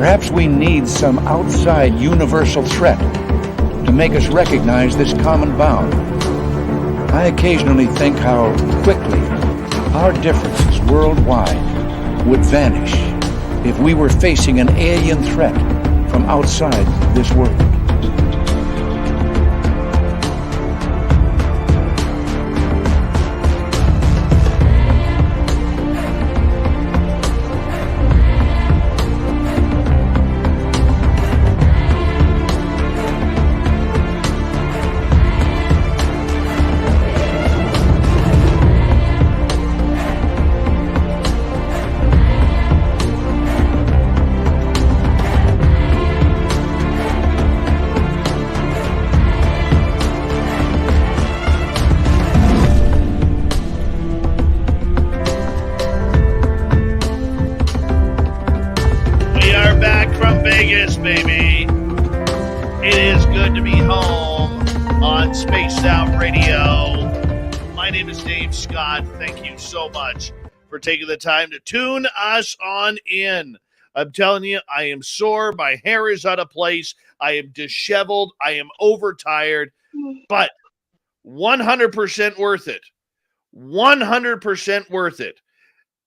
Perhaps we need some outside universal threat to make us recognize this common bound. I occasionally think how quickly our differences worldwide would vanish if we were facing an alien threat from outside this world. For taking the time to tune us on in. I'm telling you, I am sore. My hair is out of place. I am disheveled. I am overtired, but 100% worth it. 100% worth it.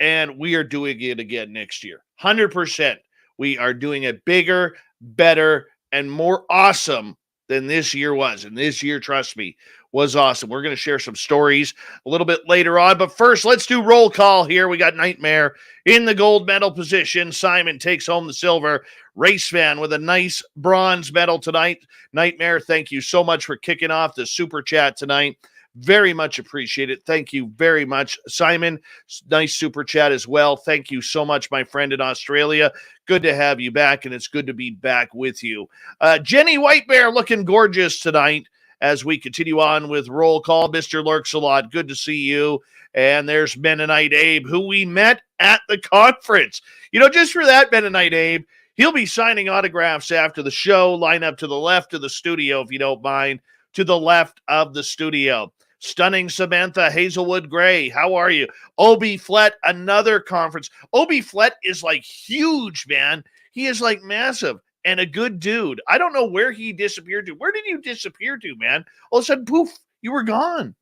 And we are doing it again next year. 100%. We are doing it bigger, better, and more awesome than this year was. And this year, trust me, was awesome. We're going to share some stories a little bit later on. But first, let's do roll call here. We got Nightmare in the gold medal position. Simon takes home the silver. Race Fan with a nice bronze medal tonight. Nightmare, thank you so much for kicking off the super chat tonight. Very much appreciate it. Thank you very much. Simon, nice super chat as well. Thank you so much, my friend in Australia. Good to have you back, and it's good to be back with you. Jenny White Bear looking gorgeous tonight as we continue on with roll call. Mr. Lurks-a-Lot, good to see you. And there's Mennonite Abe, who we met at the conference. You know, just for that, Mennonite Abe, he'll be signing autographs after the show. Line up to the left of the studio, if you don't mind. To the left of the studio. Stunning Samantha Hazelwood Gray, how are you? Obi Flett, another conference. Obi Flett is like huge, man. He is like massive and a good dude. I don't know where he disappeared to. Where did you disappear to, man? All of a sudden, poof, you were gone.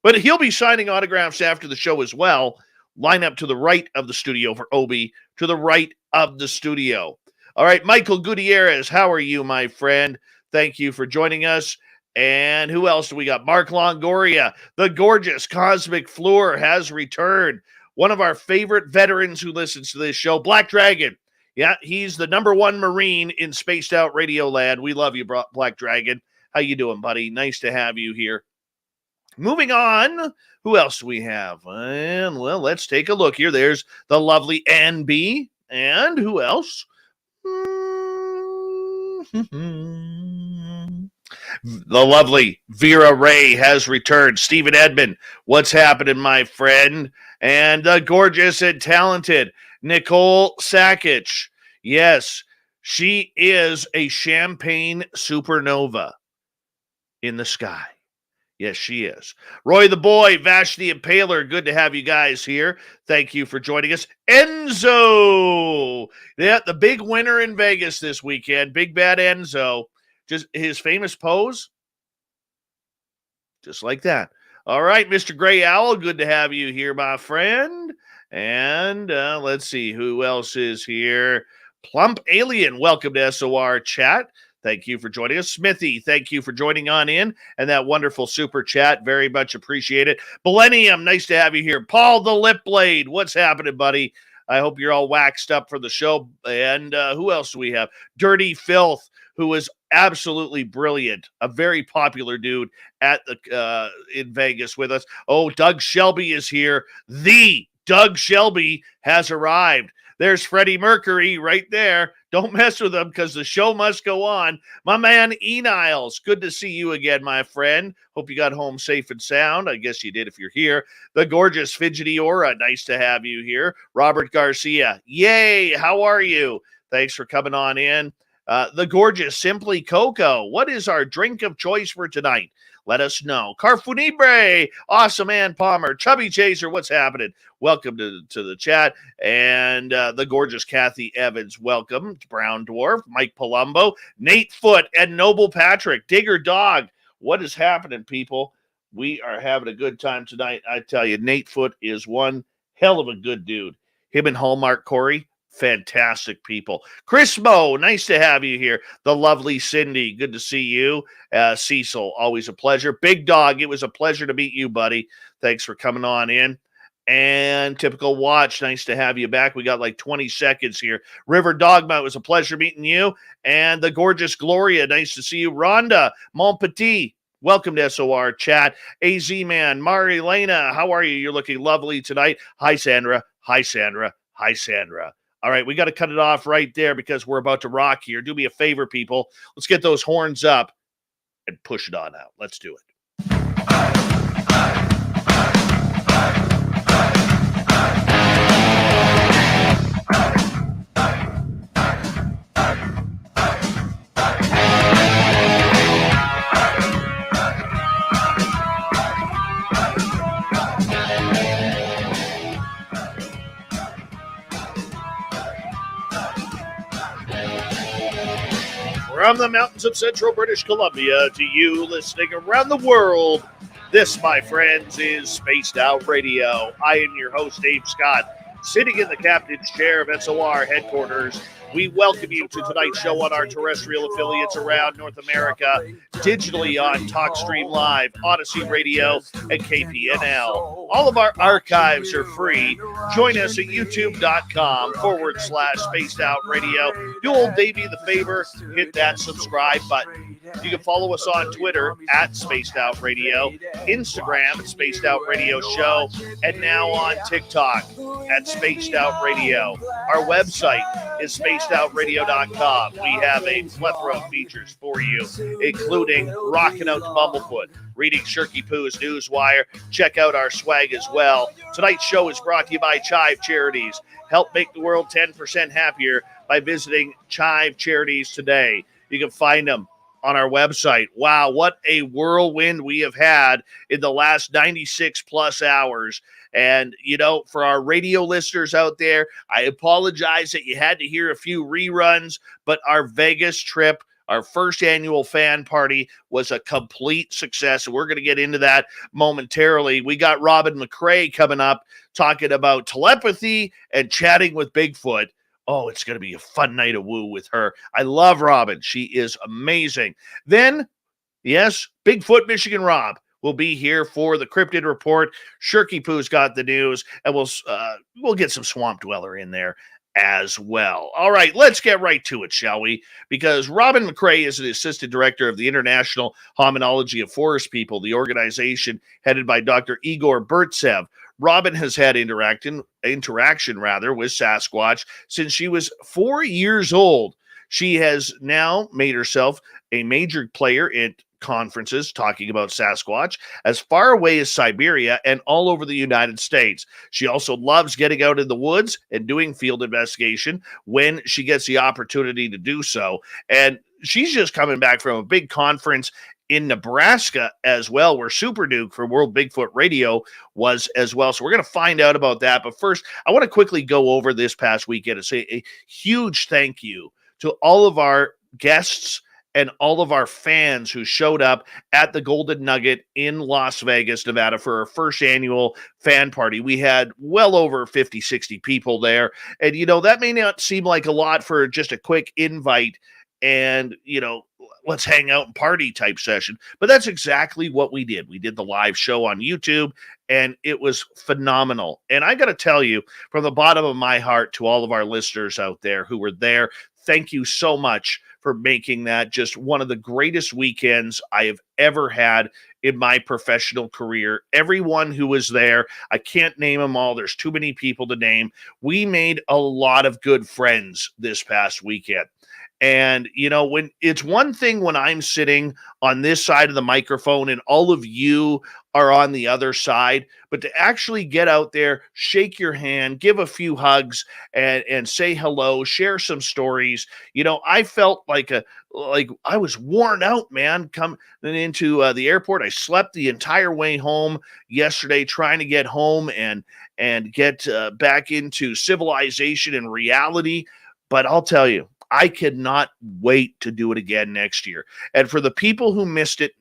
But he'll be signing autographs after the show as well. Line up to the right of the studio for Obi, to the right of the studio. All right, Michael Gutierrez, how are you, my friend? Thank you for joining us. And who else do we got? Mark Longoria, the gorgeous Cosmic Floor has returned. One of our favorite veterans who listens to this show, Black Dragon. Yeah, he's the #1 Marine in Spaced Out Radio Land. We love you, Black Dragon. How you doing, buddy? Nice to have you here. Moving on, who else do we have? And, well, let's take a look here. There's the lovely NB. And who else? The lovely Vera Ray has returned. Stephen Edmond, what's happening, my friend? And the gorgeous and talented Nicole Sasquatch. Yes, she is a champagne supernova in the sky. Yes, she is. Roy the Boy, Vashti Impaler, good to have you guys here. Thank you for joining us. Enzo, yeah, the big winner in Vegas this weekend. Big Bad Enzo. Just his famous pose. Just like that. All right, Mr. Gray Owl, good to have you here, my friend. And let's see who else is here. Plump Alien, welcome to SOR Chat. Thank you for joining us. Smithy, thank you for joining on in. And that wonderful super chat, very much appreciated. Millennium, nice to have you here. Paul the Lip Blade, what's happening, buddy? I hope you're all waxed up for the show. And who else do we have? Dirty Filth, who is absolutely brilliant, a very popular dude at the in Vegas with us. Oh, Doug Shelby is here. The Doug Shelby has arrived. There's Freddie Mercury right there. Don't mess with him because the show must go on. My man, E. Niles, good to see you again, my friend. Hope you got home safe and sound. I guess you did if you're here. The gorgeous Fidgety Aura, nice to have you here. Robert Garcia, yay, how are you? Thanks for coming on in. The gorgeous Simply Cocoa, what is our drink of choice for tonight? let us know. Carfunibre, Awesome Ann Palmer, Chubby Chaser, what's happening? Welcome to the chat. And the gorgeous Kathy Evans, welcome. Brown Dwarf, Mike Palumbo, Nate Foot, and Noble Patrick. Digger Dog, what is happening, people? We are having a good time tonight. I tell you, Nate Foot is one hell of a good dude. Him and Hallmark Corey, fantastic people. Chris Moe, nice to have you here. The lovely Cindy, good to see you. Cecil, always a pleasure. Big Dog, it was a pleasure to meet you, buddy. Thanks for coming on in. And Typical Watch, nice to have you back. We got like 20 seconds here. River Dogma, it was a pleasure meeting you. And the gorgeous Gloria, nice to see you. Rhonda, Mon Petit, welcome to SOR chat. AZ Man, Marilena, how are you? You're looking lovely tonight. Hi, Sandra. Hi, Sandra. Hi, Sandra. All right, we got to cut it off right there because we're about to rock here. Do me a favor, people. Let's get those horns up and push it on out. Let's do it. From the mountains of central British Columbia to you listening around the world, this, my friends, is Spaced Out Radio. I am your host, Dave Scott, sitting in the captain's chair of SOR headquarters. We welcome you to tonight's show on our terrestrial affiliates around North America, digitally on TalkStream Live, Odyssey Radio, and KPNL. All of our archives are free. Join us at youtube.com/Spaced Out Radio. Do old Davey the favor, hit that subscribe button. You can follow us on Twitter at Spaced Out Radio, Instagram at Spaced Out Radio Show, and now on TikTok at Spaced Out Radio. Our website is spacedoutradio.com. We have a plethora of features for you, including rocking out to Bumblefoot, reading Shirky Poo's Newswire. Check out our swag as well. Tonight's show is brought to you by Chive Charities. Help make the world 10% happier by visiting Chive Charities today. You can find them on our website. Wow, what a whirlwind we have had in the last 96 plus hours. And, you know, for our radio listeners out there, I apologize that you had to hear a few reruns, but our Vegas trip, our first annual fan party, was a complete success. And we're going to get into that momentarily. We got Robin McCray coming up talking about telepathy and chatting with Bigfoot. Oh, it's going to be a fun night of woo with her. I love Robin. She is amazing. Then, yes, Bigfoot Michigan Rob will be here for the Cryptid Report. Shirky Poo's got the news, and we'll get some Swamp Dweller in there as well. All right, let's get right to it, shall we? Because Robin McCray is the Assistant Director of the International Hominology of Forest People, the organization headed by Dr. Igor Burtsev. Robin has had interaction with Sasquatch since she was 4 years old. She has now made herself a major player in conferences talking about Sasquatch as far away as Siberia and all over the United States. She also loves getting out in the woods and doing field investigation when she gets the opportunity to do so. And she's just coming back from a big conference in Nebraska as well, where Super Duke for World Bigfoot Radio was as well. So we're going to find out about that. But first, I want to quickly go over this past weekend and say a huge thank you to all of our guests and all of our fans who showed up at the Golden Nugget in Las Vegas, Nevada for our first annual fan party. We had well over 50, 60 people there. And, you know, that may not seem like a lot for just a quick invite and, you know, let's hang out and party type session. But that's exactly what we did. We did the live show on YouTube, and it was phenomenal. And I got to tell you, from the bottom of my heart, to all of our listeners out there who were there, thank you so much for making that just one of the greatest weekends I have ever had in my professional career. Everyone who was there, I can't name them all. There's too many people to name. We made a lot of good friends this past weekend. And, when it's one thing when I'm sitting on this side of the microphone and all of you are on the other side, but to actually get out there, shake your hand, give a few hugs and say hello, share some stories. I felt like I was worn out, man, coming into the airport. I slept the entire way home yesterday, trying to get home and get back into civilization and reality. But I'll tell you, I cannot wait to do it again next year. And for the people who missed it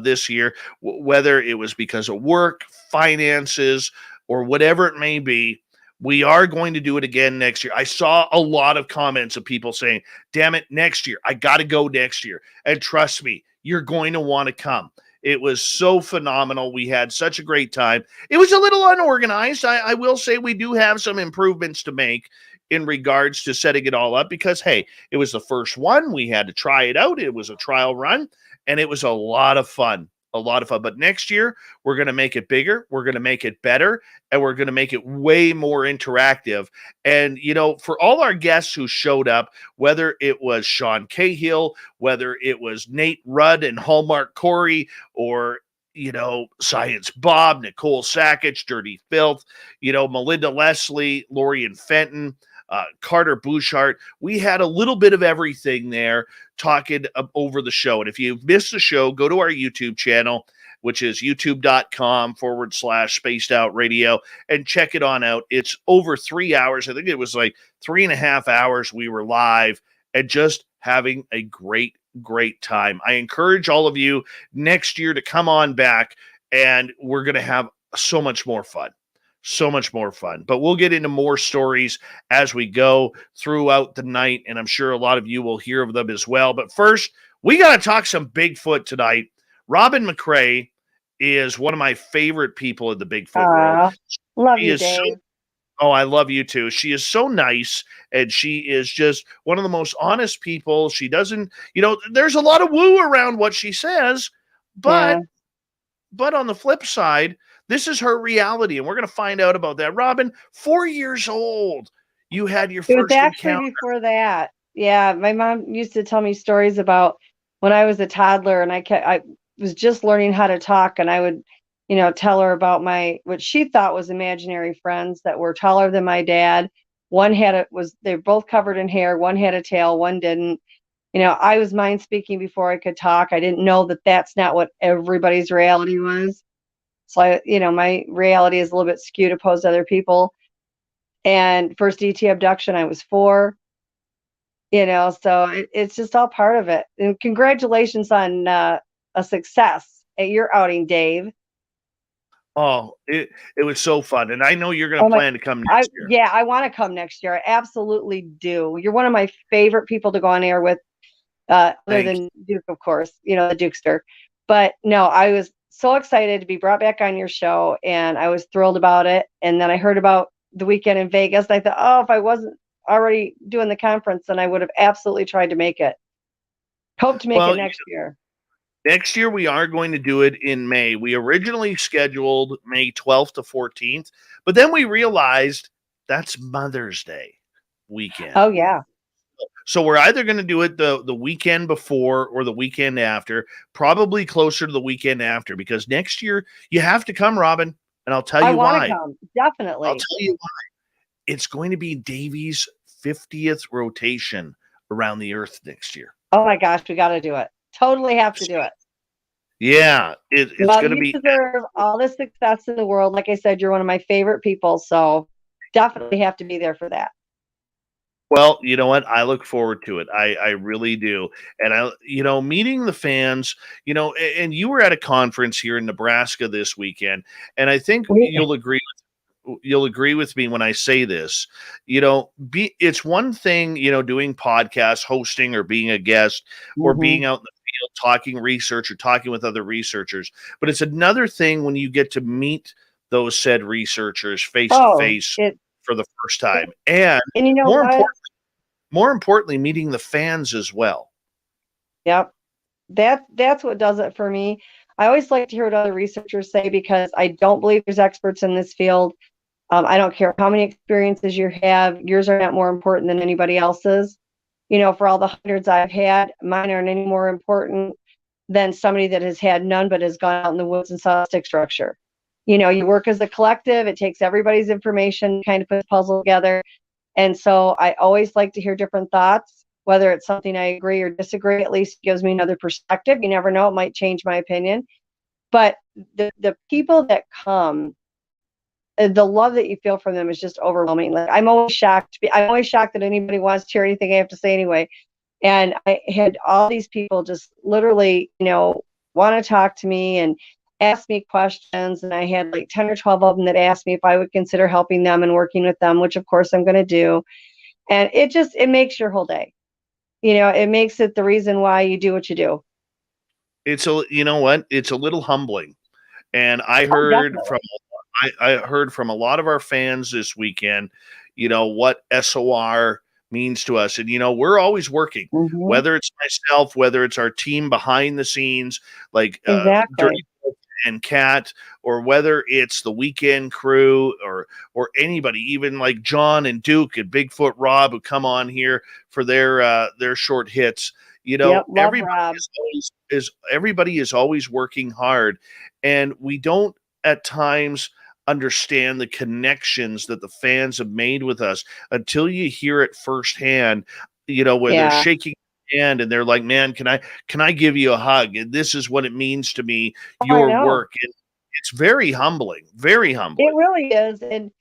this year, whether it was because of work, finances, or whatever it may be, we are going to do it again next year. I saw a lot of comments of people saying, damn it, next year. I got to go next year. And trust me, you're going to want to come. It was so phenomenal. We had such a great time. It was a little unorganized. I will say we do have some improvements to make in regards to setting it all up because, hey, it was the first one. We had to try it out. It was a trial run, and it was a lot of fun. But next year, we're going to make it bigger. We're going to make it better, and we're going to make it way more interactive. And, for all our guests who showed up, whether it was Sean Cahill, whether it was Nate Rudd and Hallmark Corey, or Science Bob, Nicole Sackich, Dirty Filth, Melinda Leslie, Lori and Fenton, Carter Bouchard. We had a little bit of everything there talking over the show. And if you've missed the show, go to our YouTube channel, which is youtube.com/spaced out radio, and check it on out. It's over 3 hours. I think it was like 3.5 hours we were live and just having a great time. I encourage all of you next year to come on back, and we're going to have so much more fun. But we'll get into more stories as we go throughout the night, and I'm sure a lot of you will hear of them as well. But first, we got to talk some Bigfoot tonight. Robin McCray is one of my favorite people in the Bigfoot world. Love you, Dave. I love you too. She is so nice, and she is just one of the most honest people. She doesn't, there's a lot of woo around what she says, but on the flip side, this is her reality, and we're going to find out about that. Robin, 4 years old, you had your first encounter. It was actually before that. Yeah, my mom used to tell me stories about when I was a toddler, and I was just learning how to talk, and I would, tell her about what she thought was imaginary friends that were taller than my dad. One they were both covered in hair. One had a tail, one didn't. I was mind speaking before I could talk. I didn't know that that's not what everybody's reality was. So my reality is a little bit skewed opposed to other people. And first ET abduction, I was 4. So it's just all part of it. And congratulations on a success at your outing, Dave. Oh, it was so fun. And I know you're going to plan to come next year. Yeah, I want to come next year. I absolutely do. You're one of my favorite people to go on air with, other than Duke, of course, the Dukester. But no, I was so excited to be brought back on your show, and I was thrilled about it. And then I heard about the weekend in Vegas, and I thought, if I wasn't already doing the conference, then I would have absolutely tried to make it. Hope to make it next year. Next year, we are going to do it in May. We originally scheduled May 12th to 14th, but then we realized that's Mother's Day weekend. Oh, yeah. So we're either going to do it the weekend before or the weekend after, probably closer to the weekend after, because next year you have to come, Robin, and I'll tell you why. I want to come, definitely. I'll tell you why. It's going to be Davy's 50th rotation around the Earth next year. Oh my gosh, we got to do it. Totally have to do it. Yeah, it's going to be. You deserve all the success in the world. Like I said, you're one of my favorite people, so definitely have to be there for that. Well, you know what? I look forward to it. I really do. And meeting the fans, and you were at a conference here in Nebraska this weekend, and I think you'll agree with me when I say this. It's one thing, doing podcasts, hosting, or being a guest, or being out in the field talking research or talking with other researchers. But it's another thing when you get to meet those said researchers face to face for the first time, and more importantly, meeting the fans as well. Yep, that's what does it for me. I always like to hear what other researchers say, because I don't believe there's experts in this field. I don't care how many experiences you have; yours are not more important than anybody else's. for all the hundreds I've had, mine aren't any more important than somebody that has had none but has gone out in the woods and saw a stick structure. You work as a collective. It takes everybody's information, kind of put the puzzle together. And so I always like to hear different thoughts, whether it's something I agree or disagree. At least it gives me another perspective. You never know, it might change my opinion. But the people that come, the love that you feel from them is just overwhelming. Like I'm always shocked that anybody wants to hear anything I have to say anyway. And I had all these people just literally, want to talk to me and ask me questions. And I had like 10 or 12 of them that asked me if I would consider helping them and working with them, which of course I'm going to do. And it makes your whole day. It makes it the reason why you do what you do. It's a little humbling. And I heard I heard from a lot of our fans this weekend, what SOR means to us. And, we're always working, whether it's myself, whether it's our team behind the scenes, like Dirty and Kat, or whether it's the weekend crew or anybody, even like John and Duke and Bigfoot Rob, who come on here for their short hits. Everybody is always working hard, and we don't at times understand the connections that the fans have made with us until you hear it firsthand, where they're shaking hand and they're like, man, can I give you a hug? And this is what it means to me, your work. And it's very humbling, very humbling. It really is. And,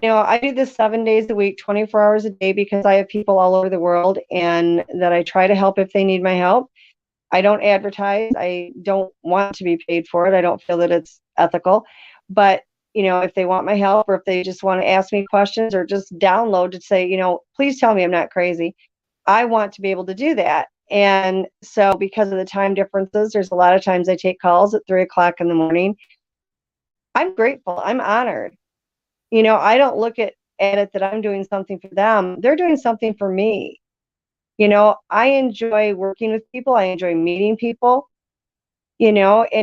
I do this 7 days a week, 24 hours a day, because I have people all over the world and that I try to help if they need my help. I don't advertise. I don't want to be paid for it. I don't feel that it's ethical, but if they want my help, or if they just want to ask me questions, or just download to say, please tell me I'm not crazy, I want to be able to do that. And so because of the time differences, there's a lot of times I take calls at 3:00 in the morning. I'm grateful. I'm honored. I don't look at it that I'm doing something for them. They're doing something for me. I enjoy working with people. I enjoy meeting people, and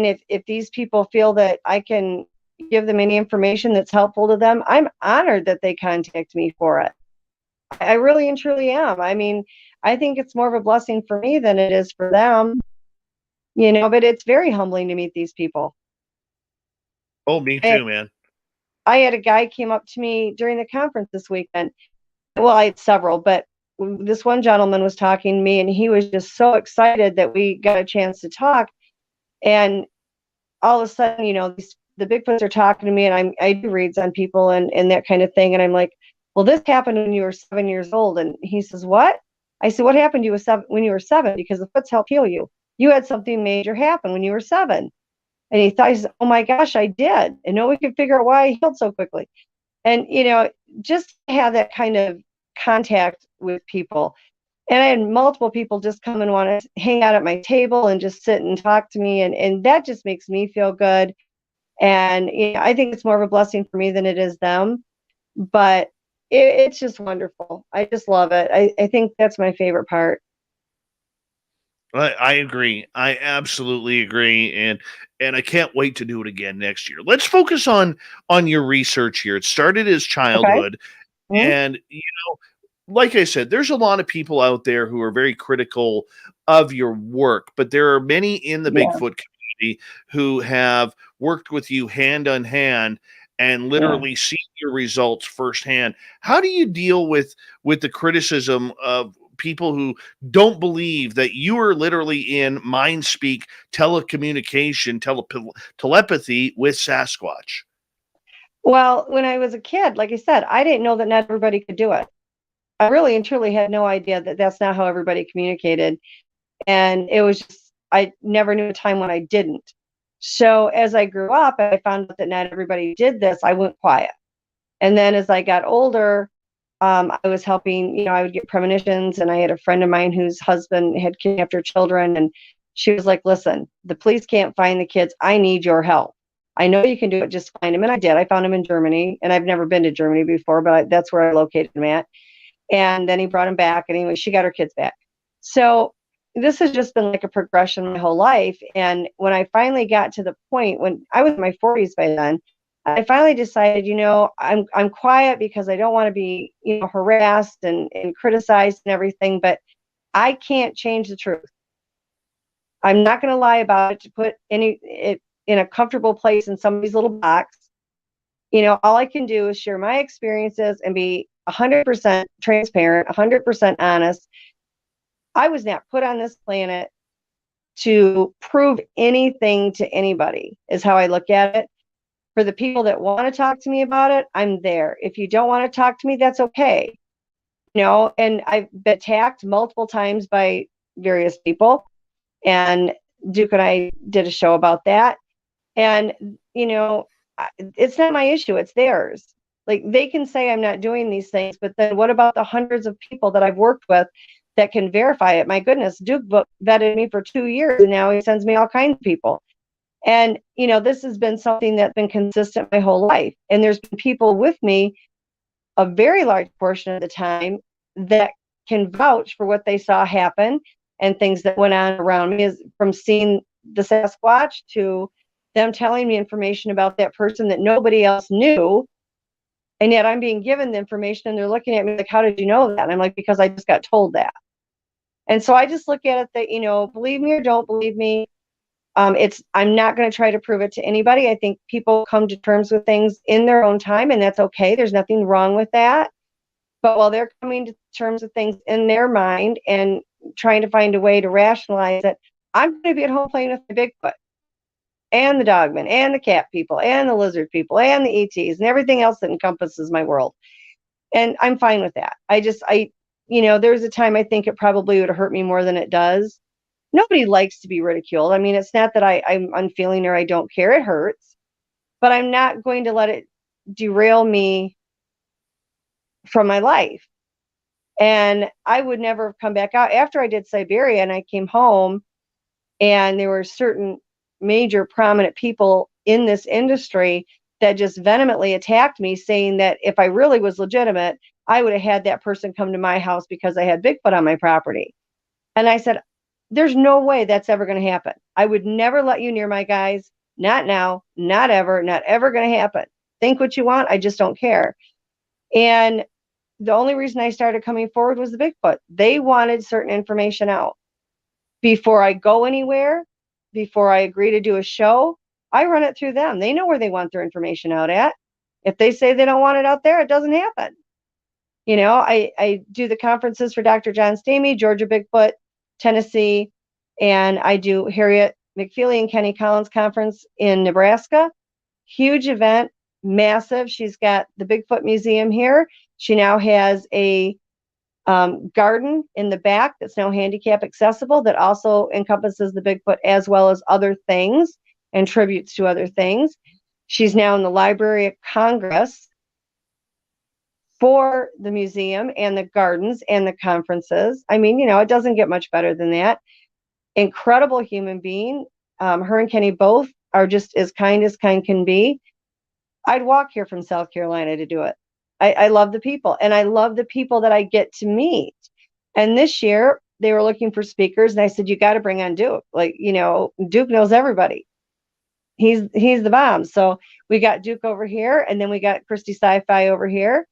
if these people feel that I can give them any information that's helpful to them, I'm honored that they contact me for it. I really and truly am. I mean, I think it's more of a blessing for me than it is for them, but it's very humbling to meet these people. Oh, me too, man. I had a guy came up to me during the conference this weekend. Well, I had several, but this one gentleman was talking to me, and he was just so excited that we got a chance to talk. And all of a sudden, the Bigfoots are talking to me, and I do reads on people and that kind of thing. And I'm like, well, this happened when you were 7 years old. And he says, what? I said, what happened to you when you were 7? Because the foots help heal you. You had something major happen when you were 7. And he said, oh my gosh, I did. And no one could figure out why I healed so quickly. And, just to have that kind of contact with people. And I had multiple people just come and want to hang out at my table and just sit and talk to me. And that just makes me feel good. And I think it's more of a blessing for me than it is them. But it's just wonderful. I just love it. I think that's my favorite part. I agree. I absolutely agree. And I can't wait to do it again next year. Let's focus on your research here. It started as childhood. Okay. And, like I said, there's a lot of people out there who are very critical of your work, but there are many in the Bigfoot community who have worked with you hand on hand and literally seen your results firsthand. How do you deal with the criticism of people who don't believe that you are literally in mindspeak telecommunication, telepathy with Sasquatch? Well, when I was a kid, like I said, I didn't know that not everybody could do it. I really and truly had no idea that that's not how everybody communicated. And it was just, I never knew a time when I didn't. So as I grew up, I found out that not everybody did this. I went quiet. And then as I got older, I was helping, I would get premonitions, and I had a friend of mine whose husband had kidnapped her children. And she was like, listen, the police can't find the kids. I need your help. I know you can do it. Just find them. And I did. I found him in Germany, and I've never been to Germany before, but that's where I located him at. And then he brought him back, and anyway, she got her kids back. So this has just been like a progression my whole life. And when I finally got to the point when I was in my 40s by then, I finally decided, I'm quiet because I don't want to be, harassed and criticized and everything. But I can't change the truth. I'm not going to lie about it to put it in a comfortable place in somebody's little box. All I can do is share my experiences and be 100% transparent, 100% honest. I was not put on this planet to prove anything to anybody, is how I look at it. For the people that want to talk to me about it, I'm there. If you don't want to talk to me, that's okay. And I've been attacked multiple times by various people. And Duke and I did a show about that. And, it's not my issue. It's theirs. Like, they can say I'm not doing these things, but then what about the hundreds of people that I've worked with that can verify it? My goodness, Duke vetted me for 2 years, and now he sends me all kinds of people. And, this has been something that's been consistent my whole life. And there's been people with me a very large portion of the time that can vouch for what they saw happen and things that went on around me, is from seeing the Sasquatch to them telling me information about that person that nobody else knew. And yet I'm being given the information and they're looking at me like, how did you know that? And I'm like, because I just got told that. And so I just look at it that, believe me or don't believe me, I'm not going to try to prove it to anybody. I think people come to terms with things in their own time, and that's okay. There's nothing wrong with that. But while they're coming to terms with things in their mind and trying to find a way to rationalize it, I'm going to be at home playing with the Bigfoot and the dogmen and the cat people and the lizard people and the ETs and everything else that encompasses my world. And I'm fine with that. There's a time I think it probably would have hurt me more than it does. Nobody likes to be ridiculed. I mean, it's not that I'm unfeeling or I don't care. It hurts, but I'm not going to let it derail me from my life. And I would never have come back out after I did Siberia, and I came home, and there were certain major prominent people in this industry that just vehemently attacked me, saying that if I really was legitimate, I would have had that person come to my house because I had Bigfoot on my property. And I said, there's no way that's ever going to happen. I would never let you near my guys. Not now, not ever, not ever going to happen. Think what you want. I just don't care. And the only reason I started coming forward was the Bigfoot. They wanted certain information out. Before I go anywhere, before I agree to do a show, I run it through them. They know where they want their information out at. If they say they don't want it out there, it doesn't happen. I do the conferences for Dr. John Stamey, Georgia Bigfoot, Tennessee, and I do Harriet McFeely and Kenny Collins conference in Nebraska. Huge event, massive. She's got the Bigfoot Museum here. She now has a garden in the back that's now handicap accessible that also encompasses the Bigfoot as well as other things and tributes to other things. She's now in the Library of Congress for the museum and the gardens and the conferences. I mean, it doesn't get much better than that. Incredible human being. Her and Kenny both are just as kind can be. I'd walk here from South Carolina to do it. I love the people, and I love the people that I get to meet. And this year they were looking for speakers, and I said, you got to bring on Duke. Duke knows everybody. He's the bomb. So we got Duke over here, and then we got Christy Sci-Fi over here,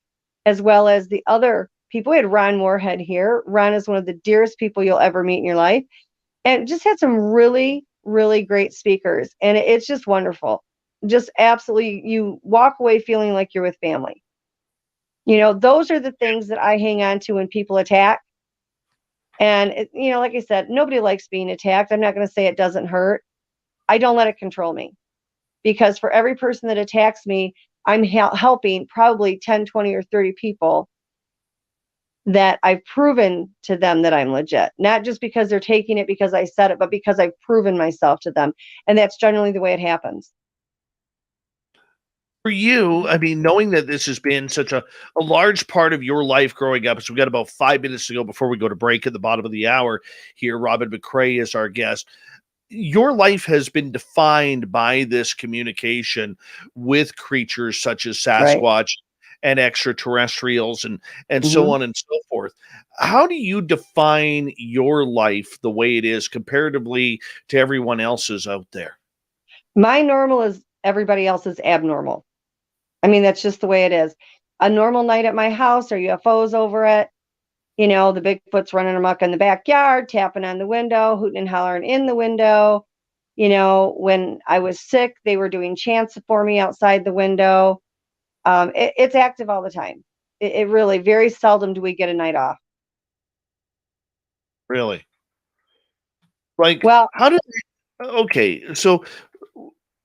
as well as the other people. We had Ron Moorhead here. Ron is one of the dearest people you'll ever meet in your life, and just had some really, really great speakers. And it's just wonderful. Just absolutely, you walk away feeling like you're with family. Those are the things that I hang on to when people attack. And, like I said, nobody likes being attacked. I'm not going to say it doesn't hurt. I don't let it control me, because for every person that attacks me, I'm helping probably 10, 20, or 30 people that I've proven to them that I'm legit. Not just because they're taking it because I said it, but because I've proven myself to them. And that's generally the way it happens. For you, I mean, knowing that this has been such a large part of your life growing up, so we've got about 5 minutes to go before we go to break at the bottom of the hour here. Robin McCray is our guest. Your life has been defined by this communication with creatures such as Sasquatch, right, and extraterrestrials and so on and so forth. How do you define your life the way it is comparatively to everyone else's out there? My normal is everybody else's abnormal. I mean, that's just the way it is. A normal night at my house, or UFOs over it, the Bigfoot's running amok in the backyard, tapping on the window, hooting and hollering in the window. When I was sick, they were doing chants for me outside the window. It's active all the time. It really, very seldom do we get a night off. Really? Like, well, okay, so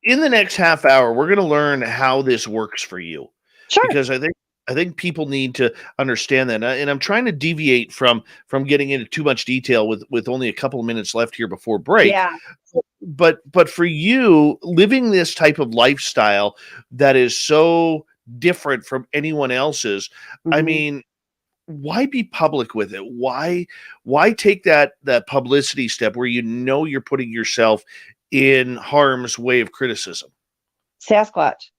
in the next half hour, we're going to learn how this works for you. Sure. Because I think people need to understand that, and I'm trying to deviate from getting into too much detail with only a couple of minutes left here before break. Yeah. But for you, living this type of lifestyle that is so different from anyone else's, I mean, why be public with it? Why take that publicity step where you're putting yourself in harm's way of criticism? Sasquatch.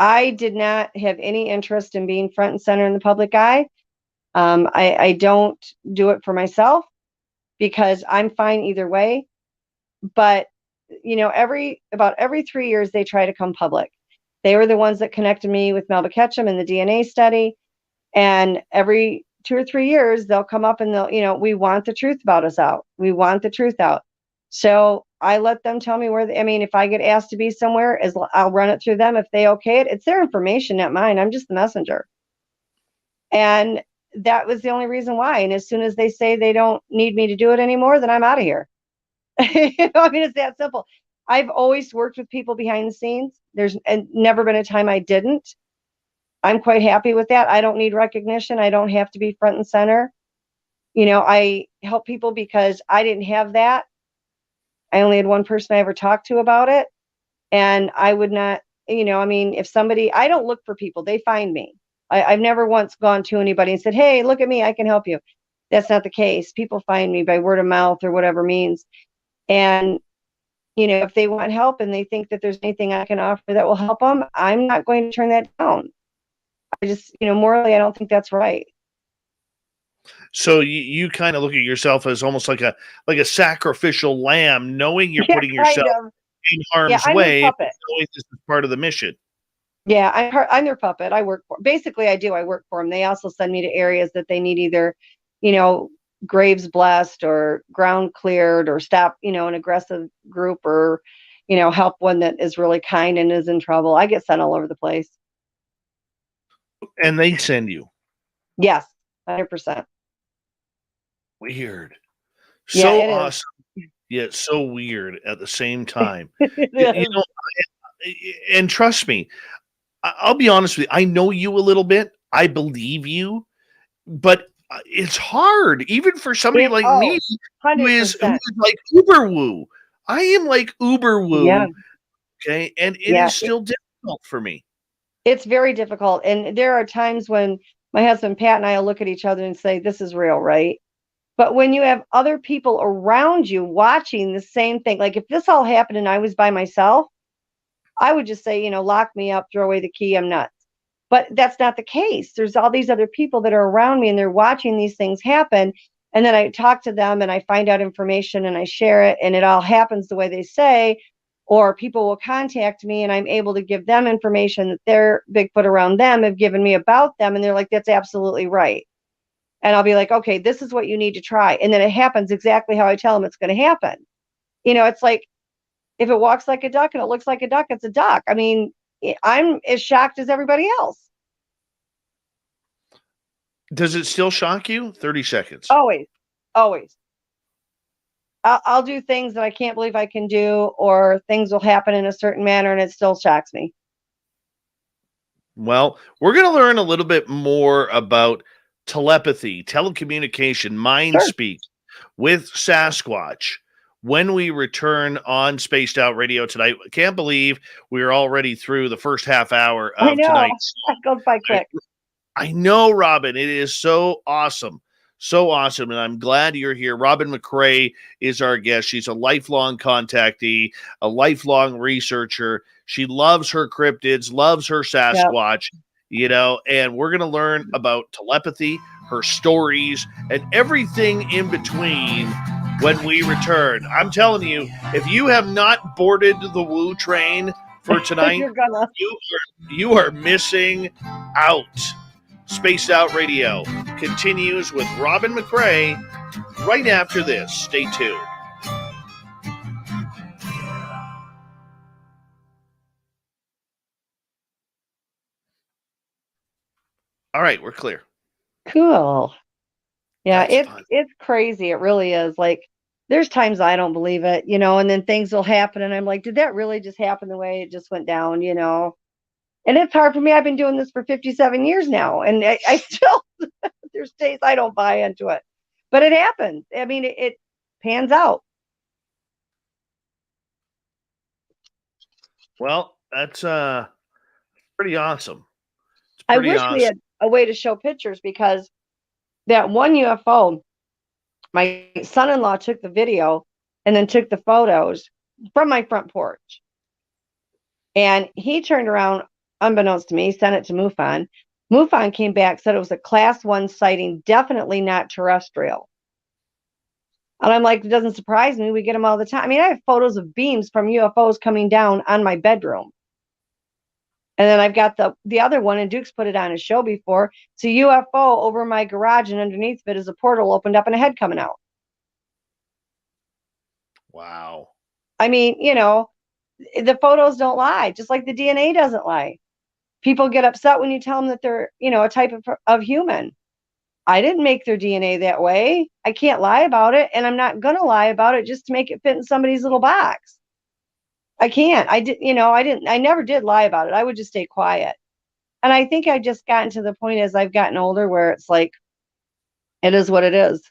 I did not have any interest in being front and center in the public eye. I don't do it for myself because I'm fine either way. But, about every 3 years, they try to come public. They were the ones that connected me with Melba Ketchum and the DNA study. And every 2 or 3 years, they'll come up and we want the truth about us out. We want the truth out. So I let them tell me if I get asked to be somewhere, I'll run it through them. If they okay it, it's their information, not mine. I'm just the messenger. And that was the only reason why. And as soon as they say they don't need me to do it anymore, then I'm out of here. It's that simple. I've always worked with people behind the scenes. There's never been a time I didn't. I'm quite happy with that. I don't need recognition. I don't have to be front and center. I help people because I didn't have that. I only had one person I ever talked to about it. And I would not, if somebody, I don't look for people, they find me. I've never once gone to anybody and said, hey, look at me, I can help you. That's not the case. People find me by word of mouth or whatever means. And, if they want help and they think that there's anything I can offer that will help them, I'm not going to turn that down. I just, morally, I don't think that's right. So you kind of look at yourself as almost like a sacrificial lamb, knowing you're putting yourself in harm's way, knowing this is part of the mission. Yeah, I'm their puppet. I work for. Basically, I work for them. They also send me to areas that they need either, graves blessed or ground cleared or stop, an aggressive group or, help one that is really kind and is in trouble. I get sent all over the place. And they send you? Yes, 100%. Weird. So awesome. Yet so weird at the same time. And trust me, I'll be honest with you. I know you a little bit. I believe you, but it's hard, even for somebody like me, who is like uber woo. I am like uber woo. Yeah. Okay. And it is still difficult for me. It's very difficult. And there are times when my husband, Pat, and I will look at each other and say, this is real, right? But when you have other people around you watching the same thing, like if this all happened and I was by myself, I would just say, lock me up, throw away the key, I'm nuts. But that's not the case. There's all these other people that are around me and they're watching these things happen. And then I talk to them and I find out information and I share it and it all happens the way they say, or people will contact me and I'm able to give them information that their Bigfoot around them have given me about them. And they're like, that's absolutely right. And I'll be like, okay, this is what you need to try. And then it happens exactly how I tell them it's going to happen. It's like, if it walks like a duck and it looks like a duck, it's a duck. I mean, I'm as shocked as everybody else. Does it still shock you? 30 seconds. Always. I'll do things that I can't believe I can do, or things will happen in a certain manner and it still shocks me. Well, we're going to learn a little bit more about telepathy, telecommunication, mindspeak with Sasquatch when we return on Spaced Out Radio tonight. I can't believe we're already through the first half hour of tonight. That goes by quick. I know, Robin. It is so awesome. So awesome. And I'm glad you're here. Robin McCray is our guest. She's a lifelong contactee, a lifelong researcher. She loves her cryptids, loves her Sasquatch, and we're going to learn about telepathy, her stories, and everything in between when we return. I'm telling you, if you have not boarded the Woo train for tonight, you are missing out. Spaced Out Radio continues with Rob and McCray right after this. Stay tuned. All right, we're clear. Cool. Yeah, That's fun. it's crazy. It really is. Like, there's times I don't believe it, and then things will happen and I'm like, did that really just happen the way it just went down, And it's hard for me. I've been doing this for 57 years now, and I still, there's days I don't buy into it, but it happens. I mean, it pans out. Well, that's pretty awesome. It's I pretty wish awesome. we had a way to show pictures, because that one UFO, my son-in-law took the video and then took the photos from my front porch. And he turned around, unbeknownst to me, sent it to MUFON. MUFON came back, said it was a class 1 sighting, definitely not terrestrial. And I'm like, it doesn't surprise me. We get them all the time. I mean, I have photos of beams from UFOs coming down on my bedroom. And then I've got the other one, and Duke's put it on his show before. It's a UFO over my garage, and underneath of it is a portal opened up and a head coming out. Wow. I mean, the photos don't lie, just like the DNA doesn't lie. People get upset when you tell them that they're, a type of human. I didn't make their DNA that way. I can't lie about it, and I'm not going to lie about it just to make it fit in somebody's little box. I can't. I never did lie about it. I would just stay quiet. And I think I've just gotten to the point as I've gotten older where it's like, it is what it is.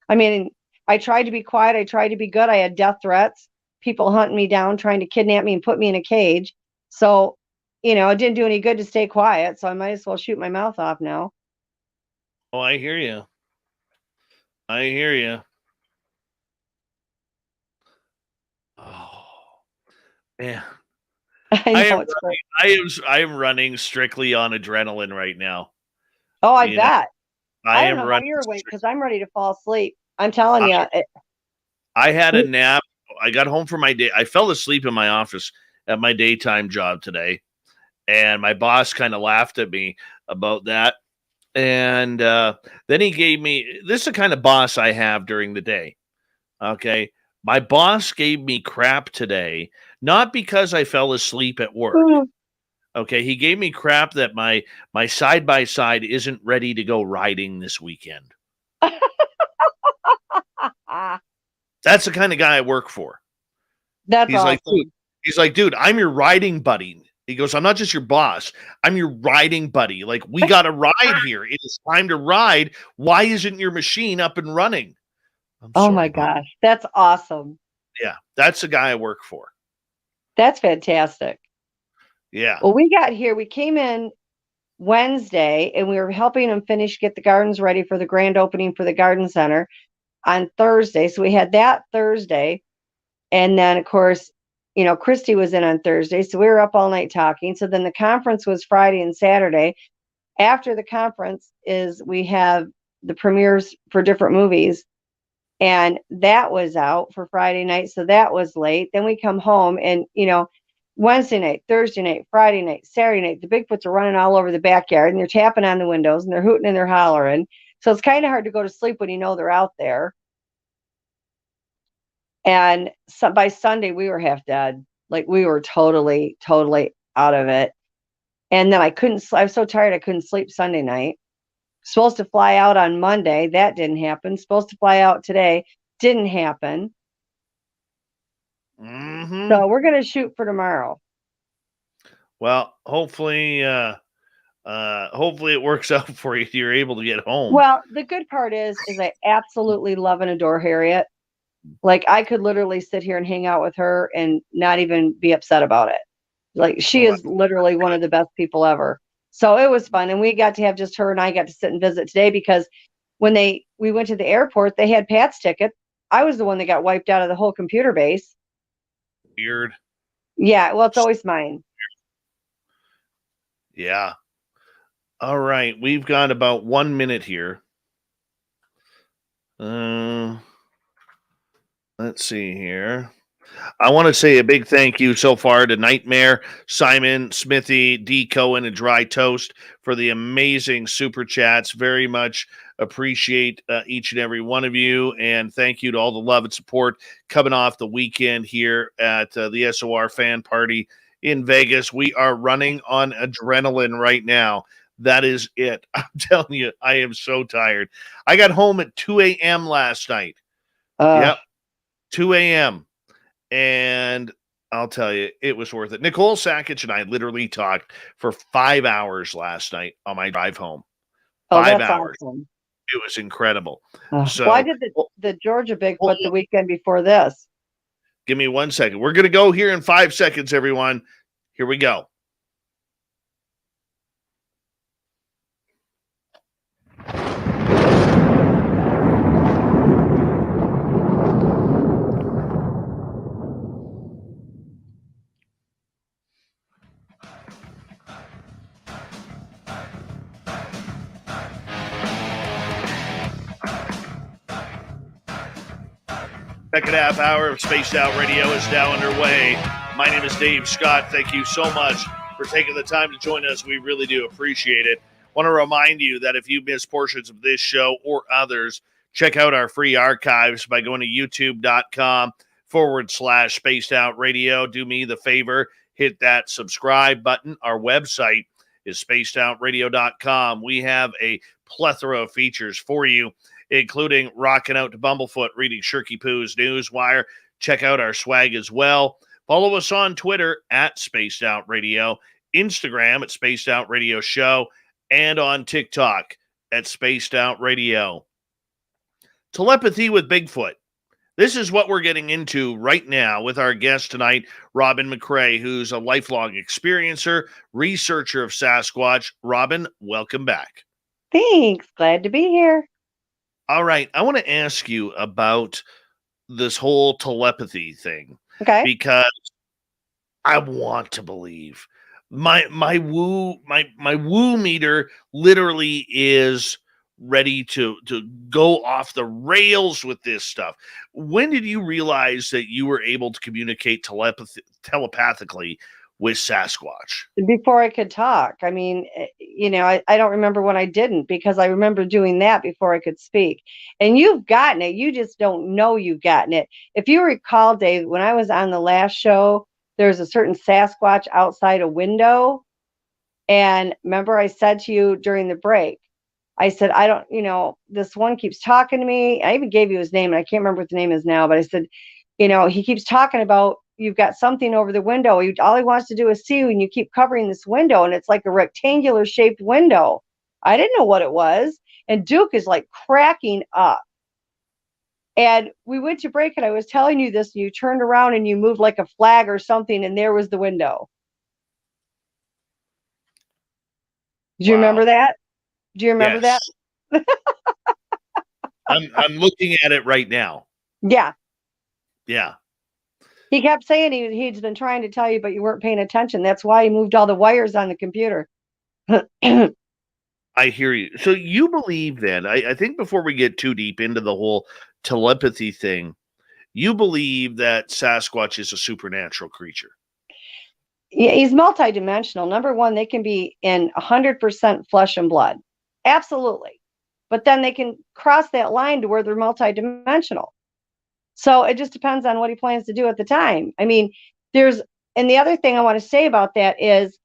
I mean, I tried to be quiet. I tried to be good. I had death threats, people hunting me down, trying to kidnap me and put me in a cage. So, it didn't do any good to stay quiet. So I might as well shoot my mouth off now. Oh, I hear you. I hear you. Oh, man. I know it's great. I am running strictly on adrenaline right now. Oh, I bet. I don't am know running. How you're awake, because I'm ready to fall asleep. I'm telling you. I had a nap. I got home from my day. I fell asleep in my office at my daytime job today, and my boss kind of laughed at me about that. And then he gave me, this is the kind of boss I have during the day. Okay. My boss gave me crap today, not because I fell asleep at work. Okay. He gave me crap that my side-by-side isn't ready to go riding this weekend. That's the kind of guy I work for. That's awesome. He's like, dude, I'm your riding buddy. He goes, I'm not just your boss. I'm your riding buddy. Like, we got to ride here. It is time to ride. Why isn't your machine up and running? Oh my gosh. That's awesome. Yeah. That's the guy I work for. That's fantastic. Yeah. Well, we came in Wednesday, and we were helping them get the gardens ready for the grand opening for the garden center on Thursday. So we had that Thursday. And then, of course, Christy was in on Thursday, so we were up all night talking. So then the conference was Friday and Saturday. After the conference we have the premieres for different movies, and that was out for Friday night, so that was late. Then we come home, and Wednesday night, Thursday night, Friday night, Saturday night, the Bigfoots are running all over the backyard, and they're tapping on the windows, and they're hooting and they're hollering. So it's kind of hard to go to sleep when they're out there. And by Sunday, we were half dead. Like, we were totally, totally out of it. And then I was so tired I couldn't sleep Sunday night. Supposed to fly out on Monday. That didn't happen. Supposed to fly out today. Didn't happen. Mm-hmm. So we're going to shoot for tomorrow. Well, hopefully it works out for you. You're able to get home. Well, the good part is I absolutely love and adore Harriet. Like, I could literally sit here and hang out with her and not even be upset about it. Like, she is literally one of the best people ever. So it was fun. And we got to have just her, and I got to sit and visit today, because when we went to the airport, they had Pat's ticket. I was the one that got wiped out of the whole computer base. Weird. Yeah. Well, it's always mine. Yeah. All right. We've got about 1 minute here. Let's see here. I want to say a big thank you so far to Nightmare, Simon, Smithy, D. Cohen, and Dry Toast for the amazing super chats. Very much appreciate each and every one of you. And thank you to all the love and support coming off the weekend here at the SOR fan party in Vegas. We are running on adrenaline right now. That is it. I'm telling you, I am so tired. I got home at 2 a.m. last night. Yep, 2 a.m. And I'll tell you, it was worth it. Nicole Sasquatch and I literally talked for 5 hours last night on my drive home. 5 hours. Awesome. It was incredible. So why did the Georgia Bigfoot the weekend before this? Give me 1 second. We're going to go here in 5 seconds, everyone. Here we go. Second half hour of Spaced Out Radio is now underway. My name is Dave Scott. Thank you so much for taking the time to join us. We really do appreciate it. Want to remind you that if you miss portions of this show or others, check out our free archives by going to youtube.com/Spaced Out Radio. Do me the favor, hit that subscribe button. Our website is spacedoutradio.com. We have a plethora of features for you, including rocking out to Bumblefoot, reading Shirky Poo's Newswire. Check out our swag as well. Follow us on Twitter at Spaced Out Radio, Instagram at Spaced Out Radio Show, and on TikTok at Spaced Out Radio. Telepathy with Bigfoot. This is what we're getting into right now with our guest tonight, Robin McCray, who's a lifelong experiencer, researcher of Sasquatch. Robin, welcome back. Thanks. Glad to be here. All right. I want to ask you about this whole telepathy thing. Okay. Because I want to believe. My woo meter literally is ready to go off the rails with this stuff. When did you realize that you were able to communicate telepathically with Sasquatch? Before I could talk. I mean, I don't remember when I didn't, because I remember doing that before I could speak. And you've gotten it. You just don't know you've gotten it. If you recall, Dave, when I was on the last show, there's a certain Sasquatch outside a window. And remember, I said to you during the break, I said, I don't, this one keeps talking to me. I even gave you his name, and I can't remember what the name is now, but I said, he keeps talking about, you've got something over the window. All he wants to do is see you, and you keep covering this window, and it's like a rectangular shaped window. I didn't know what it was. And Duke is like cracking up. And we went to break, and I was telling you this, and you turned around and you moved like a flag or something, and there was the window. Do you remember that? Do you remember that? I'm looking at it right now. Yeah. Yeah. He kept saying he'd been trying to tell you, but you weren't paying attention. That's why he moved all the wires on the computer. I hear you. So you believe then, I think before we get too deep into the whole telepathy thing, you believe that Sasquatch is a supernatural creature. Yeah, he's multidimensional. Number one, they can be in 100% flesh and blood. Absolutely. But then they can cross that line to where they're multidimensional. So it just depends on what he plans to do at the time. I mean, and the other thing I want to say about that is,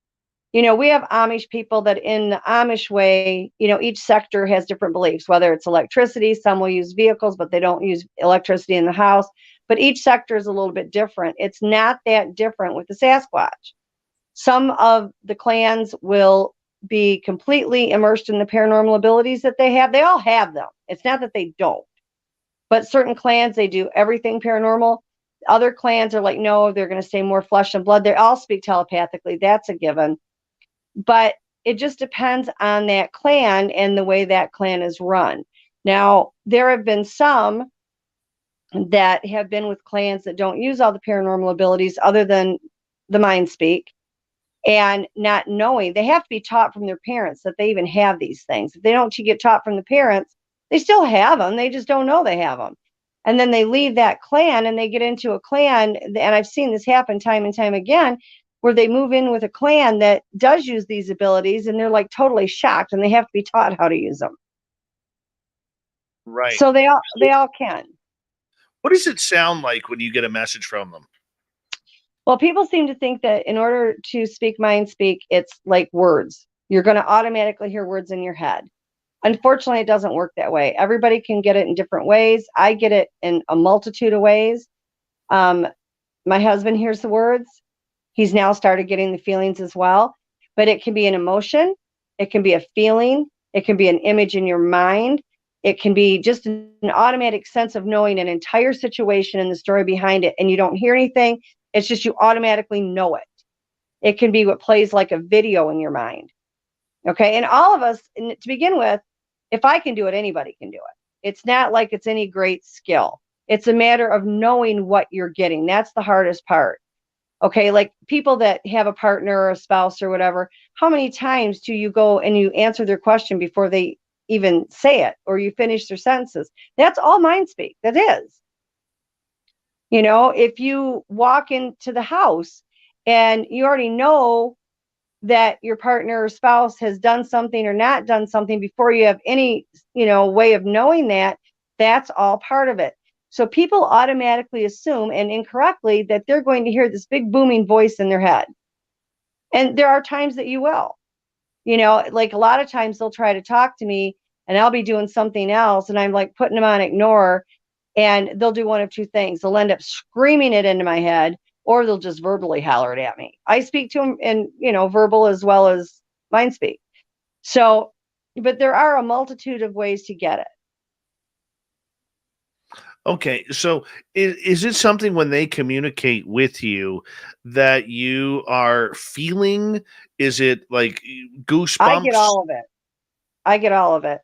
we have Amish people that in the Amish way, each sector has different beliefs, whether it's electricity. Some will use vehicles, but they don't use electricity in the house. But each sector is a little bit different. It's not that different with the Sasquatch. Some of the clans will be completely immersed in the paranormal abilities that they have. They all have them. It's not that they don't. But certain clans, they do everything paranormal. Other clans are like, no, they're going to stay more flesh and blood. They all speak telepathically. That's a given. But it just depends on that clan and the way that clan is run. Now, there have been some that have been with clans that don't use all the paranormal abilities other than the mindspeak, and not knowing. They have to be taught from their parents that they even have these things. If they don't get taught from the parents, they still have them. They just don't know they have them. And then they leave that clan and they get into a clan. And I've seen this happen time and time again, where they move in with a clan that does use these abilities and they're like totally shocked and they have to be taught how to use them. Right. So they all can. What does it sound like when you get a message from them? Well, people seem to think that in order to speak mind speak, it's like words. You're going to automatically hear words in your head. Unfortunately, it doesn't work that way. Everybody can get it in different ways. I get it in a multitude of ways. My husband hears the words. He's now started getting the feelings as well. But it can be an emotion. It can be a feeling. It can be an image in your mind. It can be just an automatic sense of knowing an entire situation and the story behind it. And you don't hear anything. It's just you automatically know it. It can be what plays like a video in your mind. Okay. And all of us, to begin with, if I can do it, anybody can do it. It's not like it's any great skill. It's a matter of knowing what you're getting. That's the hardest part. Okay. Like people that have a partner or a spouse or whatever, how many times do you go and you answer their question before they even say it or you finish their sentences? That's all mind speak. That is. You know, if you walk into the house and you already know that your partner or spouse has done something or not done something before you have any, way of knowing that, that's all part of it. So people automatically assume, and incorrectly, that they're going to hear this big booming voice in their head. And there are times that you will, like a lot of times they'll try to talk to me and I'll be doing something else and I'm like putting them on ignore, and they'll do one of two things. They'll end up screaming it into my head, or they'll just verbally holler it at me. I speak to them in, verbal as well as mind speak. So, but there are a multitude of ways to get it. Okay, so is it something when they communicate with you that you are feeling? Is it like goosebumps? I get all of it.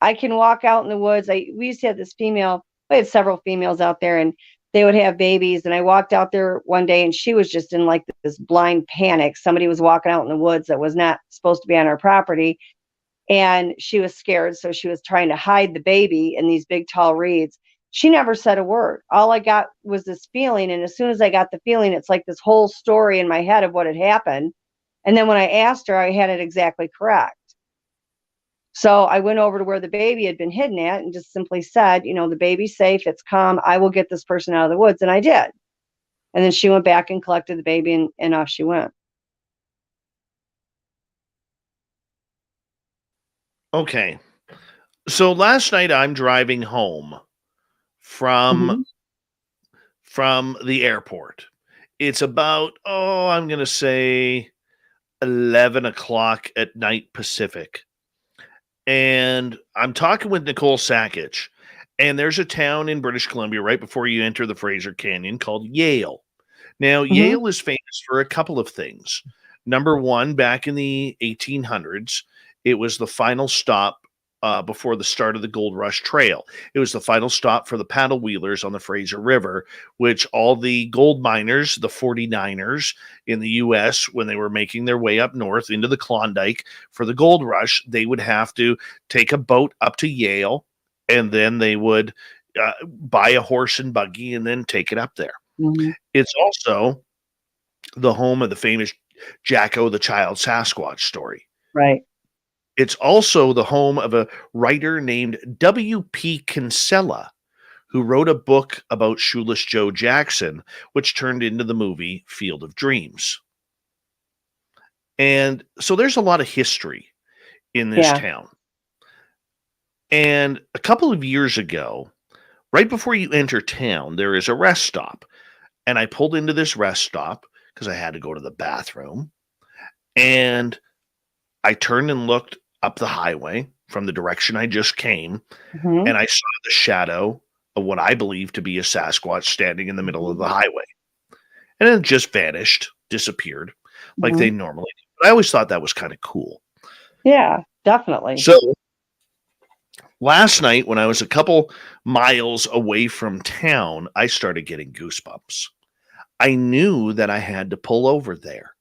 I can walk out in the woods. We used to have this female, we had several females out there and they would have babies. And I walked out there one day and she was just in like this blind panic. Somebody was walking out in the woods that was not supposed to be on our property. And she was scared. So she was trying to hide the baby in these big, tall reeds. She never said a word. All I got was this feeling. And as soon as I got the feeling, it's like this whole story in my head of what had happened. And then when I asked her, I had it exactly correct. So I went over to where the baby had been hidden at and just simply said, the baby's safe. It's calm. I will get this person out of the woods. And I did. And then she went back and collected the baby and off she went. Okay. So last night I'm driving home from the airport. It's about, I'm going to say 11 o'clock at night Pacific. And I'm talking with Nicole Sasquatch. And there's a town in British Columbia right before you enter the Fraser Canyon called Yale. Now, Yale is famous for a couple of things. Number one, back in the 1800s, it was the final stop before the start of the Gold Rush Trail. It was the final stop for the paddle wheelers on the Fraser River, which all the gold miners, the 49ers in the U.S., when they were making their way up north into the Klondike for the gold rush, they would have to take a boat up to Yale, and then they would buy a horse and buggy and then take it up there. Mm-hmm. It's also the home of the famous Jacko the Child Sasquatch story. Right. It's also the home of a writer named W.P. Kinsella, who wrote a book about Shoeless Joe Jackson, which turned into the movie Field of Dreams. And so there's a lot of history in this town. And a couple of years ago, right before you enter town, there is a rest stop. And I pulled into this rest stop because I had to go to the bathroom. And I turned and looked up the highway from the direction I just came, and I saw the shadow of what I believe to be a Sasquatch standing in the middle of the highway. And it just vanished, disappeared, like they normally do. But I always thought that was kind of cool. Yeah, definitely. So last night, when I was a couple miles away from town, I started getting goosebumps. I knew that I had to pull over there.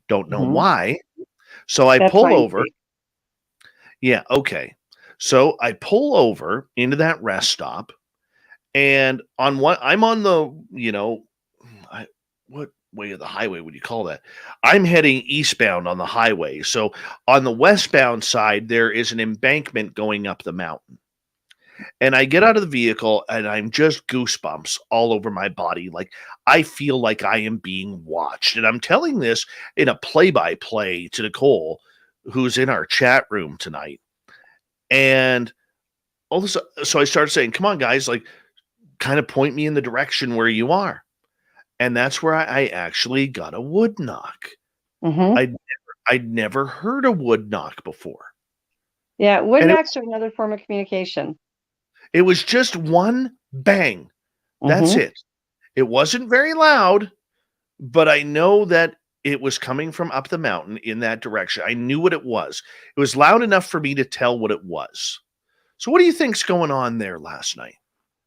Don't know why. So I pull over. Yeah, okay. So I pull over into that rest stop, And on one, I'm on the, what way of the highway would you call that? I'm heading eastbound on the highway. So on the westbound side, there is an embankment going up the mountain. And I get out of the vehicle and I'm just goosebumps all over my body. Like I feel like I am being watched. And I'm telling this in a play-by-play to Nicole, who's in our chat room tonight. And all this, so I started saying, come on, guys, like kind of point me in the direction where you are. And that's where I actually got a wood knock. Mm-hmm. I'd never heard a wood knock before. Yeah, wood knocks are another form of communication. It was just one bang. That's Mm-hmm. it. It wasn't very loud, but I know that it was coming from up the mountain in that direction. I knew what it was. It was loud enough for me to tell what it was. So what do you think's going on there last night?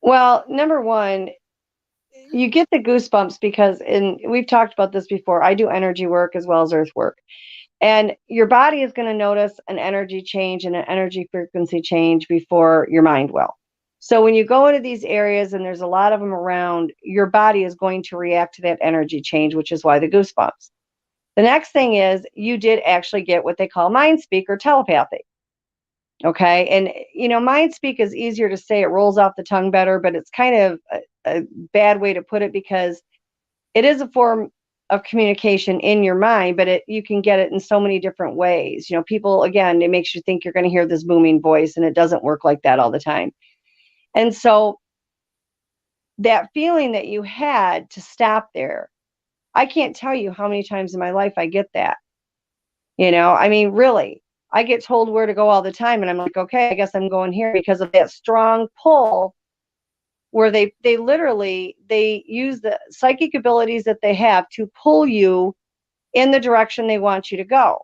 Well, number one, you get the goosebumps because we've talked about this before. I do energy work as well as earth work. And your body is going to notice an energy change and an energy frequency change before your mind will. So when you go into these areas and there's a lot of them around, your body is going to react to that energy change, which is why the goosebumps. The next thing is you did actually get what they call mindspeak or telepathy. Okay. And, mindspeak is easier to say. It rolls off the tongue better, but it's kind of a bad way to put it because it is a form of communication in your mind, but you can get it in so many different ways. People, again, it makes you think you're going to hear this booming voice, and it doesn't work like that all the time. And so that feeling that you had to stop there, I can't tell you how many times in my life I get that. Really, I get told where to go all the time, and I'm like, okay, I guess I'm going here because of that strong pull where they literally use the psychic abilities that they have to pull you in the direction they want you to go.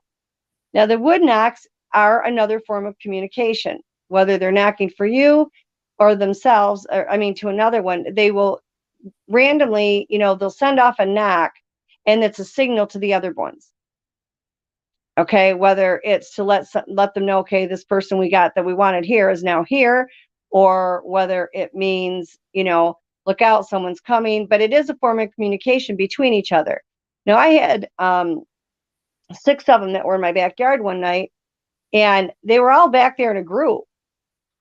Now, the wood knocks are another form of communication, whether they're knocking for you or themselves, to another one. They will randomly, they'll send off a knock, and it's a signal to the other ones. Okay, whether it's to let them know, okay, this person we got that we wanted here is now here, or whether it means, look out, someone's coming. But it is a form of communication between each other. Now, I had 6 of them that were in my backyard one night, and they were all back there in a group,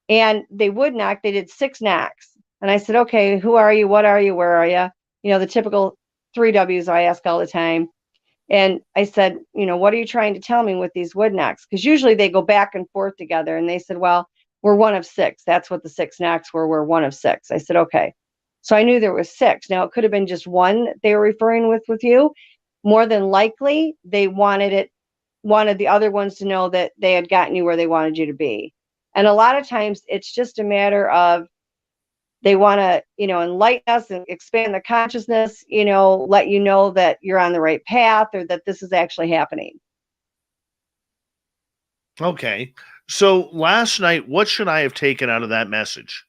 and they would knock. They did 6 knocks, and I said, okay, who are you? What are you? Where are you? The typical 3 W's I ask all the time. And I said, what are you trying to tell me with these wood knocks? Because usually they go back and forth together. And they said, well, we're one of 6. That's what the 6 knocks were. We're one of 6. I said, okay. So I knew there was 6. Now, it could have been just one they were referring with you. More than likely, they wanted the other ones to know that they had gotten you where they wanted you to be. And a lot of times it's just a matter of they want to, enlighten us and expand the consciousness, let you know that you're on the right path or that this is actually happening. Okay. So last night, what should I have taken out of that message?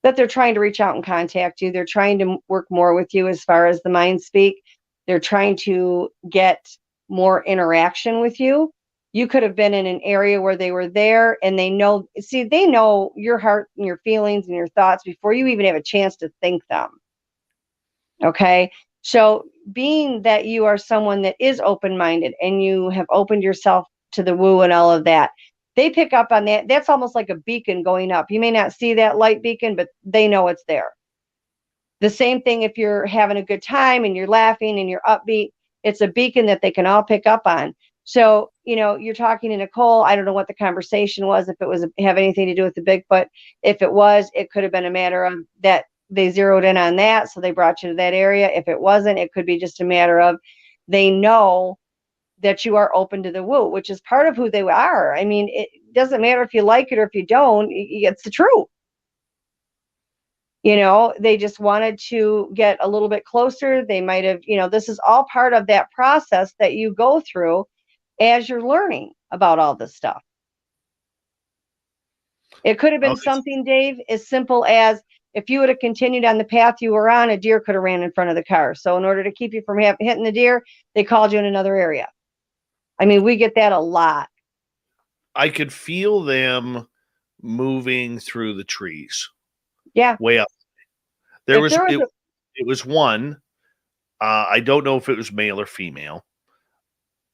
That they're trying to reach out and contact you. They're trying to work more with you as far as the mind speak. They're trying to get more interaction with you. You could have been in an area where they were there, and they know your heart and your feelings and your thoughts before you even have a chance to think them. Okay. So being that you are someone that is open-minded and you have opened yourself to the woo and all of that, they pick up on that. That's almost like a beacon going up. You may not see that light beacon, but they know it's there. The same thing if you're having a good time and you're laughing and you're upbeat, it's a beacon that they can all pick up on. So, you're talking to Nicole. I don't know what the conversation was, if it was have anything to do with the Bigfoot. If it was, it could have been a matter of that they zeroed in on that, so they brought you to that area. If it wasn't, it could be just a matter of they know that you are open to the woo, which is part of who they are. It doesn't matter if you like it or if you don't. It's the truth. They just wanted to get a little bit closer. They might have, this is all part of that process that you go through as you're learning about all this stuff. It could have been something, Dave, as simple as if you would have continued on the path you were on, a deer could have ran in front of the car. So in order to keep you from hitting the deer, they called you in another area. We get that a lot. I could feel them moving through the trees. Yeah. way up. It was one. I don't know if it was male or female,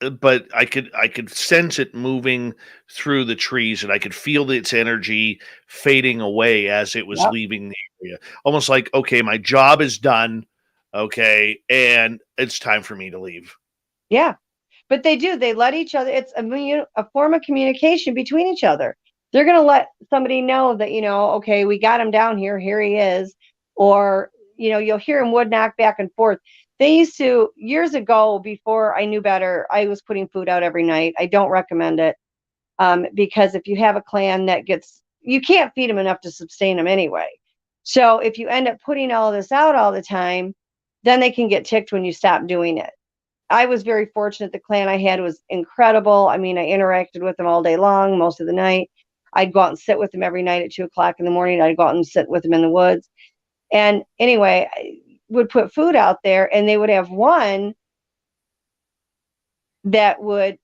but I could sense it moving through the trees, and I could feel its energy fading away as it was leaving the area. Almost like, okay, my job is done. Okay, and it's time for me to leave. Yeah. But they do. They let each other. It's a form of communication between each other. They're going to let somebody know that, okay, we got him down here. Here he is. Or, you'll hear him wood knock back and forth. They used to, years ago, before I knew better, I was putting food out every night. I don't recommend it because if you have a clan that you can't feed them enough to sustain them anyway. So if you end up putting all this out all the time, then they can get ticked when you stop doing it. I was very fortunate. The clan I had was incredible. I mean, I interacted with them all day long, most of the night. I'd go out and sit with them every night at 2:00 in the morning. I'd go out and sit with them in the woods. And anyway, I would put food out there, and they would have one that would,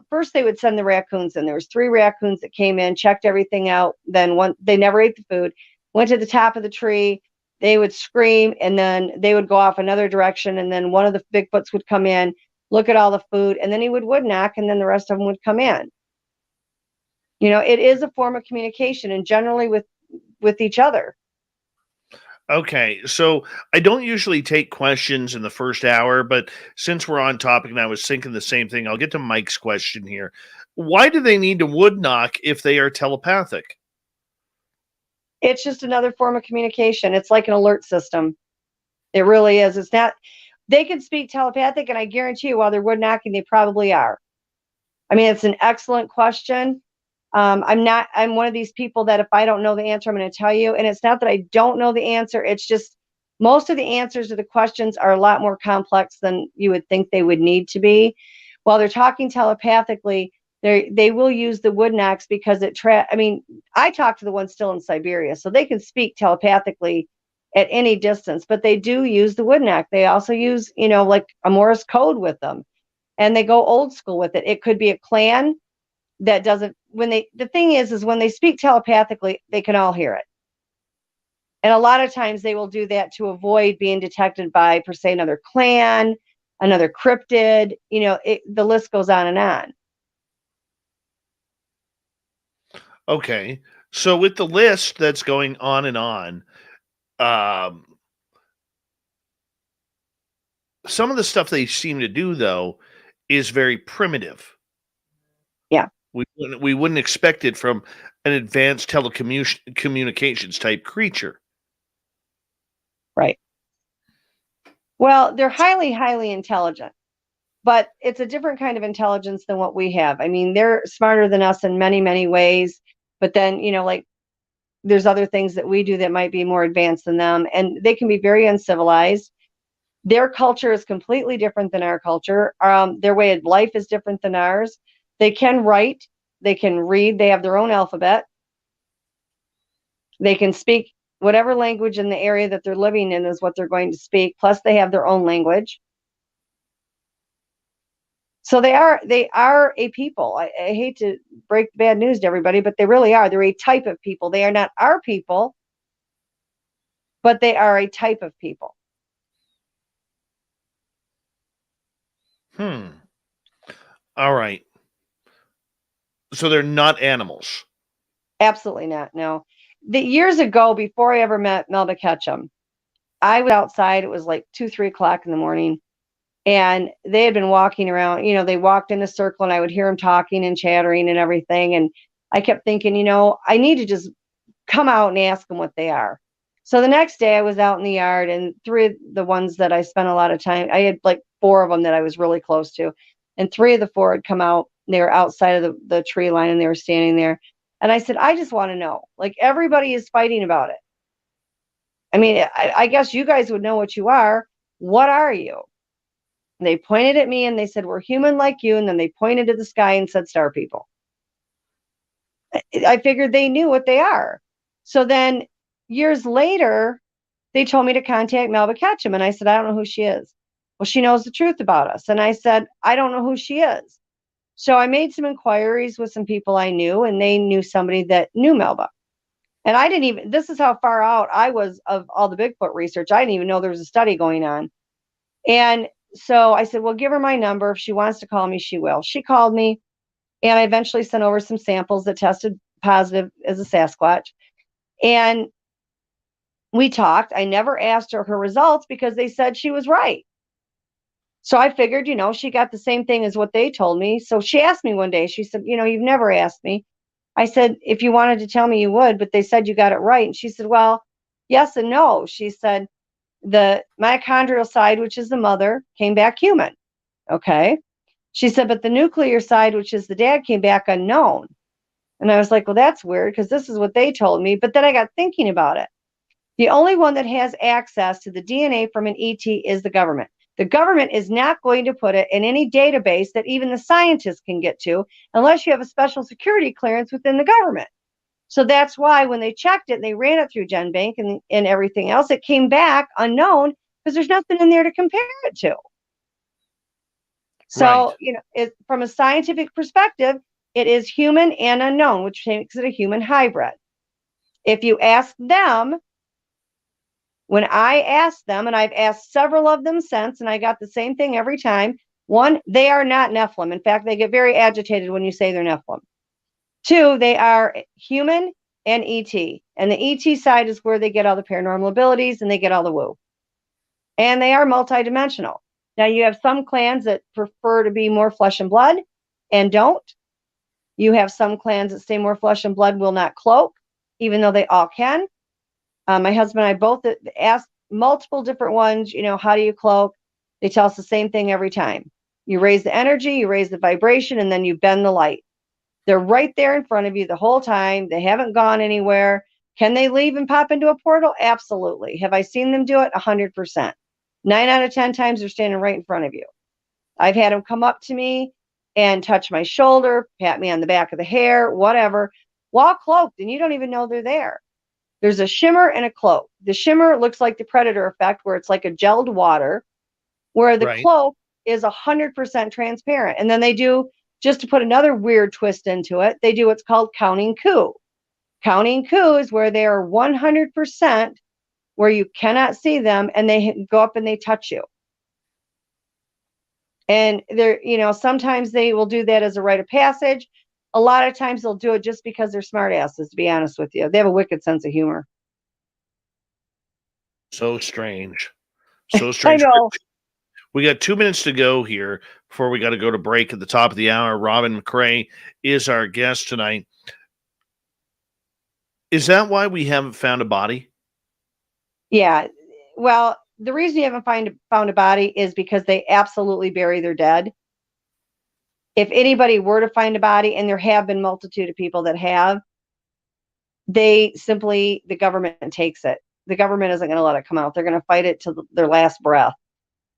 first they would send the raccoons in. There was 3 raccoons that came in, checked everything out. Then they never ate the food, went to the top of the tree. They would scream, and then they would go off another direction. And then one of the Bigfoots would come in, look at all the food, and then he would knock, and then the rest of them would come in. It is a form of communication, and generally with each other. Okay, so I don't usually take questions in the first hour, but since we're on topic and I was thinking the same thing, I'll get to Mike's question here. Why do they need to wood knock if they are telepathic? It's just another form of communication. It's like an alert system. It really is. It's not, they can speak telepathic, and I guarantee you while they're wood knocking, they probably are. I mean, it's an excellent question. I'm one of these people that if I don't know the answer, I'm going to tell you. And it's not that I don't know the answer. It's just most of the answers to the questions are a lot more complex than you would think they would need to be. While they're talking telepathically, they will use the wood knocks because I talk to the ones still in Siberia, so they can speak telepathically at any distance, but they do use the wood knock. They also use, like a Morse code with them, and they go old school with it. It could be a clan that doesn't, the thing is when they speak telepathically, they can all hear it. And a lot of times they will do that to avoid being detected by, per se, another clan, another cryptid, the list goes on and on. Okay, so with the list that's going on and on, some of the stuff they seem to do, though, is very primitive. Yeah. We wouldn't expect it from an advanced telecommunications type creature. Right. Well, they're highly, highly intelligent, but it's a different kind of intelligence than what we have. I mean, they're smarter than us in many, many ways, but then, like there's other things that we do that might be more advanced than them, and they can be very uncivilized. Their culture is completely different than our culture. Their way of life is different than ours. They can write, they can read, they have their own alphabet. They can speak whatever language in the area that they're living in is what they're going to speak. Plus they have their own language. So they are a people. I hate to break bad news to everybody, but they really are. They're a type of people. They are not our people, but they are a type of people. All right. So they're not animals. Absolutely not. No. Years ago, before I ever met Melba Ketchum, I was outside. It was like 2-3 o'clock in the morning, and they had been walking around. They walked in a circle, and I would hear them talking and chattering and everything. And I kept thinking, I need to just come out and ask them what they are. So the next day, I was out in the yard, and 3 of the ones that I spent a lot of time, I had like 4 of them that I was really close to, and 3 of the 4 had come out. They were outside of the tree line, and they were standing there. And I said, I just want to know, like, everybody is fighting about it. I mean, I guess you guys would know what you are. What are you? And they pointed at me and they said, we're human like you. And then they pointed to the sky and said, star people. I figured they knew what they are. So then years later, they told me to contact Melba Ketchum. And I said, I don't know who she is. Well, she knows the truth about us. And I said, I don't know who she is. So I made some inquiries with some people I knew, and they knew somebody that knew Melba. And I didn't even, this is how far out I was of all the Bigfoot research. I didn't even know there was a study going on. And so I said, well, give her my number. If she wants to call me, she will. She called me, and I eventually sent over some samples that tested positive as a Sasquatch. And we talked. I never asked her results because they said she was right. So I figured, she got the same thing as what they told me. So she asked me one day, she said, you've never asked me. I said, if you wanted to tell me, you would, but they said you got it right. And she said, well, yes and no. She said, the mitochondrial side, which is the mother, came back human. Okay. She said, but the nuclear side, which is the dad, came back unknown. And I was like, well, that's weird because this is what they told me. But then I got thinking about it. The only one that has access to the DNA from an ET is the government. The government is not going to put it in any database that even the scientists can get to unless you have a special security clearance within the government. So that's why when they checked it, they ran it through GenBank and everything else, it came back unknown because there's nothing in there to compare it to. So, right. From a scientific perspective, it is human and unknown, which makes it a human hybrid. If you ask them, when I asked them, and I've asked several of them since, and I got the same thing every time. One, they are not Nephilim. In fact, they get very agitated when you say they're Nephilim. Two, they are human and ET. And the ET side is where they get all the paranormal abilities and they get all the woo. And they are multidimensional. Now, you have some clans that prefer to be more flesh and blood and don't. You have some clans that stay more flesh and blood, will not cloak, even though they all can. My husband and I both asked multiple different ones, how do you cloak? They tell us the same thing every time. You raise the energy, you raise the vibration, and then you bend the light. They're right there in front of you the whole time. They haven't gone anywhere. Can they leave and pop into a portal? Absolutely. Have I seen them do it? 100%. 9 out of 10 times they're standing right in front of you. I've had them come up to me and touch my shoulder, pat me on the back of the hair, whatever, while cloaked, and you don't even know they're there. There's a shimmer and a cloak. The shimmer looks like the Predator effect, where it's like a gelled water, where the right. Cloak is 100% transparent. And then they do, just to put another weird twist into it, they do what's called counting coup. Counting coup is where they are 100% where you cannot see them, and they go up and they touch you. And they're, sometimes they will do that as a rite of passage. A lot of times they'll do it just because they're smart asses, to be honest with you. They have a wicked sense of humor. So strange. So strange. I know. We got 2 minutes to go here before we got to go to break at the top of the hour. Robin McCray is our guest tonight. Is that why we haven't found a body? Yeah. Well, the reason you haven't found a body is because they absolutely bury their dead. If anybody were to find a body, and there have been multitude of people that have, the government takes it. The government isn't going to let it come out. They're going to fight it to their last breath.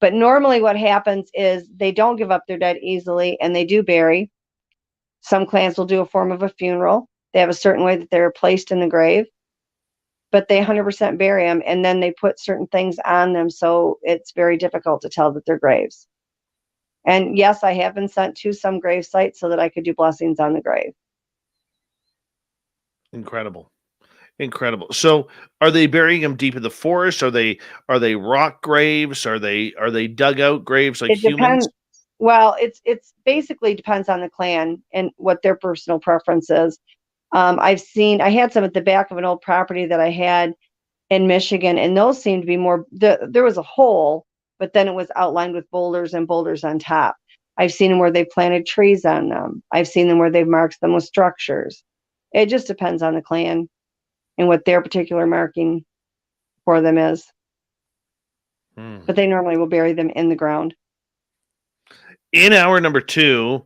But normally what happens is they don't give up their dead easily, and they do bury. Some clans will do a form of a funeral. They have a certain way that they're placed in the grave, but they 100% bury them, and then they put certain things on them, so it's very difficult to tell that they're graves. And yes, I have been sent to some grave sites so that I could do blessings on the grave. Incredible. So are they burying them deep in the forest? Are they rock graves? Are they dugout graves like humans? Well, it's basically depends on the clan and what their personal preference is. I had some at the back of an old property that I had in Michigan, and those seemed to be more, there was a hole, but then it was outlined with boulders and boulders on top. I've seen them where they planted trees on them. I've seen them where they've marked them with structures. It just depends on the clan and what their particular marking for them is. But they normally will bury them in the ground. In hour number 2,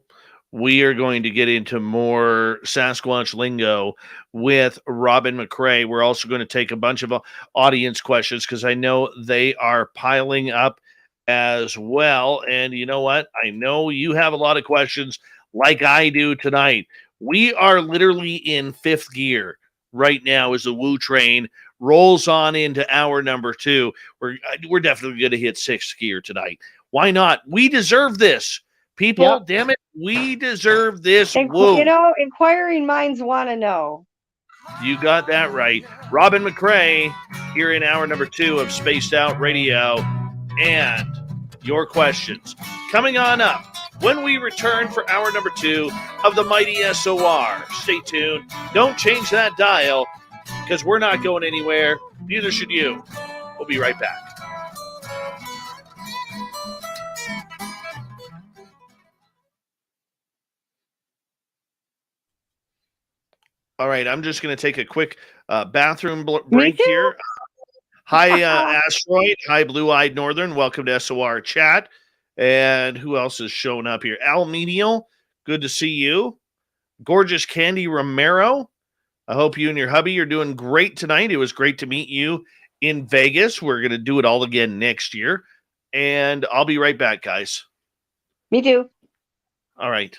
we are going to get into more Sasquatch lingo with Robin McCray. We're also going to take a bunch of audience questions because I know they are piling up as well. And you know what? I know you have a lot of questions like I do tonight. We are literally in 5th gear right now as the Woo train rolls on into hour number 2. We're definitely going to hit 6th gear tonight. Why not? We deserve this. People, yep. Damn it, we deserve this. Inquiring minds want to know. You got that right. Robin McCray here in hour number 2 of Spaced Out Radio. And your questions coming on up when we return for hour number 2 of the Mighty SOR. Stay tuned. Don't change that dial because we're not going anywhere. Neither should you. We'll be right back. All right, I'm just going to take a quick bathroom break here. Hi, Asteroid. Hi, Blue-Eyed Northern. Welcome to SOR Chat. And who else is showing up here? Al Menial, good to see you. Gorgeous Candy Romero. I hope you and your hubby are doing great tonight. It was great to meet you in Vegas. We're going to do it all again next year. And I'll be right back, guys. Me too. All right.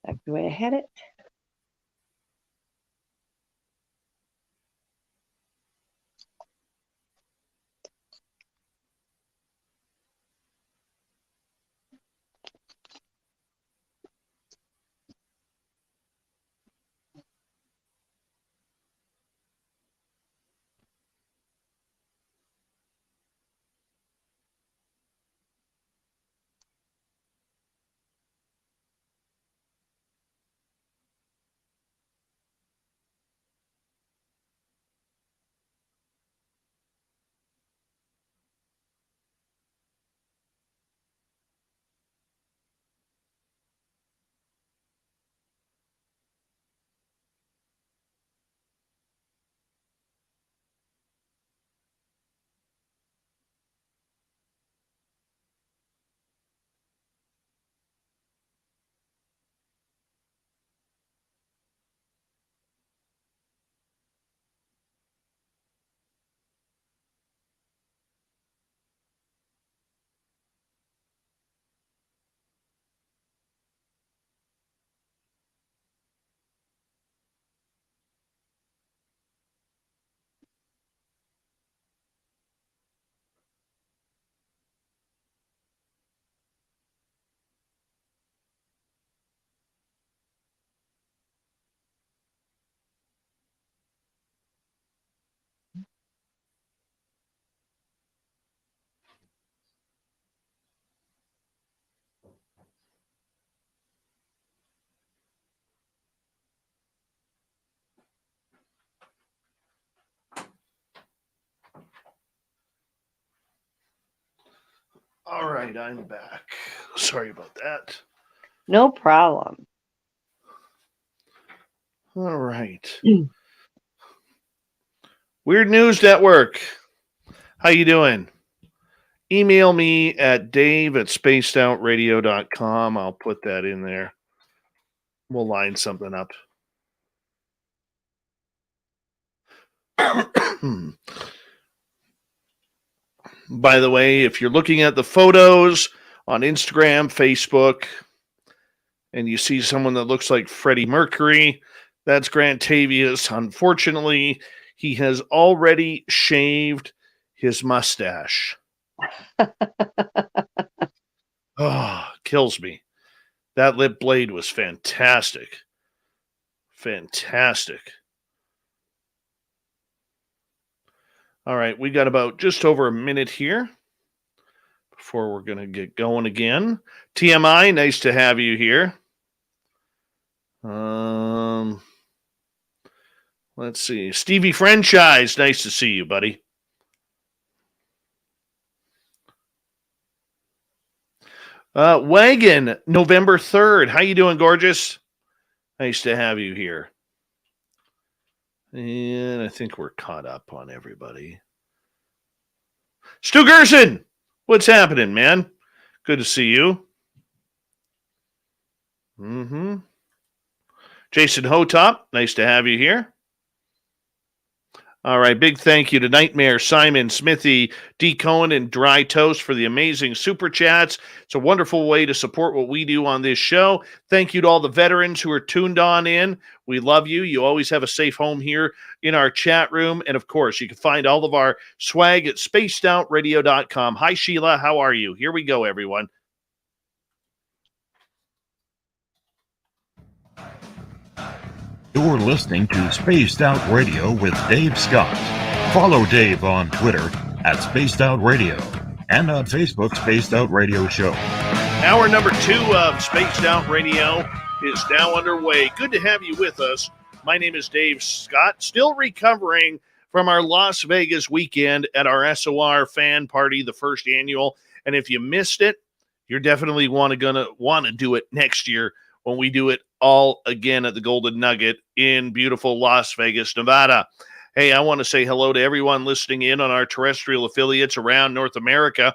That's the way I had it. All right, I'm back. Sorry about that. No problem. All right. Weird News Network. How you doing? Email me at dave@spacedoutradio.com. I'll put that in there. We'll line something up. By the way, if you're looking at the photos on Instagram, Facebook, and you see someone that looks like Freddie Mercury, that's Grant Tavius. Unfortunately, he has already shaved his mustache. Oh, kills me. That lip blade was fantastic. Fantastic. All right, we got about just over a minute here before we're going to get going again. TMI, nice to have you here. Let's see. Stevie Franchise, nice to see you, buddy. Wagon, November 3rd. How you doing, gorgeous? Nice to have you here. And I think we're caught up on everybody. Stu Gerson, what's happening, man? Good to see you. Jason Hotop, nice to have you here. All right, big thank you to Nightmare, Simon, Smithy, D. Cohen, and Dry Toast for the amazing super chats. It's a wonderful way to support what we do on this show. Thank you to all the veterans who are tuned on in. We love you. You always have a safe home here in our chat room. And, of course, you can find all of our swag at spacedoutradio.com. Hi, Sheila. How are you? Here we go, everyone. You're listening to Spaced Out Radio with Dave Scott. Follow Dave on Twitter at Spaced Out Radio and on Facebook, Spaced Out Radio Show. Hour number 2 of Spaced Out Radio is now underway. Good to have you with us. My name is Dave Scott, still recovering from our Las Vegas weekend at our SOR fan party, the first annual. And if you missed it, you're definitely gonna want to do it next year when we do it all again at the Golden Nugget in beautiful Las Vegas, Nevada. Hey, I want to say hello to everyone listening in on our terrestrial affiliates around North America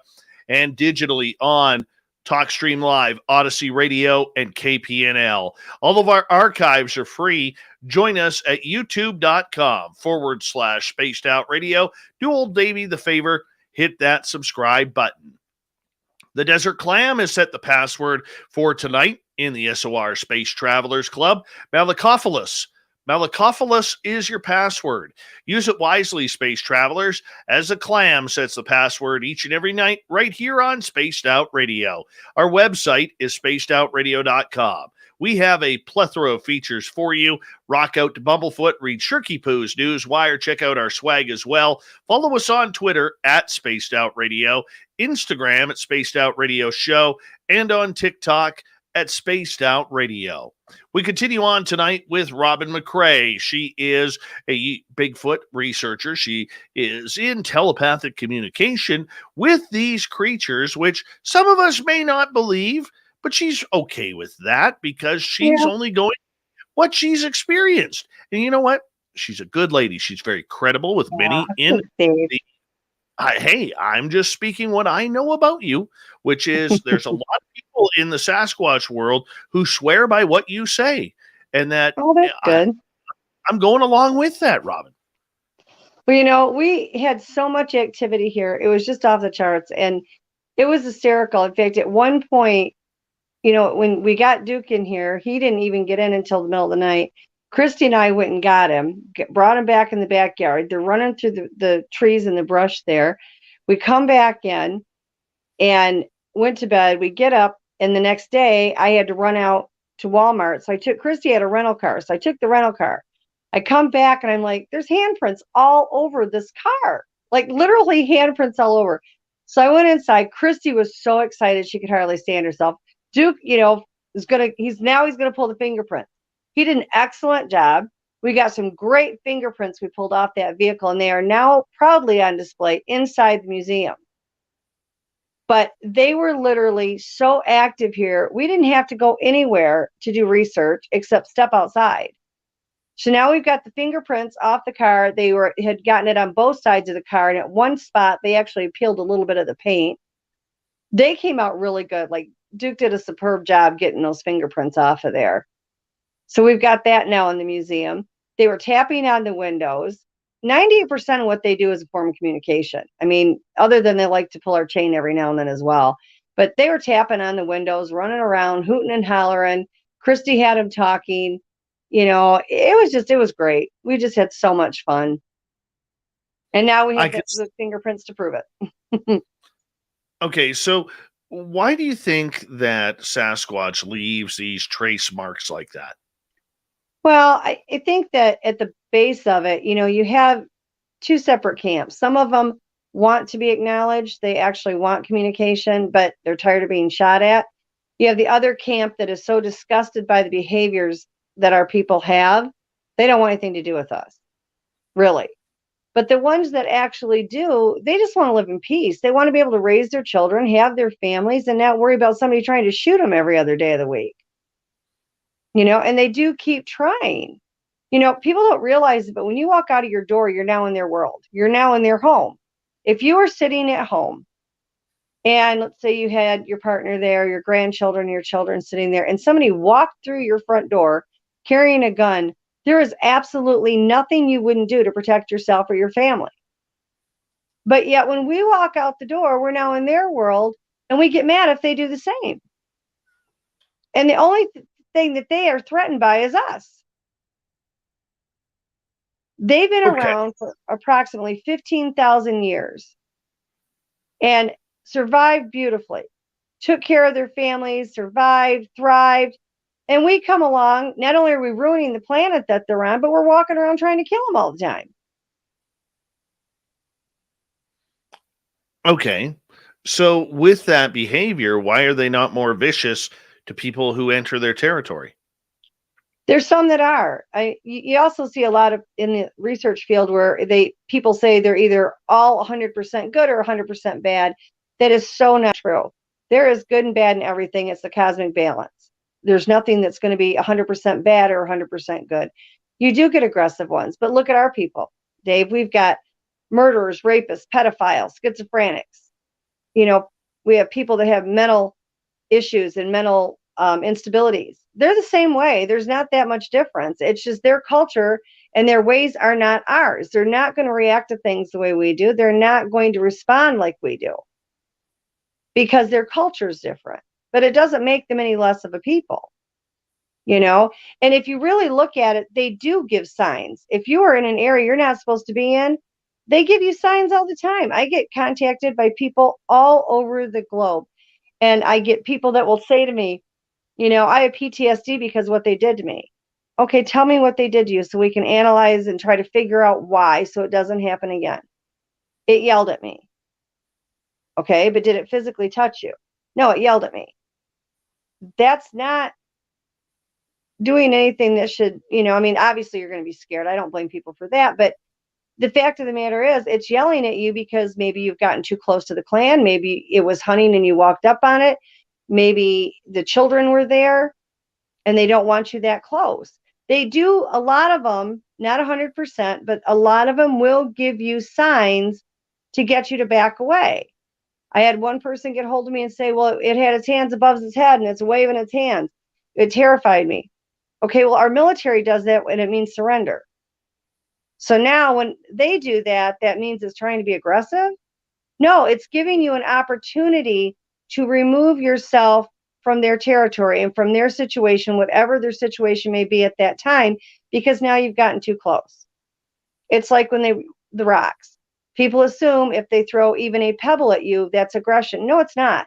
and digitally on TalkStream Live, Odyssey Radio, and KPNL. All of our archives are free. Join us at youtube.com/Spaced Out Radio. Do old Davey the favor, hit that subscribe button. The Desert Clam has set the password for tonight in the SOR Space Travelers Club. Malacophilus. Malacophilus is your password. Use it wisely, Space Travelers, as the Clam sets the password each and every night right here on Spaced Out Radio. Our website is spacedoutradio.com. We have a plethora of features for you. Rock out to Bumblefoot, read Shirky Poo's Newswire, check out our swag as well. Follow us on Twitter at Spaced Out Radio, Instagram at Spaced Out Radio Show, and on TikTok at Spaced Out Radio. We continue on tonight with Robin McCray. She is a Bigfoot researcher. She is in telepathic communication with these creatures, which some of us may not believe, but she's okay with that because she's only going what she's experienced. And you know what? She's a good lady. She's very credible with many in the hey, I'm just speaking what I know about you, which is there's a lot of people in the Sasquatch world who swear by what you say. And that that's good. I'm going along with that, Robin. Well, we had so much activity here. It was just off the charts and it was hysterical. In fact, at one point, when we got Duke in here, he didn't even get in until the middle of the night. Christy and I went and got him, brought him back in the backyard. They're running through the trees and the brush there. We come back in and went to bed. We get up, and the next day I had to run out to Walmart. So Christy had a rental car. So I took the rental car. I come back, and I'm like, there's handprints all over this car, like literally handprints all over. So I went inside. Christy was so excited she could hardly stand herself. Duke, he's gonna pull the fingerprint. He did an excellent job. We got some great fingerprints we pulled off that vehicle, and they are now proudly on display inside the museum. But they were literally so active here. We didn't have to go anywhere to do research except step outside. So now we've got the fingerprints off the car. They had gotten it on both sides of the car, and at one spot they actually peeled a little bit of the paint. They came out really good. Like Duke did a superb job getting those fingerprints off of there. So we've got that now in the museum. They were tapping on the windows. 98% of what they do is a form of communication. I mean, other than they like to pull our chain every now and then as well. But they were tapping on the windows, running around, hooting and hollering. Christy had them talking. It was great. We just had so much fun. And now we have the fingerprints to prove it. Okay, so why do you think that Sasquatch leaves these trace marks like that? Well, I think that at the base of it, you have two separate camps. Some of them want to be acknowledged. They actually want communication, but they're tired of being shot at. You have the other camp that is so disgusted by the behaviors that our people have, they don't want anything to do with us, really. But the ones that actually do, they just want to live in peace. They want to be able to raise their children, have their families, and not worry about somebody trying to shoot them every other day of the week. And they do keep trying. People don't realize it, but when you walk out of your door, you're now in their world. You're now in their home. If you are sitting at home, and let's say you had your partner there, your grandchildren, your children sitting there, and somebody walked through your front door carrying a gun, there is absolutely nothing you wouldn't do to protect yourself or your family. But yet when we walk out the door, we're now in their world, and we get mad if they do the same. And the only thing that they are threatened by is us. They've been around for approximately 15,000 years and survived beautifully, took care of their families, survived, thrived. And we come along, not only are we ruining the planet that they're on, but we're walking around trying to kill them all the time. Okay. So with that behavior, why are they not more vicious to people who enter their territory? There's some that are. You also see a lot of in the research field where people say they're either all 100% good or 100% bad. That is so not true. There is good and bad in everything. It's the cosmic balance. There's nothing that's going to be 100% bad or 100% good. You do get aggressive ones, but look at our people, Dave. We've got murderers, rapists, pedophiles, schizophrenics. We have people that have mental issues and mental instabilities. They're the same way. There's not that much difference. It's just their culture and their ways are not ours. They're not going to react to things the way we do. They're not going to respond like we do because their culture is different. But it doesn't make them any less of a people, And if you really look at it, they do give signs. If you are in an area you're not supposed to be in, they give you signs all the time. I get contacted by people all over the globe. And I get people that will say to me, I have PTSD because of what they did to me. Okay, tell me what they did to you so we can analyze and try to figure out why so it doesn't happen again. It yelled at me. Okay, but did it physically touch you? No, it yelled at me. That's not doing anything that should, obviously you're going to be scared. I don't blame people for that. But the fact of the matter is it's yelling at you because maybe you've gotten too close to the clan. Maybe it was hunting and you walked up on it. Maybe the children were there and they don't want you that close. They do, a lot of them, not 100%, but a lot of them will give you signs to get you to back away. I had one person get hold of me and say, well, it had its hands above its head and it's waving its hands. It terrified me. Okay, well, our military does that and it means surrender. So now when they do that, that means it's trying to be aggressive? No, it's giving you an opportunity to remove yourself from their territory and from their situation, whatever their situation may be at that time, because now you've gotten too close. It's like when the rocks. People assume if they throw even a pebble at you, that's aggression. No, it's not.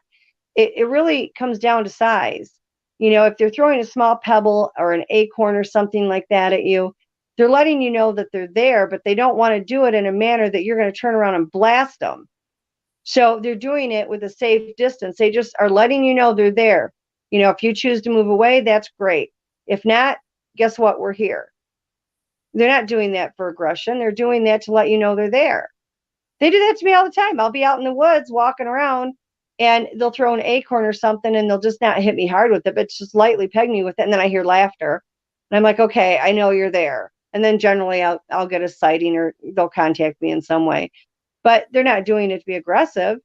It really comes down to size. If they're throwing a small pebble or an acorn or something like that at you, they're letting you know that they're there, but they don't want to do it in a manner that you're going to turn around and blast them. So they're doing it with a safe distance. They just are letting you know they're there. If you choose to move away, that's great. If not, guess what? We're here. They're not doing that for aggression. They're doing that to let you know they're there. They do that to me all the time. I'll be out in the woods walking around and they'll throw an acorn or something and they'll just not hit me hard with it, but just lightly peg me with it. And then I hear laughter. And I'm like, okay, I know you're there. And then generally I'll get a sighting or they'll contact me in some way. But they're not doing it to be aggressive.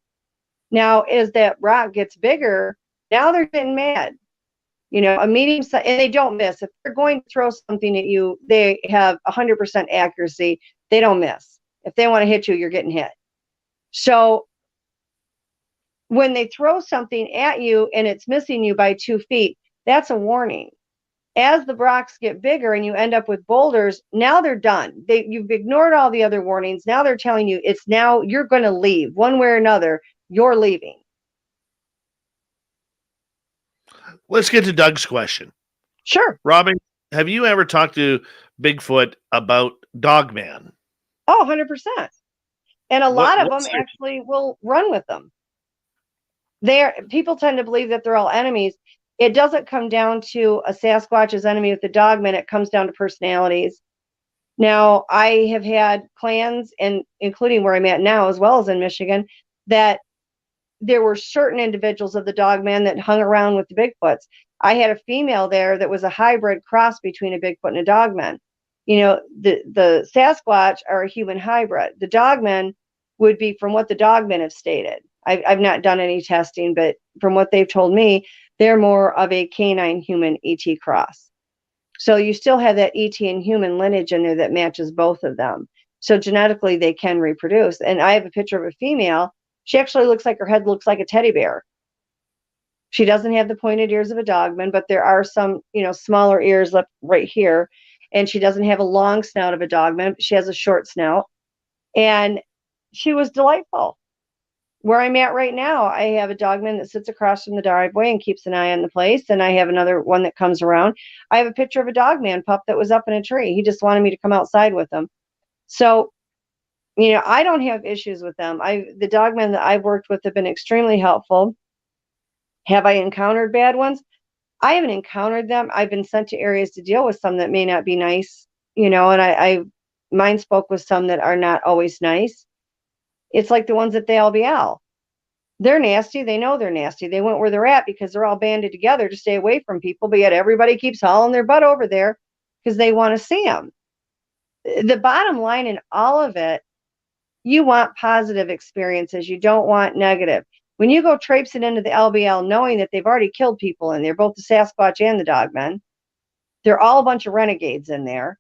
Now, as that rock gets bigger, now they're getting mad. You know, a medium size, and they don't miss. If they're going to throw something at you, they have 100% accuracy. They don't miss. If they want to hit you, you're getting hit. So when they throw something at you and it's missing you by 2 feet, that's a warning. As the rocks get bigger and you end up with boulders, now they're done. You've ignored all the other warnings. Now they're telling you it's now you're going to leave one way or another. You're leaving. Let's get to Doug's question. Sure. Robin, have you ever talked to Bigfoot about Dogman? Oh, 100%. And a lot of them actually will run with them. People tend to believe that they're all enemies. It doesn't come down to a Sasquatch's enemy with the Dogman. It comes down to personalities. Now, I have had clans, and including where I'm at now, as well as in Michigan, that there were certain individuals of the Dogman that hung around with the Bigfoots. I had a female there that was a hybrid cross between a Bigfoot and a Dogman. You know, the Sasquatch are a human hybrid. The Dogmen would be, from what the Dogmen have stated. I've not done any testing, but from what they've told me, they're more of a canine human ET cross. So you still have that ET and human lineage in there that matches both of them. So genetically they can reproduce. And I have a picture of a female. She actually looks like her head looks like a teddy bear. She doesn't have the pointed ears of a Dogman, but there are some, smaller ears up right here. And she doesn't have a long snout of a Dogman. She has a short snout. And she was delightful. Where I'm at right now, I have a Dogman that sits across from the driveway and keeps an eye on the place. And I have another one that comes around. I have a picture of a Dogman pup that was up in a tree. He just wanted me to come outside with him. So, I don't have issues with them. The Dogmen that I've worked with have been extremely helpful. Have I encountered bad ones? I haven't encountered them. I've been sent to areas to deal with some that may not be nice, and I mind spoke with some that are not always nice. It's like the ones at the LBL. They're nasty. They know they're nasty. They went where they're at because they're all banded together to stay away from people, but yet everybody keeps hauling their butt over there because they want to see them. The bottom line in all of it, you want positive experiences. You don't want negative. When you go traipsing into the LBL knowing that they've already killed people in there, both the Sasquatch and the Dogmen, they're all a bunch of renegades in there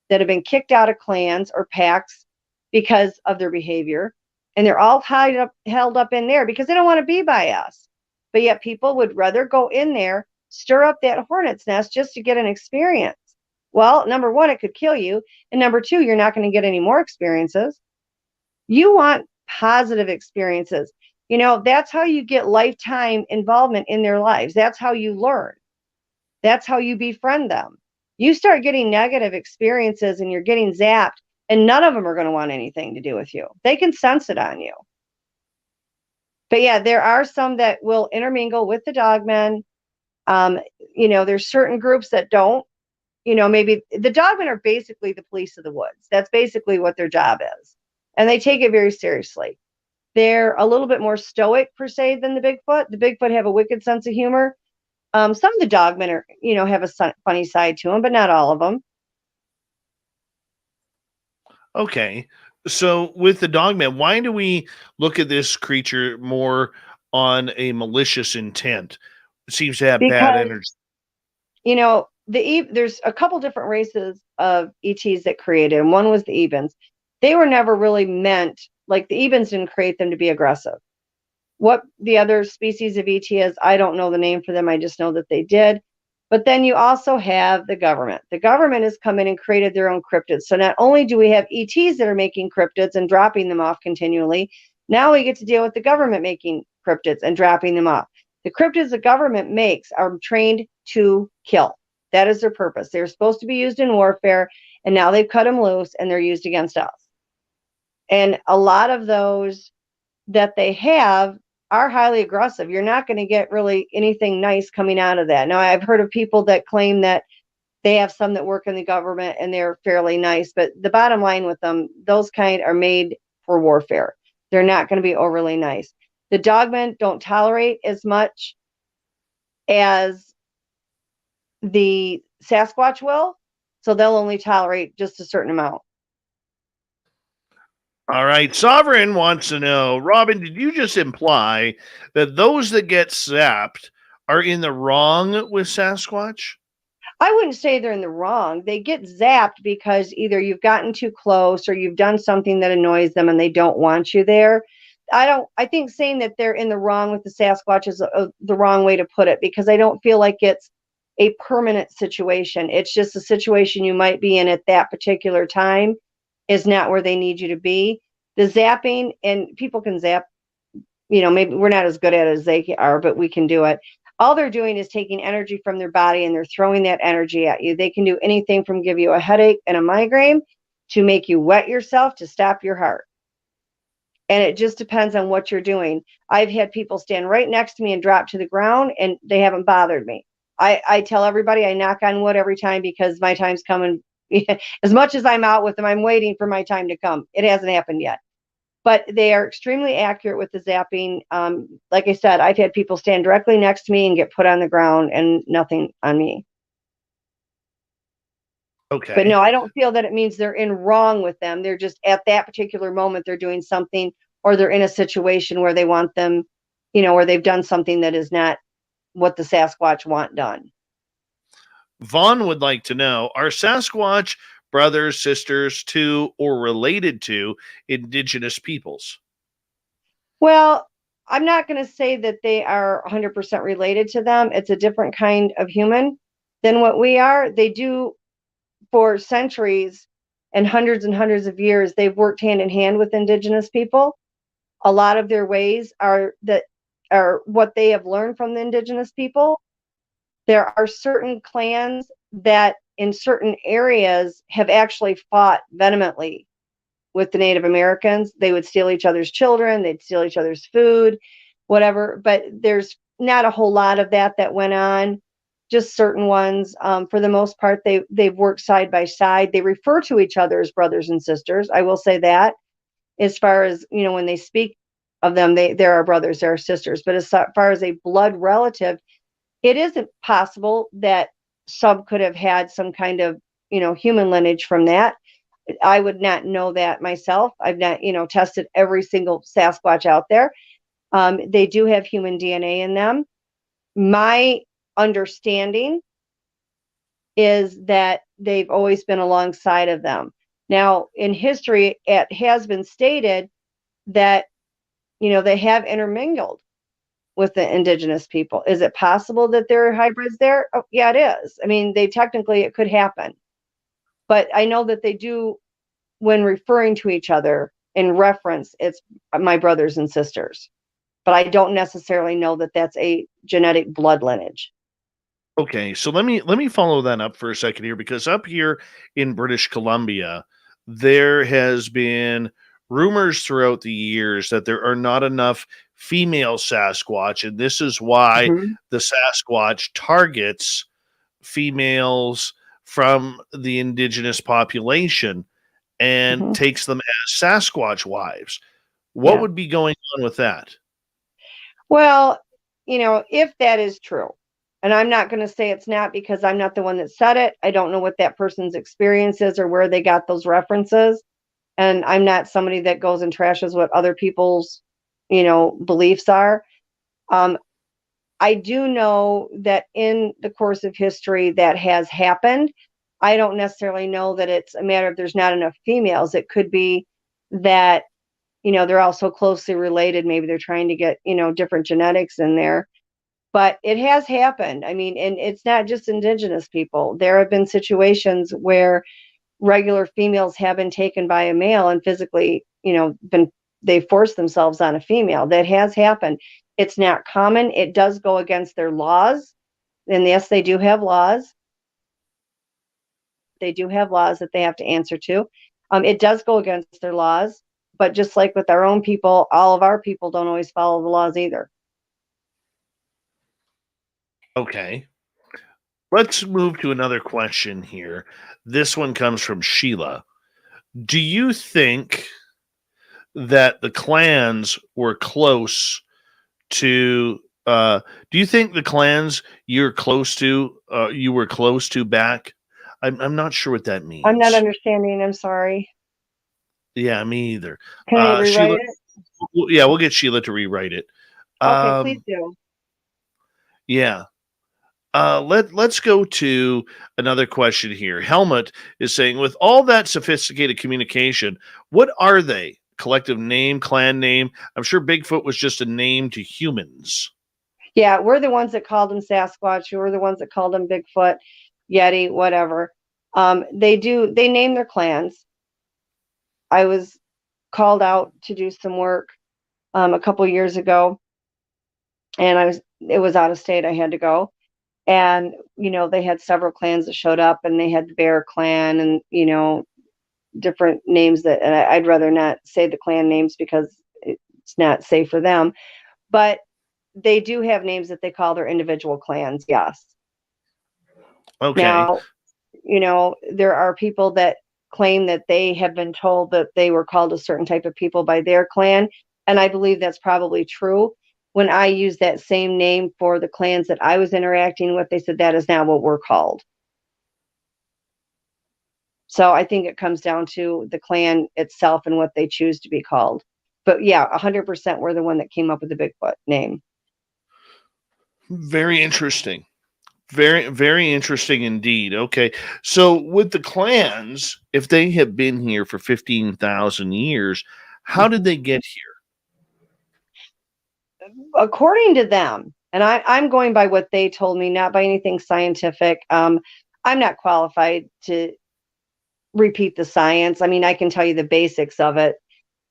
that have been kicked out of clans or packs because of their behavior. And they're all held up in there because they don't want to be by us. But yet people would rather go in there, stir up that hornet's nest just to get an experience. Well, number one, it could kill you. And number two, you're not going to get any more experiences. You want positive experiences. That's how you get lifetime involvement in their lives. That's how you learn. That's how you befriend them. You start getting negative experiences and you're getting zapped, and none of them are going to want anything to do with you. They can sense it on you. But yeah, there are some that will intermingle with the Dogmen. There's certain groups that don't. Maybe the Dogmen are basically the police of the woods. That's basically what their job is. And they take it very seriously. They're a little bit more stoic, per se, than the Bigfoot. The Bigfoot have a wicked sense of humor. Some of the Dogmen are, have a funny side to them, but not all of them. Okay. So with the Dogman, why do we look at this creature more on a malicious intent? It seems to have bad energy. There's a couple different races of ETs that created, and one was the Ebens. They were never really meant, like the Ebens didn't create them to be aggressive. What the other species of ET is, I don't know the name for them. I just know that they did. But then you also have the government. The government has come in and created their own cryptids. So not only do we have ETs that are making cryptids and dropping them off continually, now we get to deal with the government making cryptids and dropping them off. The cryptids the government makes are trained to kill. That is their purpose. They're supposed to be used in warfare, and now they've cut them loose and they're used against us. And a lot of those that they have are highly aggressive. You're not going to get really anything nice coming out of that. Now, I've heard of people that claim that they have some that work in the government and they're fairly nice, but the bottom line with them, those kind are made for warfare. They're not going to be overly nice. The Dogmen don't tolerate as much as the Sasquatch will. So they'll only tolerate just a certain amount. All right. Sovereign wants to know, Robin, did you just imply that those that get zapped are in the wrong with Sasquatch? I wouldn't say they're in the wrong. They get zapped because either you've gotten too close or you've done something that annoys them and they don't want you there. I think saying that they're in the wrong with the Sasquatch is the wrong way to put it, because I don't feel like it's a permanent situation. It's just a situation you might be in at that particular time is not where they need you to be. The zapping, and people can zap, maybe we're not as good at it as they are, but we can do it. All they're doing is taking energy from their body and they're throwing that energy at you. They can do anything from give you a headache and a migraine to make you wet yourself to stop your heart. And it just depends on what you're doing. I've had people stand right next to me and drop to the ground and they haven't bothered me. I tell everybody I knock on wood every time because my time's coming. As much as I'm out with them, I'm waiting for my time to come. It hasn't happened yet. But they are extremely accurate with the zapping. Like I said, I've had people stand directly next to me and get put on the ground and nothing on me. Okay. But no, I don't feel that it means they're in wrong with them. They're just at that particular moment, they're doing something, or they're in a situation where they want them, or they've done something that is not what the Sasquatch want done. Vaughn would like to know, are Sasquatch brothers, sisters to, or related to indigenous peoples? Well, I'm not going to say that they are 100% related to them. It's a different kind of human than what we are. They do, for centuries and hundreds of years, they've worked hand in hand with indigenous people. A lot of their ways are what they have learned from the indigenous people. There are certain clans that in certain areas have actually fought vehemently with the Native Americans. They would steal each other's children, they'd steal each other's food, whatever. But there's not a whole lot of that went on, just certain ones. For the most part, they've worked side by side. They refer to each other as brothers and sisters. I will say that. As far as, when they speak of them, there are brothers, there are sisters. But as far as a blood relative, it isn't possible that some could have had some kind of, human lineage from that. I would not know that myself. I've not, tested every single Sasquatch out there. They do have human DNA in them. My understanding is that they've always been alongside of them. Now, in history, it has been stated that, they have intermingled with the indigenous people. Is it possible that there are hybrids there? Oh, yeah, it is. I mean, it could happen. But I know that they do, when referring to each other in reference, it's my brothers and sisters. But I don't necessarily know that that's a genetic blood lineage. Okay, so let me follow that up for a second here, because up here in British Columbia, there has been rumors throughout the years that there are not enough female Sasquatch, and this is why the Sasquatch targets females from the indigenous population and takes them as Sasquatch wives. What would be going on with that? Well, if that is true, and I'm not going to say it's not because I'm not the one that said it. I don't know what that person's experience is or where they got those references. And I'm not somebody that goes and trashes what other people's, beliefs are. I do know that in the course of history that has happened. I don't necessarily know that it's a matter of there's not enough females. It could be that, they're also closely related. Maybe they're trying to get, different genetics in there. But it has happened. I mean, and it's not just indigenous people. There have been situations where regular females have been taken by a male and physically, they force themselves on a female. That has happened. It's not common. It does go against their laws. And yes, they do have laws. They do have laws that they have to answer to. It does go against their laws. But just like with our own people, all of our people don't always follow the laws either. Okay. Let's move to another question here. This one comes from Sheila. Do you think that the clans were close to do you think the clans you were close to back I'm not sure what that means. I'm not understanding. I'm sorry. Yeah, me either. Can I rewrite Sheila, it? yeah, we'll get Sheila to rewrite it. Okay, please do. Yeah. Let's go to another question here. Helmut is saying, with all that sophisticated communication, what are they? Collective name, clan name? I'm sure Bigfoot was just a name to humans. Yeah, we're the ones that called him Sasquatch. We're the ones that called him Bigfoot, Yeti, whatever. They name their clans. I was called out to do some work a couple years ago, and it was out of state. I had to go. And, they had several clans that showed up, and they had the Bear Clan and, different names and I'd rather not say the clan names because it's not safe for them. But they do have names that they call their individual clans, yes. Okay. Now, there are people that claim that they have been told that they were called a certain type of people by their clan, and I believe that's probably true. When I use that same name for the clans that I was interacting with, they said that is not what we're called. So I think it comes down to the clan itself and what they choose to be called. But yeah, 100% we're the one that came up with the Bigfoot name. Very interesting. Very, very interesting indeed. Okay. So with the clans, if they have been here for 15,000 years, how did they get here? According to them, and I'm going by what they told me, not by anything scientific. I'm not qualified to repeat the science. I mean, I can tell you the basics of it.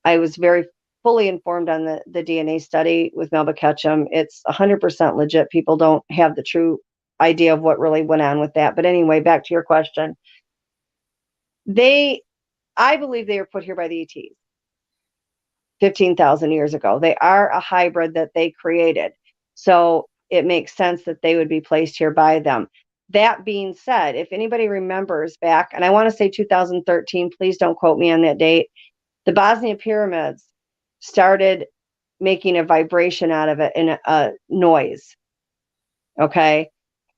I was very fully informed on the DNA study with Melba Ketchum. It's 100% legit. People don't have the true idea of what really went on with that. But anyway, back to your question. I believe they were put here by the ETs 15,000 years ago. They are a hybrid that they created. So it makes sense that they would be placed here by them. That being said, if anybody remembers back, and I want to say 2013, please don't quote me on that date, the Bosnia pyramids started making a vibration out of it in a noise. Okay.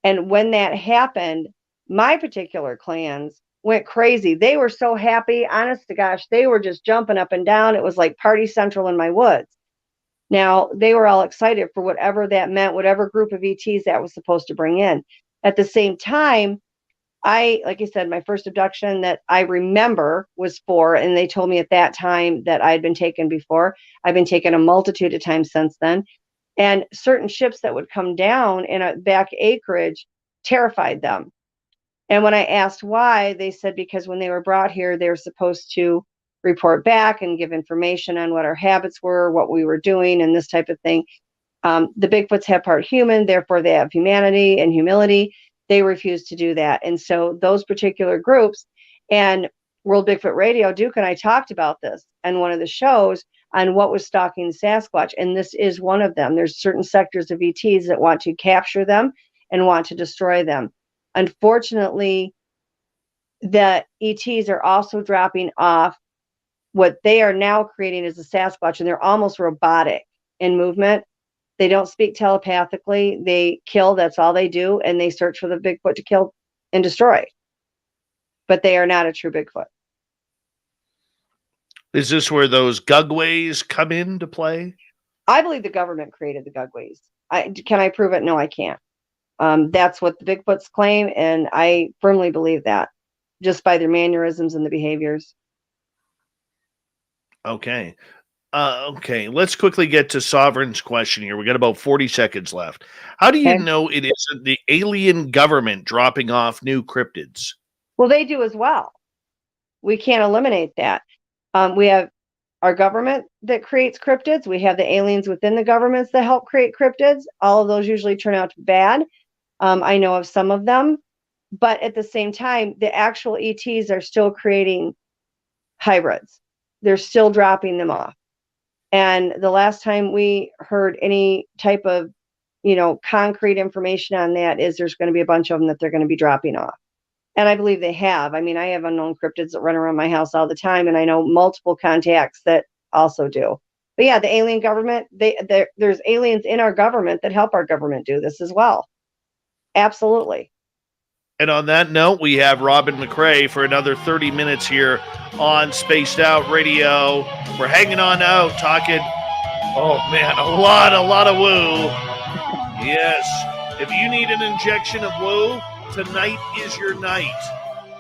And when that happened, my particular clans went crazy. They were so happy. Honest to gosh, they were just jumping up and down. It was like party central in my woods. Now, they were all excited for whatever that meant, whatever group of ETs that was supposed to bring in. At the same time, like I said, my first abduction that I remember was 4, and they told me at that time that I had been taken before. I've been taken a multitude of times since then. And certain ships that would come down in a back acreage terrified them. And when I asked why, they said because when they were brought here, they were supposed to report back and give information on what our habits were, what we were doing, and this type of thing. The Bigfoots have part human, therefore they have humanity and humility. They refuse to do that. And so those particular groups, and World Bigfoot Radio, Duke and I talked about this on one of the shows on what was stalking the Sasquatch. And this is one of them. There's certain sectors of ETs that want to capture them and want to destroy them. Unfortunately, the ETs are also dropping off what they are now creating as a Sasquatch, and they're almost robotic in movement. They don't speak telepathically. They kill. That's all they do. And they search for the Bigfoot to kill and destroy. But they are not a true Bigfoot. Is this where those gugways come into play? I believe the government created the gugways. Can I prove it? No, I can't. That's what the Bigfoots claim, and I firmly believe that, just by their mannerisms and the behaviors. Okay. Okay, let's quickly get to Sovereign's question here. We got about 40 seconds left. How do you know it isn't the alien government dropping off new cryptids? Well, they do as well. We can't eliminate that. We have our government that creates cryptids. We have the aliens within the governments that help create cryptids. All of those usually turn out to be bad. I know of some of them. But at the same time, the actual ETs are still creating hybrids. They're still dropping them off. And the last time we heard any type of, concrete information on that is there's going to be a bunch of them that they're going to be dropping off. And I believe they have. I mean, I have unknown cryptids that run around my house all the time, and I know multiple contacts that also do. But yeah, the alien government, there's aliens in our government that help our government do this as well. Absolutely. And on that note, we have Robin McCray for another 30 minutes here on Spaced Out Radio. We're hanging on out, talking, oh man, a lot of woo. Yes. If you need an injection of woo, tonight is your night.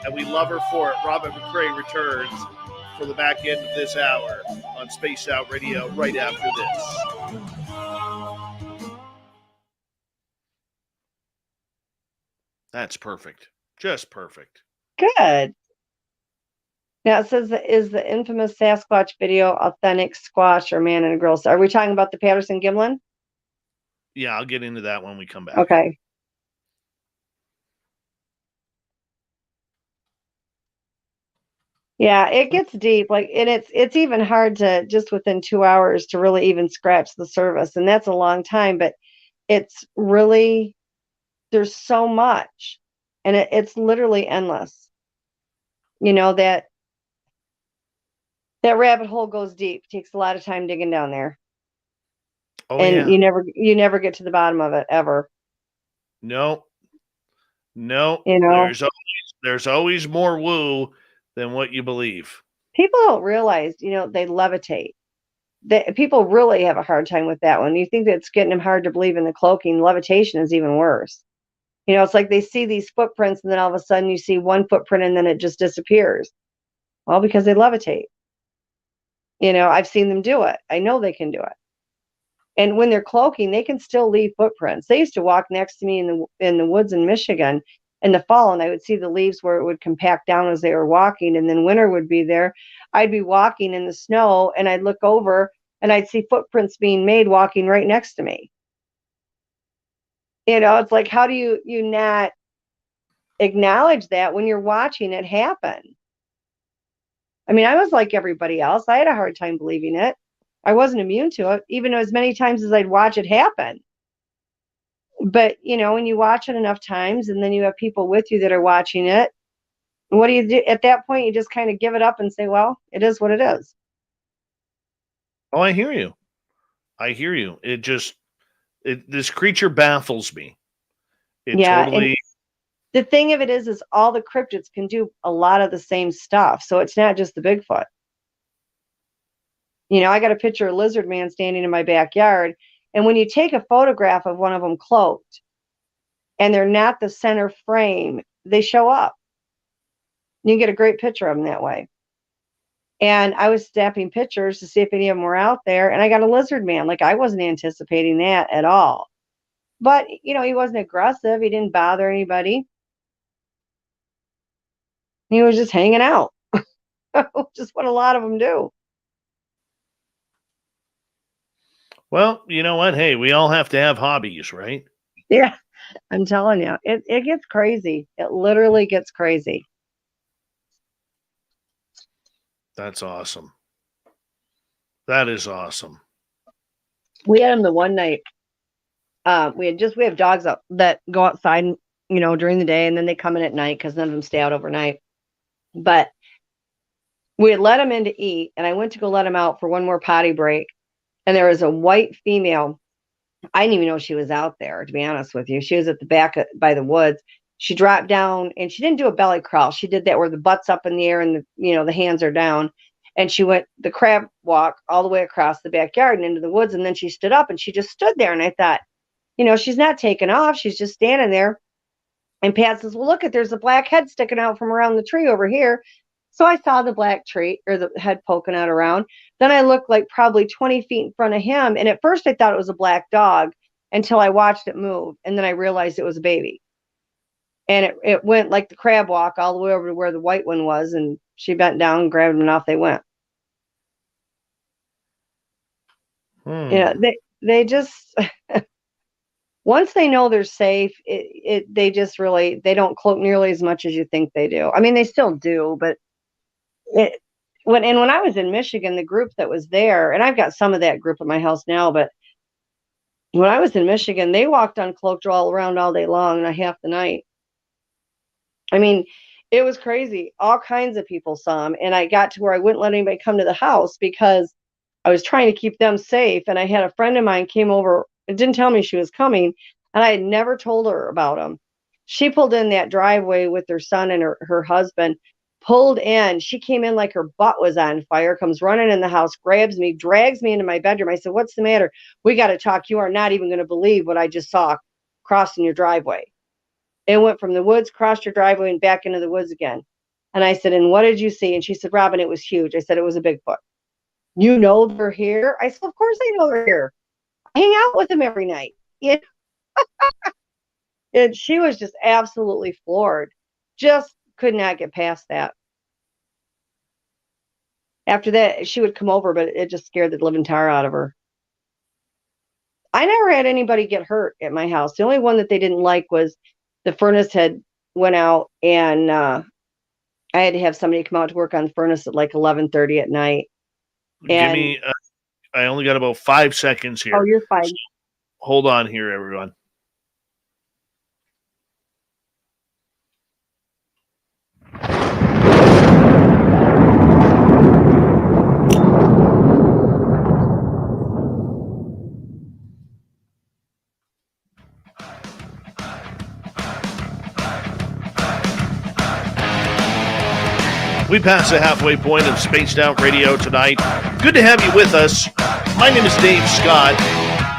And we love her for it. Robin McCray returns for the back end of this hour on Spaced Out Radio right after this. That's perfect. Just perfect. Good. Now it says, is the infamous Sasquatch video authentic squatch or man in a grill? Are we talking about the Patterson Gimlin? Yeah, I'll get into that when we come back. Okay. Yeah, it gets deep. Like, and it's even hard to just within 2 hours to really even scratch the surface, and that's a long time. But it's really, there's so much, and it's literally endless. You know, that rabbit hole goes deep. Takes a lot of time digging down there. Oh, and yeah. you never get to the bottom of it ever. No. You know, There's always more woo than what you believe. people don't realize, you know, they levitate. People really have a hard time with that one. You think that it's getting them hard to believe in the cloaking. Levitation is even worse. You know, it's like they see these footprints and then all of a sudden you see one footprint and then it just disappears. Well, because they levitate. You know, I've seen them do it. I know they can do it. And when they're cloaking, they can still leave footprints. They used to walk next to me in the woods in Michigan in the fall, and I would see the leaves where it would compact down as they were walking, and then winter would be there. I'd be walking in the snow, and I'd look over, and I'd see footprints being made walking right next to me. You know, it's like, how do you not acknowledge that when you're watching it happen? I mean, I was like everybody else. I had a hard time believing it. I wasn't immune to it, even as many times as I'd watch it happen. But, you know, when you watch it enough times and then you have people with you that are watching it, what do you do? At that point, you just kind of give it up and say, well, it is what it is. Oh, I hear you. This creature baffles me. Totally. The thing of it is all the cryptids can do a lot of the same stuff. So it's not just the Bigfoot. You know, I got a picture of Lizard Man standing in my backyard. And when you take a photograph of one of them cloaked and they're not the center frame, they show up. You can get a great picture of them that way. And I was snapping pictures to see if any of them were out there. And I got a Lizard Man. Like, I wasn't anticipating that at all. But, you know, he wasn't aggressive. He didn't bother anybody. He was just hanging out. Just what a lot of them do. Well, you know what? Hey, we all have to have hobbies, right? Yeah, I'm telling you, it gets crazy. It literally gets crazy. That's awesome. That is awesome. We had them the one night. We have dogs up that go outside, you know, during the day, and then they come in at night because none of them stay out overnight. But we had let them in to eat, and I went to go let them out for one more potty break. And there was a white female. I didn't even know she was out there, to be honest with you. She was at the back by the woods. She dropped down, and she didn't do a belly crawl. She did that where the butt's up in the air and the hands are down. And she went the crab walk all the way across the backyard and into the woods. And then she stood up and she just stood there. And I thought, you know, she's not taking off. She's just standing there. And Pat says, well, look, there's a black head sticking out from around the tree over here. So I saw the black tree or the head poking out around. Then I looked like probably 20 feet in front of him. And at first I thought it was a black dog until I watched it move. And then I realized it was a baby. And it went like the crab walk all the way over to where the white one was. And she bent down and grabbed him and off they went. You know, they just, once they know they're safe, they just really, they don't cloak nearly as much as you think they do. I mean, they still do, but when I was in Michigan, the group that was there, and I've got some of that group at my house now, but when I was in Michigan, they walked uncloaked all around all day long and half the night. I mean, it was crazy. All kinds of people saw them, and I got to where I wouldn't let anybody come to the house because I was trying to keep them safe. And I had a friend of mine came over and didn't tell me she was coming, and I had never told her about them. She pulled in that driveway with her son and her husband, pulled in. She came in like her butt was on fire, comes running in the house, grabs me, drags me into my bedroom. I said, "What's the matter? We got to talk. You are not even going to believe what I just saw crossing your driveway." It went from the woods, crossed your driveway, and back into the woods again. And I said, "And what did you see?" And she said, "Robin, it was huge." I said, "It was a Bigfoot." "You know they're here?" I said, "Of course I know they're here. I hang out with them every night." Yeah. And she was just absolutely floored. Just could not get past that. After that, she would come over, but it just scared the living tar out of her. I never had anybody get hurt at my house. The only one that they didn't like was the furnace had went out, and I had to have somebody come out to work on the furnace at like 11:30 at night. Give me, I only got about 5 seconds here. Oh, you're fine. So hold on here, everyone. We passed the halfway point of Spaced Out Radio tonight. Good to have you with us. My name is Dave Scott.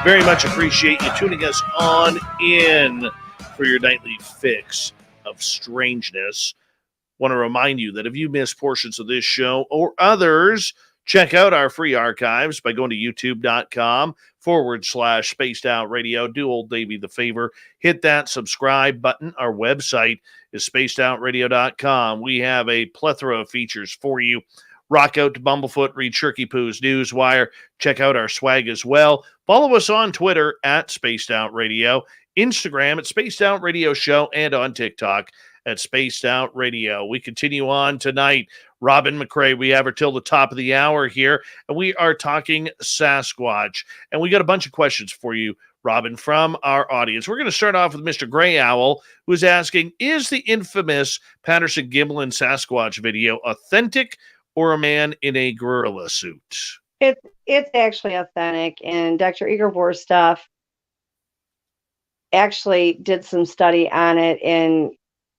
Very much appreciate you tuning us on in for your nightly fix of strangeness. Want to remind you that if you miss portions of this show or others, check out our free archives by going to youtube.com/Spaced Out Radio. Do old Davey the favor. Hit that subscribe button. Our website is spacedoutradio.com. We have a plethora of features for you. Rock out to Bumblefoot, read Shirky Poo's Newswire. Check out our swag as well. Follow us on Twitter at Spaced Out Radio, Instagram at Spaced Out Radio Show, and on TikTok at Spaced Out Radio. We continue on tonight. Robin McCray, we have her till the top of the hour here, and we are talking Sasquatch. And we got a bunch of questions for you, Robin, from our audience. We're going to start off with Mr. Gray Owl, who's asking, is the infamous Patterson Gimlin Sasquatch video authentic or a man in a gorilla suit? It's actually authentic, and Dr. Igor Burtsev actually did some study on it and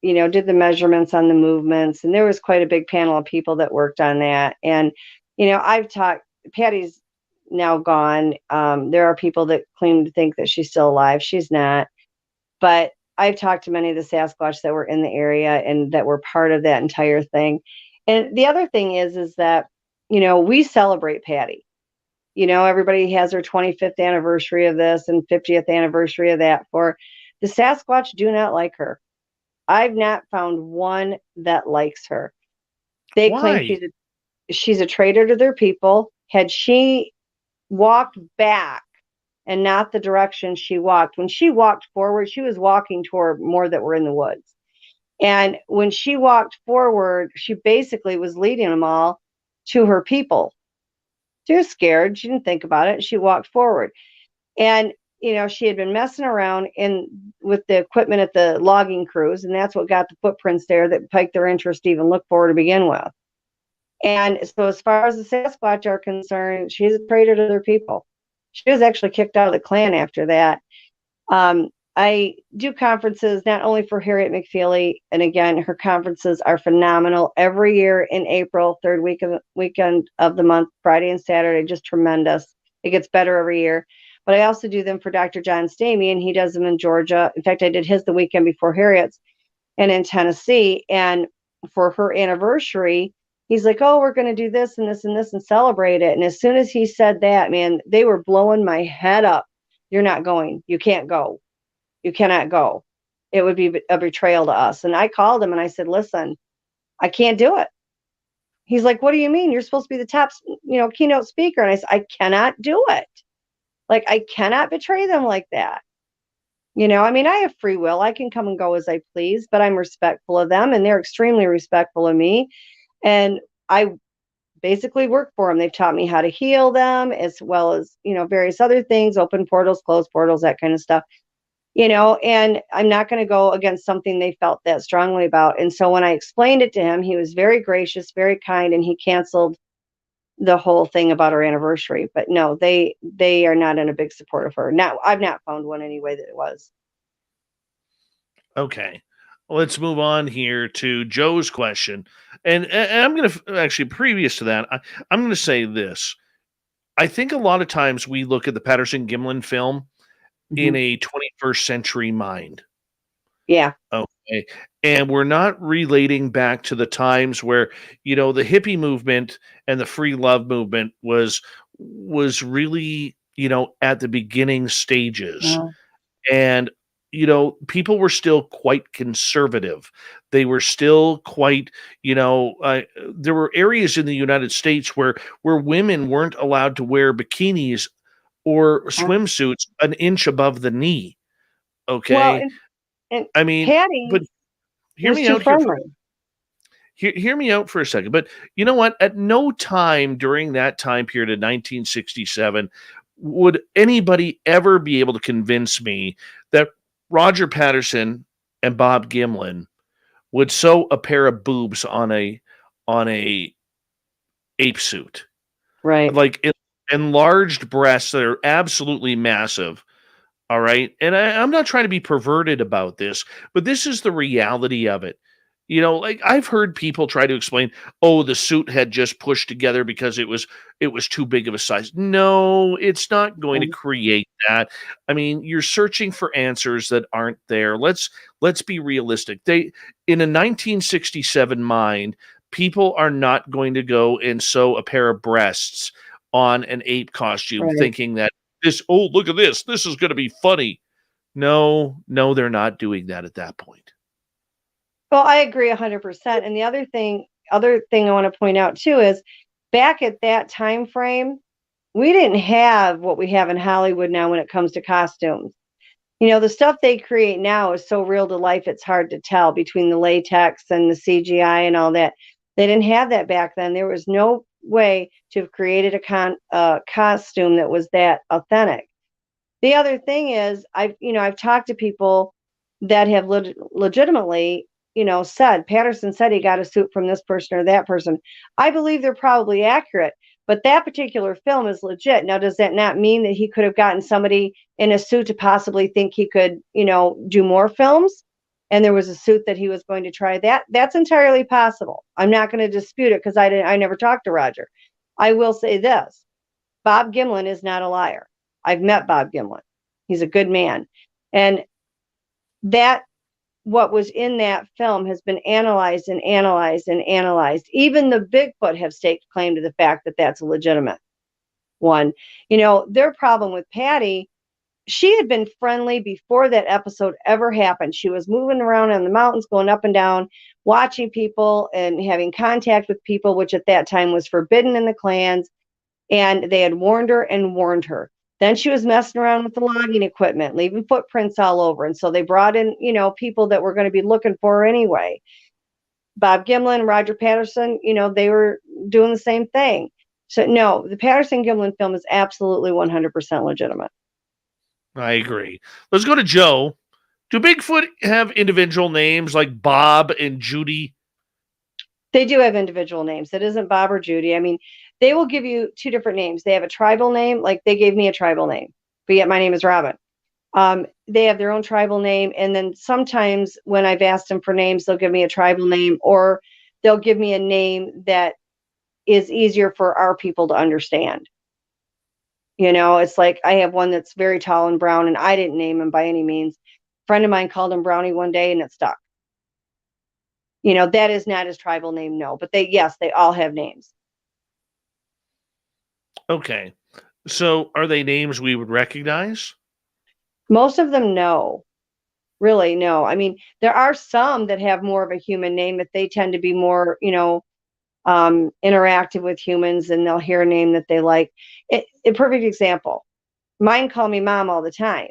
did the measurements on the movements, and there was quite a big panel of people that worked on that. And I've talked, Patty's now gone. There are people that claim to think that she's still alive. She's not, but I've talked to many of the Sasquatch that were in the area and that were part of that entire thing. And the other thing is that we celebrate Patty. Everybody has their 25th anniversary of this and 50th anniversary of that. For the Sasquatch, do not like her. I've not found one that likes her. They claim she's a traitor to their people. Had she walked back and not the direction she walked, when she walked forward, she was walking toward more that were in the woods. And when she walked forward, she basically was leading them all to her people. She was scared. She didn't think about it. She walked forward. And she had been messing around with the equipment at the logging crews, and that's what got the footprints there that piqued their interest to even look for to begin with. And so as far as the Sasquatch are concerned, she's a traitor to their people. She was actually kicked out of the clan after that. I do conferences not only for Harriet McFeely, and again, her conferences are phenomenal every year in April, third weekend of the month, Friday and Saturday, just tremendous. It gets better every year. But I also do them for Dr. John Stamey, and he does them in Georgia. In fact, I did his the weekend before Harriet's, and in Tennessee. And for her anniversary, he's like, "Oh, we're going to do this and this and this and celebrate it." And as soon as he said that, man, they were blowing my head up. "You're not going. You can't go. You cannot go. It would be a betrayal to us." And I called him and I said, "Listen, I can't do it." He's like, "What do you mean? You're supposed to be the top, keynote speaker." And I said, "I cannot do it. Like, I cannot betray them like that." I have free will. I can come and go as I please, but I'm respectful of them, and they're extremely respectful of me. And I basically work for them. They've taught me how to heal them, as well as, various other things, open portals, close portals, that kind of stuff. And I'm not going to go against something they felt that strongly about. And so when I explained it to him, he was very gracious, very kind, and he canceled the whole thing about our anniversary. But no, they are not in a big support of her. Now, I've not found one anyway that it was. Okay. Let's move on here to Joe's question. And I'm going to actually, previous to that, I'm going to say this. I think a lot of times we look at the Patterson Gimlin film in Mhm. a 21st century mind. Yeah. Okay. And we're not relating back to the times where, the hippie movement and the free love movement was really, at the beginning stages. No. And people were still quite conservative. They were still quite, there were areas in the United States where women weren't allowed to wear bikinis or swimsuits an inch above the knee. Well, Okay. and I mean, Patty but hear was me too out here for friendly. hear me out for a second. But you know what? At no time during that time period of 1967 would anybody ever be able to convince me that Roger Patterson and Bob Gimlin would sew a pair of boobs on a ape suit, Right. like enlarged breasts that are absolutely massive. All right. And I'm not trying to be perverted about this, but this is the reality of it. Like I've heard people try to explain, oh, the suit had just pushed together because it was too big of a size. No, it's not going to Mhm. create that. I mean, you're searching for answers that aren't there. Let's be realistic. In a 1967 mind, people are not going to go and sew a pair of breasts on an ape costume Right. thinking that look at this. This is going to be funny. No, they're not doing that at that point. Well, I agree 100%. And the other thing I want to point out too is back at that time frame, we didn't have what we have in Hollywood now when it comes to costumes. The stuff they create now is so real to life, it's hard to tell between the latex and the CGI and all that. They didn't have that back then. There was no way to have created a costume that was that authentic. The other thing is, I've talked to people that have legitimately, said Patterson said he got a suit from this person or that person. I believe they're probably accurate, but that particular film is legit. Now, does that not mean that he could have gotten somebody in a suit to possibly think he could, do more films? And there was a suit that he was going to try that. That's entirely possible. I'm not going to dispute it because I never talked to Roger. I will say this: Bob Gimlin is not a liar. I've met Bob Gimlin. He's a good man. And that what was in that film has been analyzed and analyzed and analyzed. Even the Bigfoot have staked claim to the fact that that's a legitimate one. Their problem with Patty, she had been friendly before that episode ever happened. She was moving around in the mountains, going up and down, watching people and having contact with people, which at that time was forbidden in the clans. And they had warned her and warned her. Then she was messing around with the logging equipment, leaving footprints all over. And so they brought in, people that were going to be looking for her anyway. Bob Gimlin, Roger Patterson, they were doing the same thing. So no, the Patterson Gimlin film is absolutely 100% legitimate. I agree. Let's go to Joe. Do Bigfoot have individual names like Bob and Judy? They do have individual names. It isn't Bob or Judy. I mean, they will give you two different names. They have a tribal name, like they gave me a tribal name, but yet my name is Robin. They have their own tribal name. And then sometimes when I've asked them for names, they'll give me a tribal name, or they'll give me a name that is easier for our people to understand. It's like I have one that's very tall and brown, and I didn't name him by any means. A friend of mine called him Brownie one day and it stuck. That is not his tribal name, no. But they all have names. Okay. So are they names we would recognize? Most of them, no. Really, no. I mean, there are some that have more of a human name, but they tend to be more, interactive with humans, and they'll hear a name that they like. A perfect example. Mine call me Mom all the time.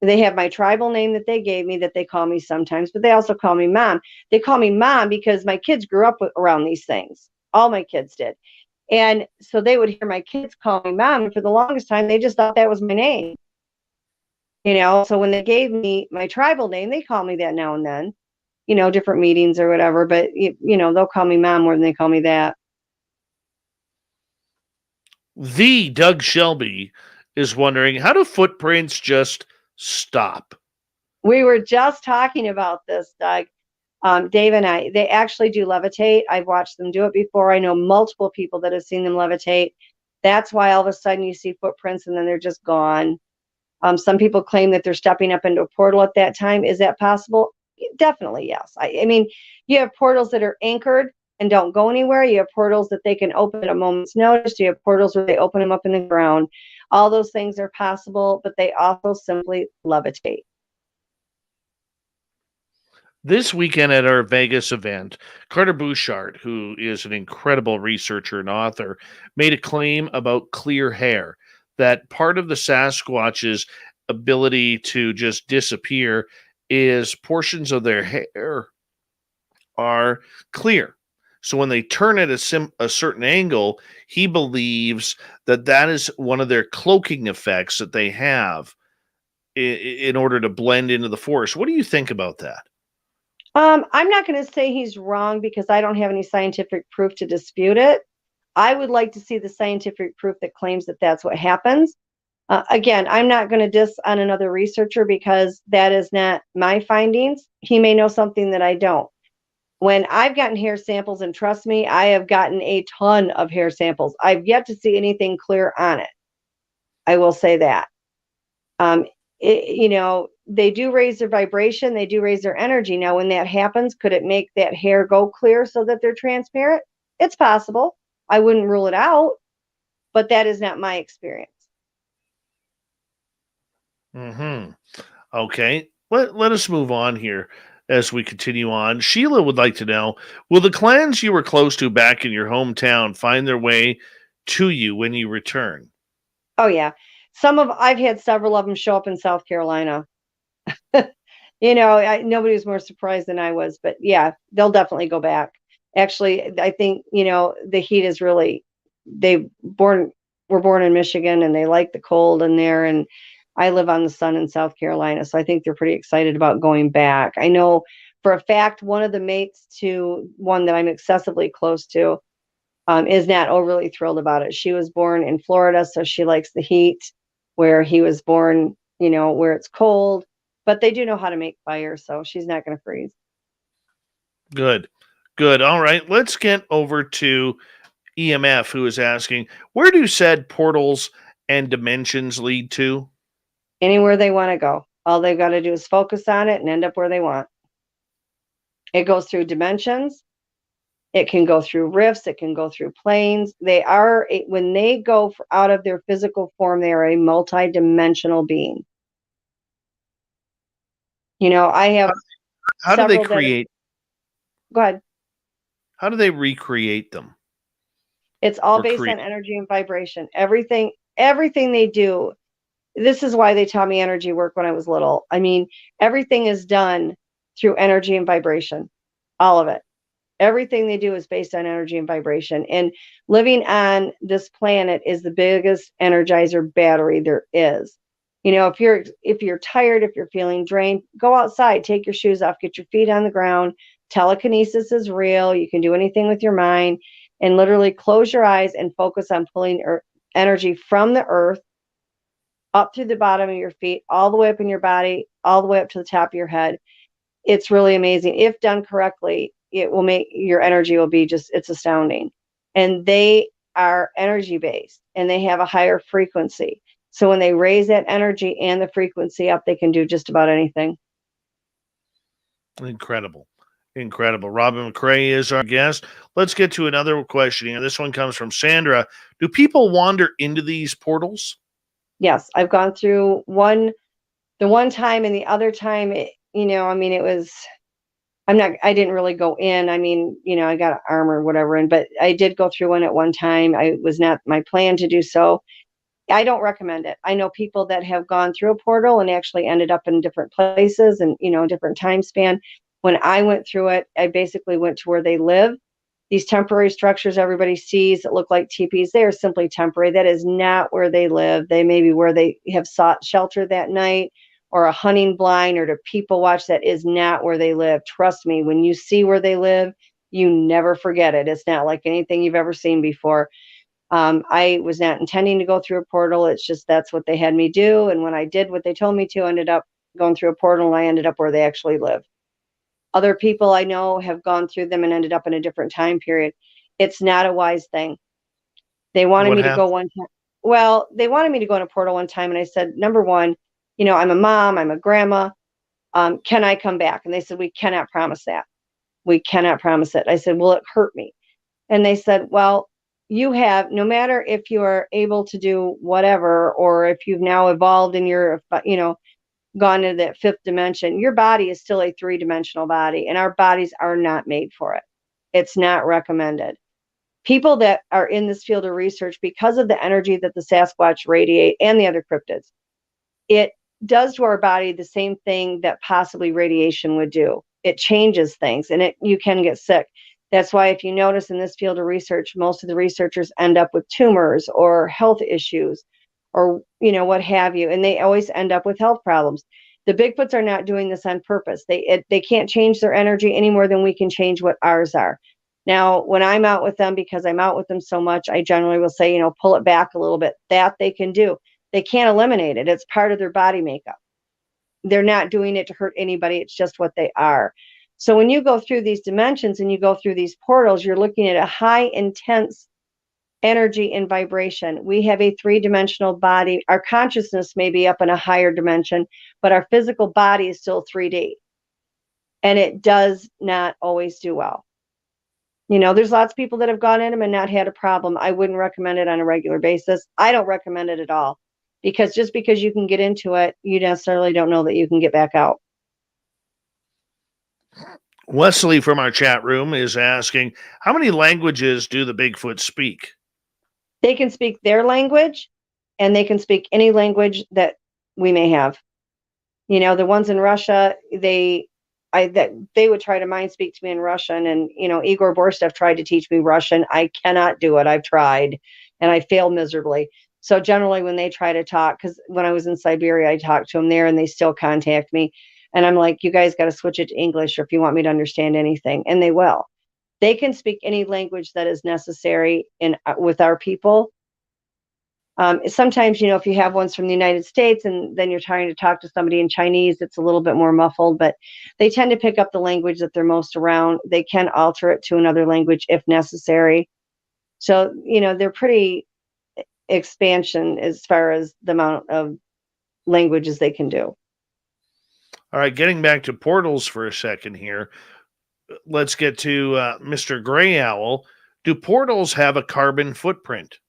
They have my tribal name that they gave me that they call me sometimes, but they also call me Mom. They call me Mom because my kids grew up around these things. All my kids did. And so they would hear my kids call me Mom. And for the longest time, they just thought that was my name. So when they gave me my tribal name, they call me that now and then, different meetings or whatever. But, they'll call me Mom more than they call me that. The Doug Shelby is wondering, how do footprints just stop? We were just talking about this, Doug. Dave and I, they actually do levitate. I've watched them do it before. I know multiple people that have seen them levitate. That's why all of a sudden you see footprints and then they're just gone. Some people claim that they're stepping up into a portal at that time. Is that possible? Definitely, yes. I mean, you have portals that are anchored and don't go anywhere. You have portals that they can open at a moment's notice. You have portals where they open them up in the ground. All those things are possible, but they also simply levitate. This weekend at our Vegas event, Carter Bouchard, who is an incredible researcher and author, made a claim about clear hair, that part of the Sasquatch's ability to just disappear is portions of their hair are clear. So when they turn at a certain angle, he believes that that is one of their cloaking effects that they have in order to blend into the forest. What do you think about that? I'm not going to say he's wrong because I don't have any scientific proof to dispute it. I would like to see the scientific proof that claims that that's what happens. Again, I'm not going to diss on another researcher because that is not my findings. He may know something that I don't. When I've gotten hair samples, and trust me, I have gotten a ton of hair samples. I've yet to see anything clear on it. I will say that. They do raise their vibration. They do raise their energy. Now, when that happens, could it make that hair go clear so that they're transparent? It's possible. I wouldn't rule it out, but that is not my experience. Okay. Let us move on here as we continue on. Sheila would like to know, will the clans you were close to back in your hometown find their way to you when you return? Oh, yeah. I've had several of them show up in South Carolina. Nobody was more surprised than I was, but yeah, they'll definitely go back. Actually, I think, the heat is really, were born in Michigan and they like the cold in there. And I live on the sun in South Carolina. So I think they're pretty excited about going back. I know for a fact, one of the mates to one that I'm excessively close to is not overly thrilled about it. She was born in Florida, so she likes the heat. Where he was born, where it's cold, but they do know how to make fire, so she's not going to freeze. Good. All right, let's get over to EMF, who is asking, where do said portals and dimensions lead to? Anywhere they want to go. All they've got to do is focus on it and end up where they want. It goes through dimensions. It can go through rifts. It can go through planes. When they go out of their physical form, they are a multi-dimensional being. I have. How do they create? Go ahead. How do they recreate them? It's all based on energy and vibration. Everything they do. This is why they taught me energy work when I was little. I mean, everything is done through energy and vibration. All of it. Everything they do is based on energy and vibration. And living on this planet is the biggest energizer battery there is. If you're tired, if you're feeling drained, go outside, take your shoes off, get your feet on the ground. Telekinesis is real. You can do anything with your mind and literally close your eyes and focus on pulling energy from the earth up through the bottom of your feet, all the way up in your body, all the way up to the top of your head. It's really amazing. If done correctly, it will make your energy will be it's astounding. And they are energy based and they have a higher frequency. So when they raise that energy and the frequency up, they can do just about anything. Incredible. Robin McCray is our guest. Let's get to another question here. This one comes from Sandra. Do people wander into these portals? Yes, I've gone through the one time, and the other time, it was, I didn't really go in. I mean, I got an arm or whatever in, but I did go through one at one time. I was not my plan to do so. I don't recommend it. I know people that have gone through a portal and actually ended up in different places and, different time span. When I went through it, I basically went to where they live. These temporary structures everybody sees that look like teepees, they are simply temporary. That is not where they live. They may be where they have sought shelter that night, or a hunting blind, or to people watch. That is not where they live. Trust me, when you see where they live, you never forget it. It's not like anything you've ever seen before. I was not intending to go through a portal. It's just that's what they had me do. And when I did what they told me to, ended up going through a portal and I ended up where they actually live. Other people I know have gone through them and ended up in a different time period. It's not a wise thing. They wanted me to go one time. Well, they wanted me to go in a portal one time. And I said, number one, I'm a mom, I'm a grandma. Can I come back? And they said, we cannot promise that. We cannot promise it. I said, will it hurt me? And they said, well, you have, no matter if you are able to do whatever, or if you've now evolved and you're, gone into that fifth dimension, your body is still a 3-dimensional body, and our bodies are not made for it. It's not recommended. People that are in this field of research, because of the energy that the Sasquatch radiate and the other cryptids, it does to our body the same thing that possibly radiation would do. It changes things, and you can get sick. That's why if you notice in this field of research, most of the researchers end up with tumors or health issues or, what have you. And they always end up with health problems. The Bigfoots are not doing this on purpose. They can't change their energy any more than we can change what ours are. Now, when I'm out with them, because I'm out with them so much, I generally will say, pull it back a little bit. That they can do. They can't eliminate it. It's part of their body makeup. They're not doing it to hurt anybody. It's just what they are. So when you go through these dimensions and you go through these portals, you're looking at a high intense energy and vibration. We have a 3-dimensional body. Our consciousness may be up in a higher dimension, but our physical body is still 3D. And it does not always do well. There's lots of people that have gone in them and not had a problem. I wouldn't recommend it on a regular basis. I don't recommend it at all, because just because you can get into it, you necessarily don't know that you can get back out. Wesley from our chat room is asking, how many languages do the Bigfoot speak? They can speak their language, and they can speak any language that we may have. The ones in Russia, they would try to mind speak to me in Russian, and Igor Burtsev tried to teach me Russian. I cannot do it. I've tried, and I failed miserably. So generally, when they try to talk, because when I was in Siberia, I talked to them there, and they still contact me, and I'm like, you guys got to switch it to English, or if you want me to understand anything, and they will. They can speak any language that is necessary with our people. Sometimes, if you have ones from the United States and then you're trying to talk to somebody in Chinese, it's a little bit more muffled, but they tend to pick up the language that they're most around. They can alter it to another language if necessary. So, they're pretty expansion as far as the amount of languages they can do. All right, getting back to portals for a second here. Let's get to Mr. Gray Owl. Do portals have a carbon footprint?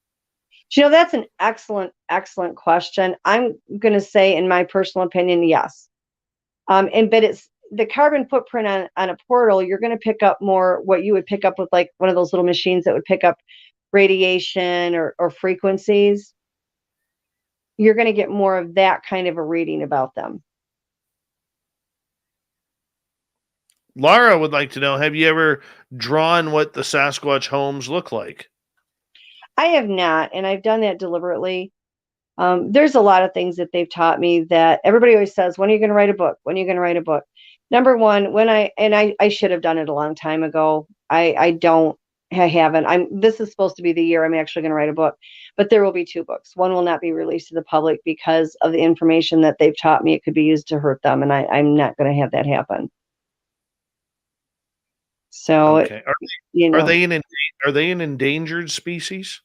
That's an excellent, excellent question. I'm going to say, in my personal opinion, yes. But it's the carbon footprint on a portal. You're going to pick up more what you would pick up with like one of those little machines that would pick up radiation or frequencies. You're going to get more of that kind of a reading about them. Laura would like to know, have you ever drawn what the Sasquatch homes look like? I have not, and I've done that deliberately. There's a lot of things that they've taught me that everybody always says, when are you going to write a book? When are you going to write a book? Number one, I should have done it a long time ago. I haven't. This is supposed to be the year I'm actually going to write a book, but there will be 2 books. One will not be released to the public because of the information that they've taught me. It could be used to hurt them, and I'm not going to have that happen. So, okay. Are they an endangered species?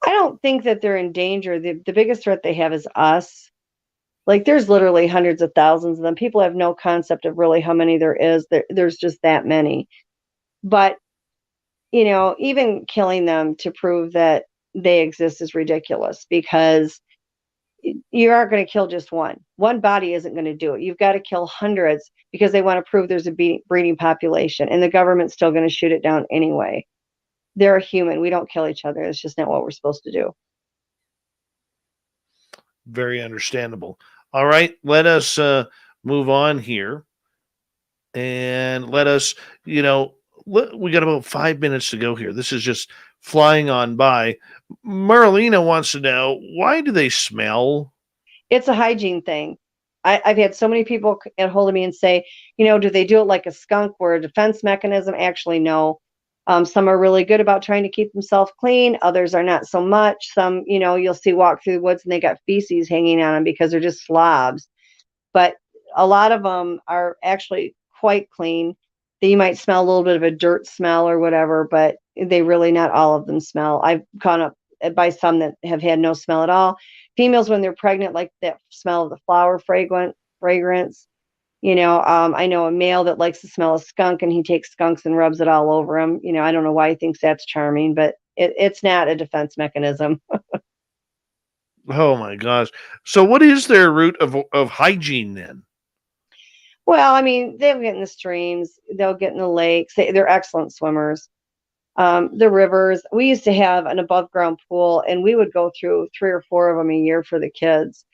I don't think that they're in danger. The biggest threat they have is us. Like, there's literally hundreds of thousands of them. People have no concept of really how many there is. There's just that many. But, even killing them to prove that they exist is ridiculous, because you aren't going to kill just one. One body isn't going to do it. You've got to kill hundreds because they want to prove there's a breeding population, and the government's still going to shoot it down anyway. They're a human. We don't kill each other. It's just not what we're supposed to do. Very understandable. All right, let us move on here, and let us, we got about 5 minutes to go here. This is just flying on by. Marlena wants to know, why do they smell? It's a hygiene thing. I've had so many people get hold of me and say, do they do it like a skunk, where a defense mechanism? Actually, no. Some are really good about trying to keep themselves clean. Others are not so much. Some, you'll see walk through the woods and they got feces hanging on them because they're just slobs. but a lot of them are actually quite clean. You might smell a little bit of a dirt smell or whatever, but they really, not all of them smell. I've gone up by some that have had no smell at all. Females, when they're pregnant, like that smell of the flower fragrance. I know a male that likes the smell of skunk, and he takes skunks and rubs it all over him. I don't know why he thinks that's charming, but it's not a defense mechanism. Oh my gosh. So what is their route of hygiene then? Well, I mean, they'll get in the streams, they'll get in the lakes. They're excellent swimmers. The rivers. We used to have an above ground pool, and we would go through 3 or 4 of them a year for the kids,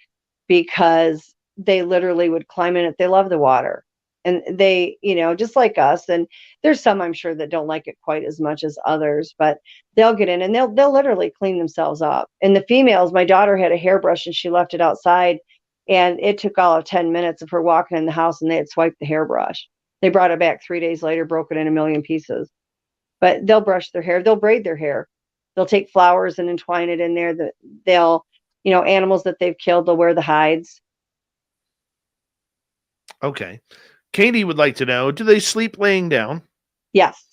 because they literally would climb in it. They love the water, and they, just like us. And there's some, I'm sure, that don't like it quite as much as others, but they'll get in and they'll literally clean themselves up. And the females, my daughter had a hairbrush and she left it outside, and it took all of 10 minutes of her walking in the house, and they had swiped the hairbrush. They brought it back 3 days later, broken in a million pieces. But they'll brush their hair, they'll braid their hair, they'll take flowers and entwine it in there. They'll, animals that they've killed, they'll wear the hides. Okay. Katie would like to know, do they sleep laying down? Yes.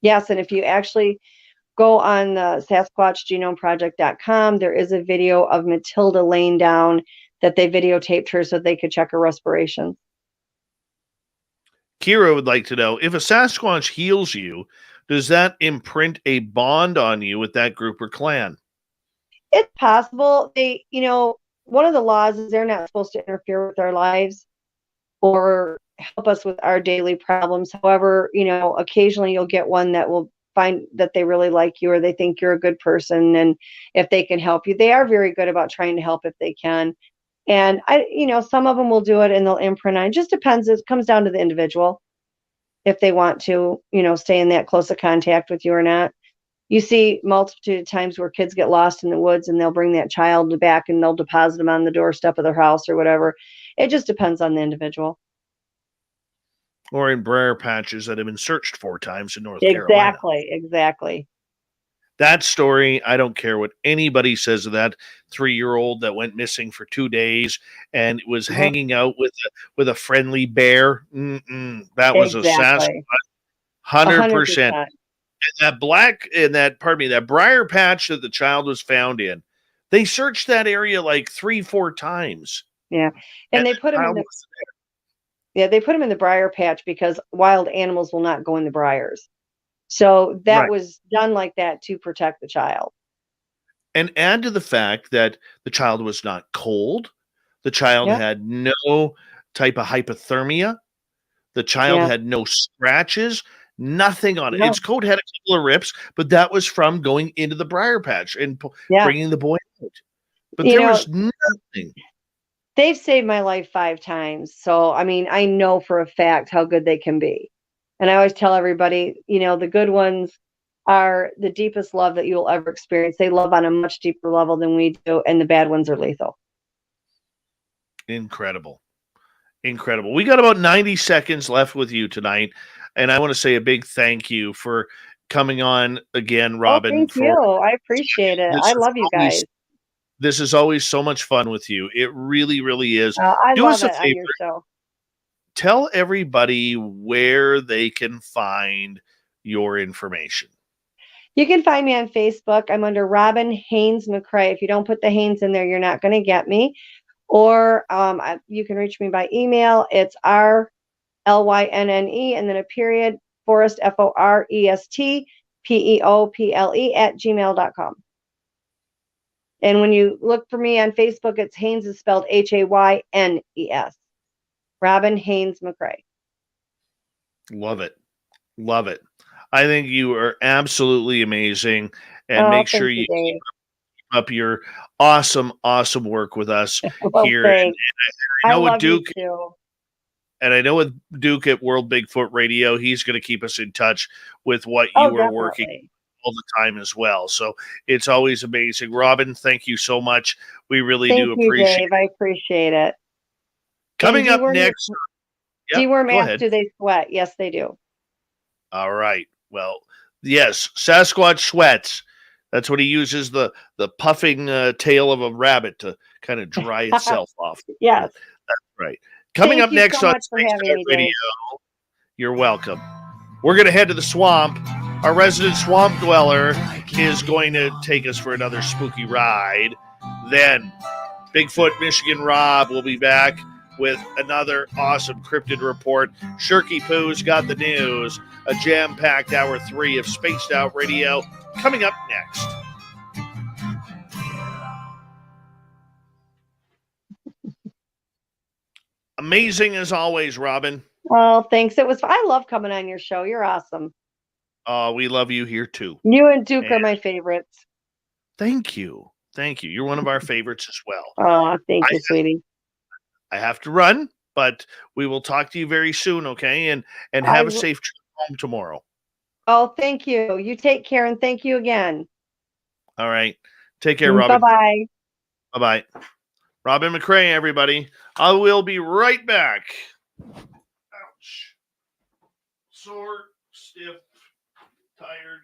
Yes, and if you actually go on the SasquatchGenomeProject.com, there is a video of Matilda laying down that they videotaped her so they could check her respiration. Kira would like to know, if a Sasquatch heals you, does that imprint a bond on you with that group or clan? It's possible. They, one of the laws is they're not supposed to interfere with our lives or help us with our daily problems. However, occasionally you'll get one that will find that they really like you, or they think you're a good person, and if they can help you, they are very good about trying to help if they can. And some of them will do it and they'll imprint on. It just depends. It comes down to the individual if they want to, stay in that close of contact with you or not. You see multitude of times where kids get lost in the woods and they'll bring that child back and they'll deposit them on the doorstep of their house or whatever. It just depends on the individual. Or in briar patches that have been searched 4 times in North Carolina. Exactly. That story, I don't care what anybody says of that 3-year-old that went missing for 2 days and was hanging out with a friendly bear. That was a Sasquatch, 100%. And that briar patch that the child was found in, they searched that area like 3-4 times. Yeah, and they put him in they put him in the briar patch because wild animals will not go in the briars. So that was done like that to protect the child. And add to the fact that the child was not cold. The child had no type of hypothermia. The child had no scratches, nothing on it. Its coat had a couple of rips, but that was from going into the briar patch and bringing the boy out. But there was nothing. They've saved my life 5 times. So, I mean, I know for a fact how good they can be. And I always tell everybody, the good ones are the deepest love that you'll ever experience. They love on a much deeper level than we do, and the bad ones are lethal. Incredible. We got about 90 seconds left with you tonight, and I want to say a big thank you for coming on again, Robin. Thank you. I appreciate it. I love you guys. This is always so much fun with you. It really, really is. I Do love us a it favor. on your show. Tell everybody where they can find your information. You can find me on Facebook. I'm under Robin Haynes McCray. If you don't put the Haynes in there, you're not going to get me. Or you can reach me by email. It's RLYNNE and then a period, Forest, FOREST, PEOPLE @gmail.com. And when you look for me on Facebook, it's Haynes is spelled HAYNES. Robin Haynes McCray. Love it. I think you are absolutely amazing. And make sure you keep up your awesome work with us here. And I know with Duke, and I know with Duke at World Bigfoot Radio, he's going to keep us in touch with what you are working all the time as well. So it's always amazing. Robin, thank you so much. We really do appreciate it. I appreciate it. Coming up next. Deworm asks, do they sweat? Yes, they do. All right. Well, yes, Sasquatch sweats. That's what he uses, the puffing tail of a rabbit to kind of dry itself off. Yes. That's right. Coming Thank up you next so on much for Spaced having Out me, Radio, Dave. you're welcome. We're going to head to the swamp. Our resident swamp dweller is going to take us for another spooky ride. Then Bigfoot Michigan Rob will be back with another awesome cryptid report. Shirky Poo's got the news. A jam-packed hour 3 of Spaced Out Radio coming up next. Amazing as always, Robin. Oh, thanks. I love coming on your show. You're awesome. We love you here too. You and Duke are my favorites. Thank you. Thank you. You're one of our favorites as well. Oh, thank you, sweetie. I have to run, but we will talk to you very soon, okay? And have a safe trip home tomorrow. Oh, thank you. You take care, and thank you again. All right. Take care, Robin. Bye-bye. Bye-bye. Robin McCray, everybody. I will be right back. Ouch. Sore, stiff, tired.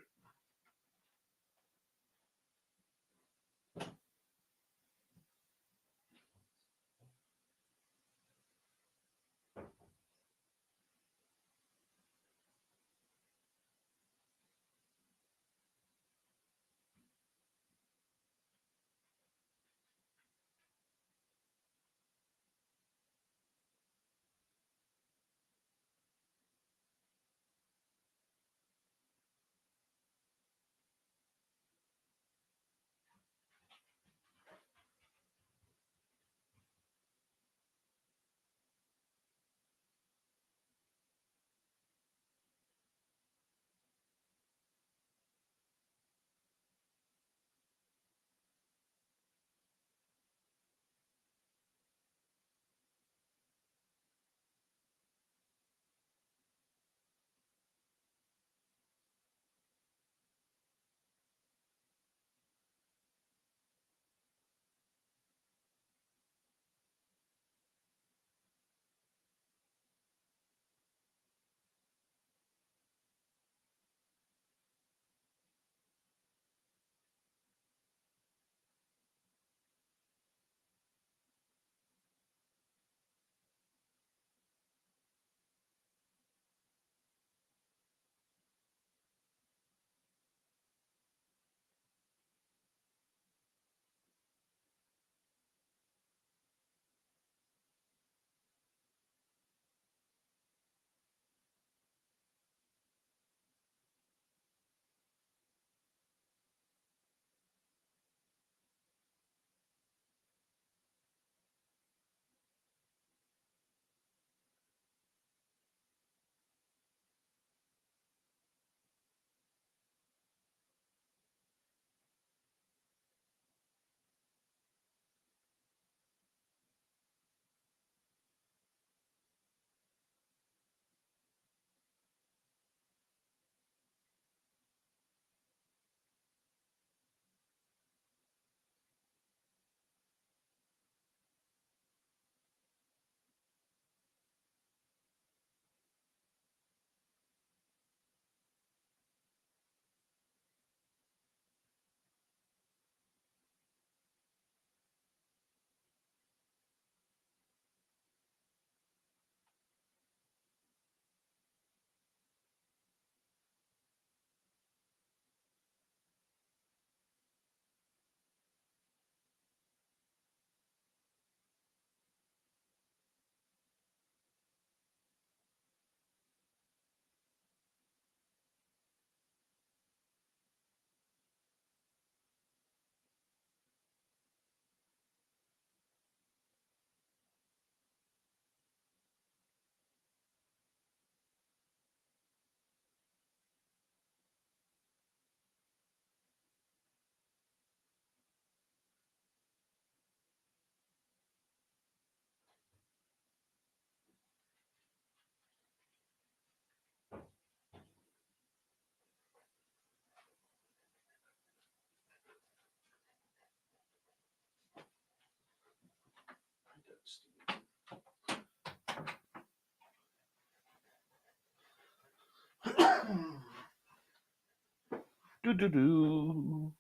Do-do-do.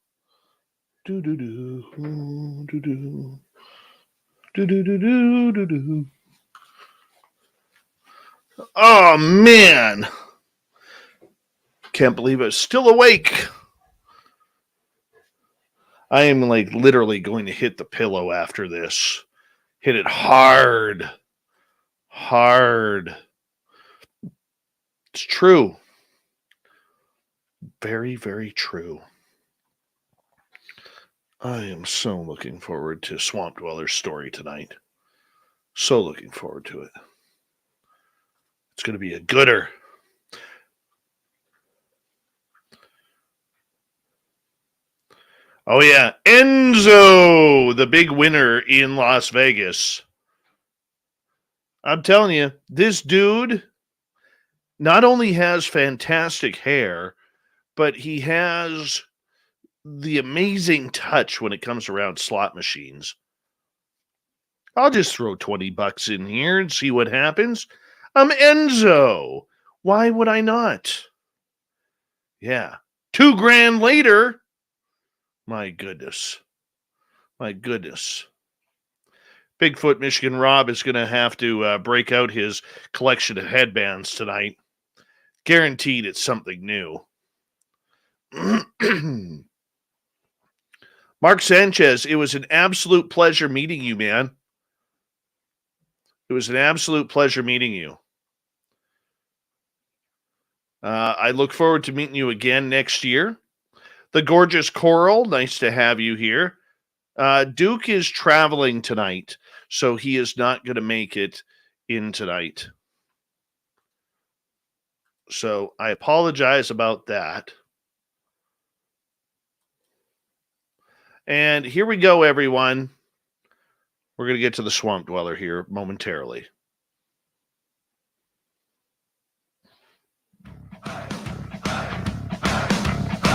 Do-do-do. Do-do. Do-do-do-do-do-do. Oh, man. Can't believe I'm still awake. I am like literally going to hit the pillow after this. Hit it hard. Hard. It's true. Very, very true. I am so looking forward to Swamp Dweller's story tonight. So looking forward to it. It's going to be a gooder. Oh, yeah. Enzo, the big winner in Las Vegas. I'm telling you, this dude not only has fantastic hair, but he has the amazing touch when it comes around slot machines. I'll just throw $20 in here and see what happens. I'm Enzo. Why would I not? Yeah. $2,000 later. My goodness. My goodness. Bigfoot Michigan Rob is going to have to break out his collection of headbands tonight. Guaranteed it's something new. Mark Sanchez, it was an absolute pleasure meeting you, man. It was an absolute pleasure meeting you. I look forward to meeting you again next year. The gorgeous Coral, nice to have you here. Duke is traveling tonight, so he is not going to make it in tonight. So I apologize about that. And here we go, everyone. We're going to get to the Swamp Dweller here momentarily.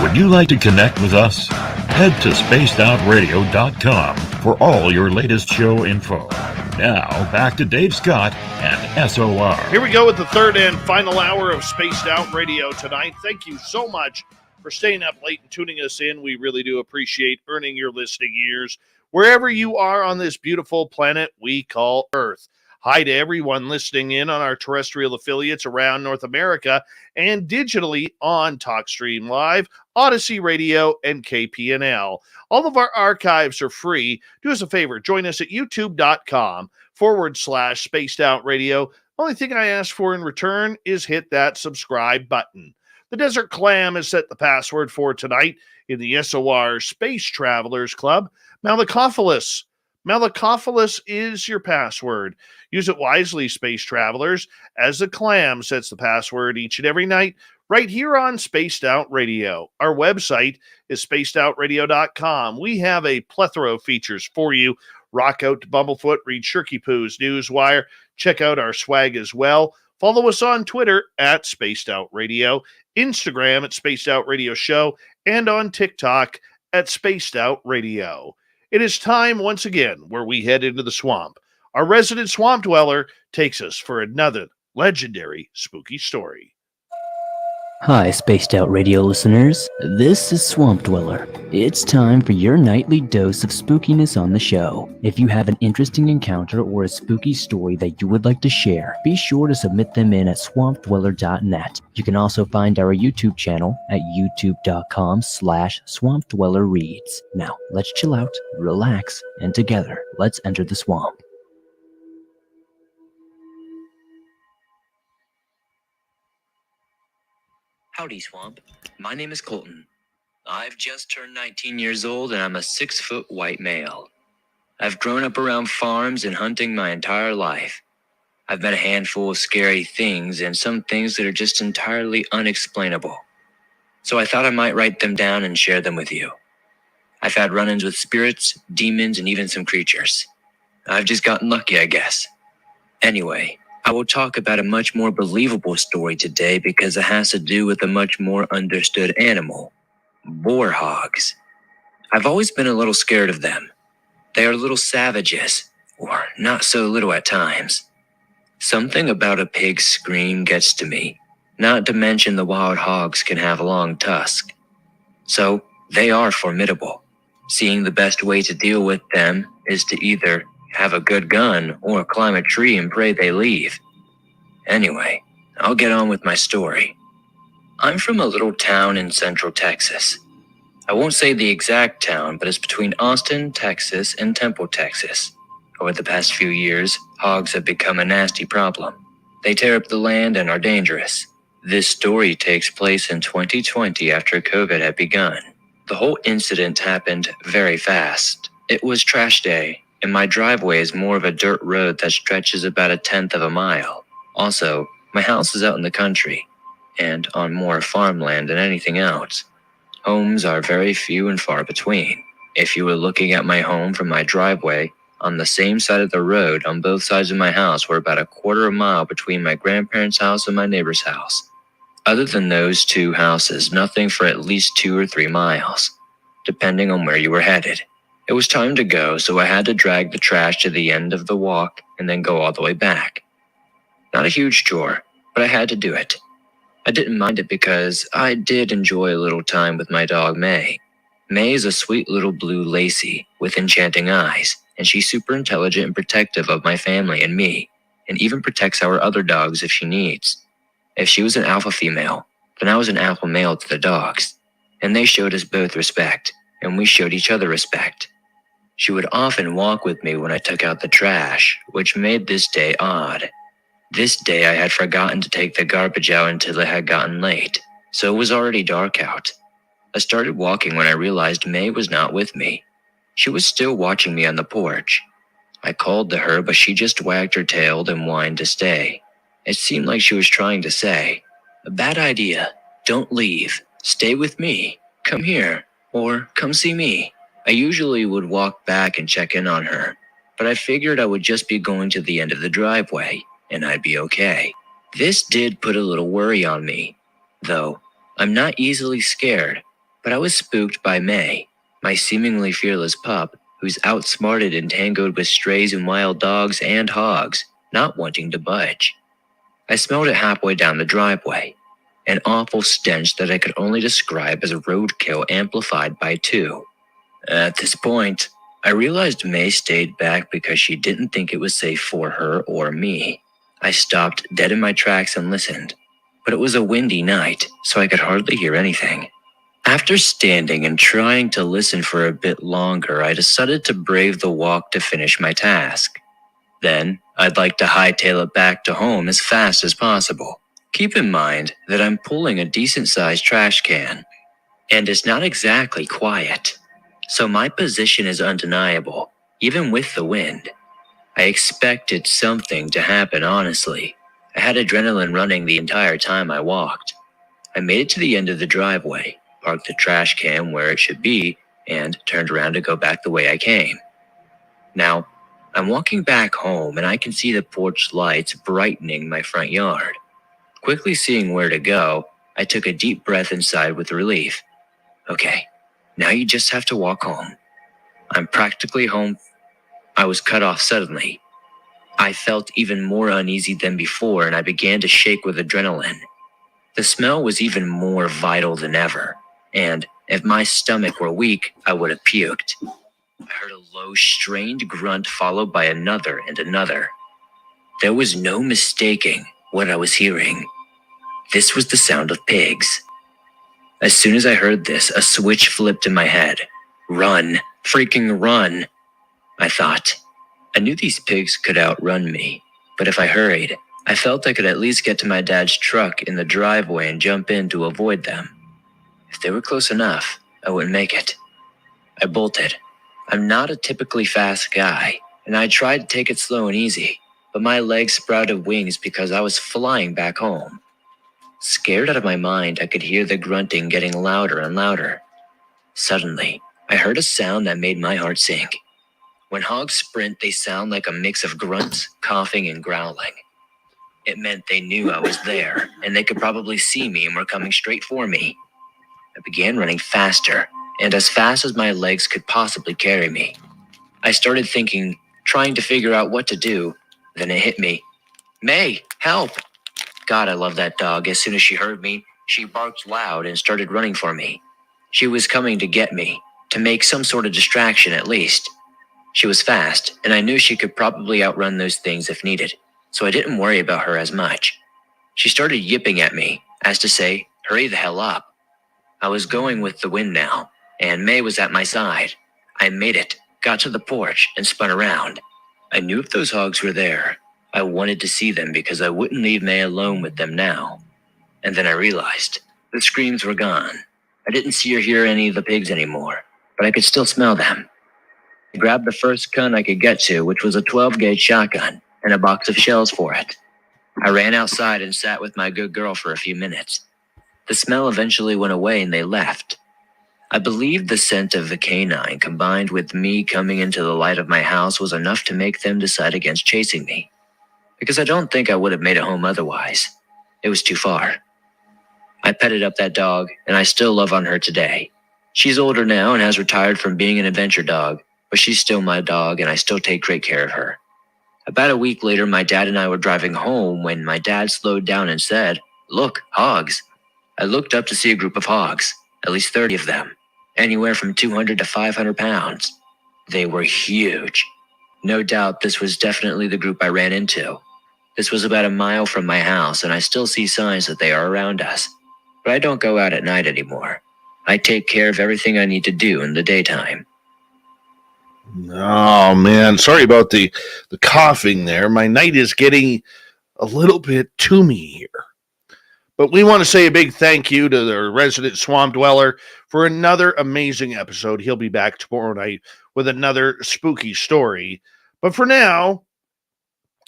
Would you like to connect with us? Head to spacedoutradio.com for all your latest show info. Now, back to Dave Scott and SOR. Here we go with the third and final hour of Spaced Out Radio tonight. Thank you so much for staying up late and tuning us in. We really do appreciate earning your listening ears wherever you are on this beautiful planet we call Earth. Hi to everyone listening in on our terrestrial affiliates around North America and digitally on TalkStream Live, Odyssey Radio, and KPNL. All of our archives are free. Do us a favor, join us at youtube.com/Spaced Out Radio. Only thing I ask for in return is hit that subscribe button. The Desert Clam has set the password for tonight in the SOR Space Travelers Club. Malacophilus. Malacophilus is your password. Use it wisely, Space Travelers, as the Clam sets the password each and every night right here on Spaced Out Radio. Our website is spacedoutradio.com. We have a plethora of features for you. Rock out to Bumblefoot, read Shirky Poo's Newswire, check out our swag as well. Follow us on Twitter at Spaced Out Radio, Instagram at Spaced Out Radio Show, and on TikTok at Spaced Out Radio. It is time once again where we head into the swamp. Our resident swamp dweller takes us for another legendary spooky story. Hi, Spaced Out Radio listeners. This is Swamp Dweller. It's time for your nightly dose of spookiness on the show. If you have an interesting encounter or a spooky story that you would like to share, be sure to submit them in at swampdweller.net. You can also find our YouTube channel at youtube.com/swampdwellerreads. Now, let's chill out, relax, and together, let's enter the swamp. Howdy, Swamp. My name is Colton. I've just turned 19 years old and I'm a 6-foot white male. I've grown up around farms and hunting my entire life. I've met a handful of scary things and some things that are just entirely unexplainable. So I thought I might write them down and share them with you. I've had run-ins with spirits, demons, and even some creatures. I've just gotten lucky, I guess. Anyway, I will talk about a much more believable story today because it has to do with a much more understood animal, boar hogs. I've always been a little scared of them. They are little savages, or not so little at times. Something about a pig's scream gets to me, not to mention the wild hogs can have long tusks. So, they are formidable. Seeing the best way to deal with them is to either have a good gun, or climb a tree and pray they leave. Anyway, I'll get on with my story. I'm from a little town in central Texas. I won't say the exact town, but it's between Austin, Texas, and Temple, Texas. Over the past few years, hogs have become a nasty problem. They tear up the land and are dangerous. This story takes place in 2020 after COVID had begun. The whole incident happened very fast. It was trash day, and my driveway is more of a dirt road that stretches about 1/10 of a mile. Also, my house is out in the country, and on more farmland than anything else. Homes are very few and far between. If you were looking at my home from my driveway, on the same side of the road on both sides of my house were about 1/4 mile between my grandparents' house and my neighbor's house. Other than those two houses, nothing for at least 2 or 3 miles, depending on where you were headed. It was time to go, so I had to drag the trash to the end of the walk and then go all the way back. Not a huge chore, but I had to do it. I didn't mind it because I did enjoy a little time with my dog May. May is a sweet little blue Lacey with enchanting eyes, and she's super intelligent and protective of my family and me, and even protects our other dogs if she needs. If she was an alpha female, then I was an alpha male to the dogs, and they showed us both respect, and we showed each other respect. She would often walk with me when I took out the trash, which made this day odd. This day I had forgotten to take the garbage out until it had gotten late, so it was already dark out. I started walking when I realized May was not with me. She was still watching me on the porch. I called to her, but she just wagged her tail and whined to stay. It seemed like she was trying to say, "A bad idea. Don't leave. Stay with me. Come here. Or come see me." I usually would walk back and check in on her, but I figured I would just be going to the end of the driveway, and I'd be okay. This did put a little worry on me, though. I'm not easily scared, but I was spooked by May, my seemingly fearless pup, who's outsmarted and tangled with strays and wild dogs and hogs, not wanting to budge. I smelled it halfway down the driveway, an awful stench that I could only describe as roadkill amplified by 2. At this point, I realized May stayed back because she didn't think it was safe for her or me. I stopped dead in my tracks and listened, but it was a windy night, so I could hardly hear anything. After standing and trying to listen for a bit longer, I decided to brave the walk to finish my task. Then, I'd like to hightail it back to home as fast as possible. Keep in mind that I'm pulling a decent-sized trash can, and it's not exactly quiet, so my position is undeniable, even with the wind. I expected something to happen, honestly. I had adrenaline running the entire time I walked. I made it to the end of the driveway, parked the trash can where it should be, and turned around to go back the way I came. Now, I'm walking back home and I can see the porch lights brightening my front yard. Quickly seeing where to go, I took a deep breath inside with relief. Okay, now you just have to walk home. I'm practically home. I was cut off suddenly. I felt even more uneasy than before and I began to shake with adrenaline. The smell was even more vital than ever, and if my stomach were weak, I would have puked. I heard a low, strained grunt followed by another and another. There was no mistaking what I was hearing. This was the sound of pigs. As soon as I heard this, a switch flipped in my head. Run, freaking run, I thought. I knew these pigs could outrun me, but if I hurried, I felt I could at least get to my dad's truck in the driveway and jump in to avoid them. If they were close enough, I wouldn't make it. I bolted. I'm not a typically fast guy, and I tried to take it slow and easy, but my legs sprouted wings because I was flying back home. Scared out of my mind, I could hear the grunting getting louder and louder. Suddenly, I heard a sound that made my heart sink. When hogs sprint, they sound like a mix of grunts, coughing, and growling. It meant they knew I was there, and they could probably see me and were coming straight for me. I began running faster, and as fast as my legs could possibly carry me. I started thinking, trying to figure out what to do, then it hit me. May, help! God, I love that dog. As soon as she heard me, she barked loud and started running for me. She was coming to get me, to make some sort of distraction at least. She was fast, and I knew she could probably outrun those things if needed, so I didn't worry about her as much. She started yipping at me, as to say, hurry the hell up. I was going with the wind now, and May was at my side. I made it, got to the porch, and spun around. I knew if those hogs were there, I wanted to see them because I wouldn't leave May alone with them now. And then I realized the screams were gone. I didn't see or hear any of the pigs anymore, but I could still smell them. I grabbed the first gun I could get to, which was a 12-gauge shotgun, and a box of shells for it. I ran outside and sat with my good girl for a few minutes. The smell eventually went away and they left. I believed the scent of the canine combined with me coming into the light of my house was enough to make them decide against chasing me. Because I don't think I would have made it home otherwise. It was too far. I petted up that dog, and I still love on her today. She's older now and has retired from being an adventure dog, but she's still my dog and I still take great care of her. About a week later, my dad and I were driving home when my dad slowed down and said, "Look, hogs." I looked up to see a group of hogs, at least 30 of them, anywhere from 200 to 500 pounds. They were huge. No doubt this was definitely the group I ran into. This was about a mile from my house, and I still see signs that they are around us. But I don't go out at night anymore. I take care of everything I need to do in the daytime. Oh, man. Sorry about the coughing there. My night is getting a little bit to me here. But we want to say a big thank you to the resident swamp dweller for another amazing episode. He'll be back tomorrow night with another spooky story. But for now,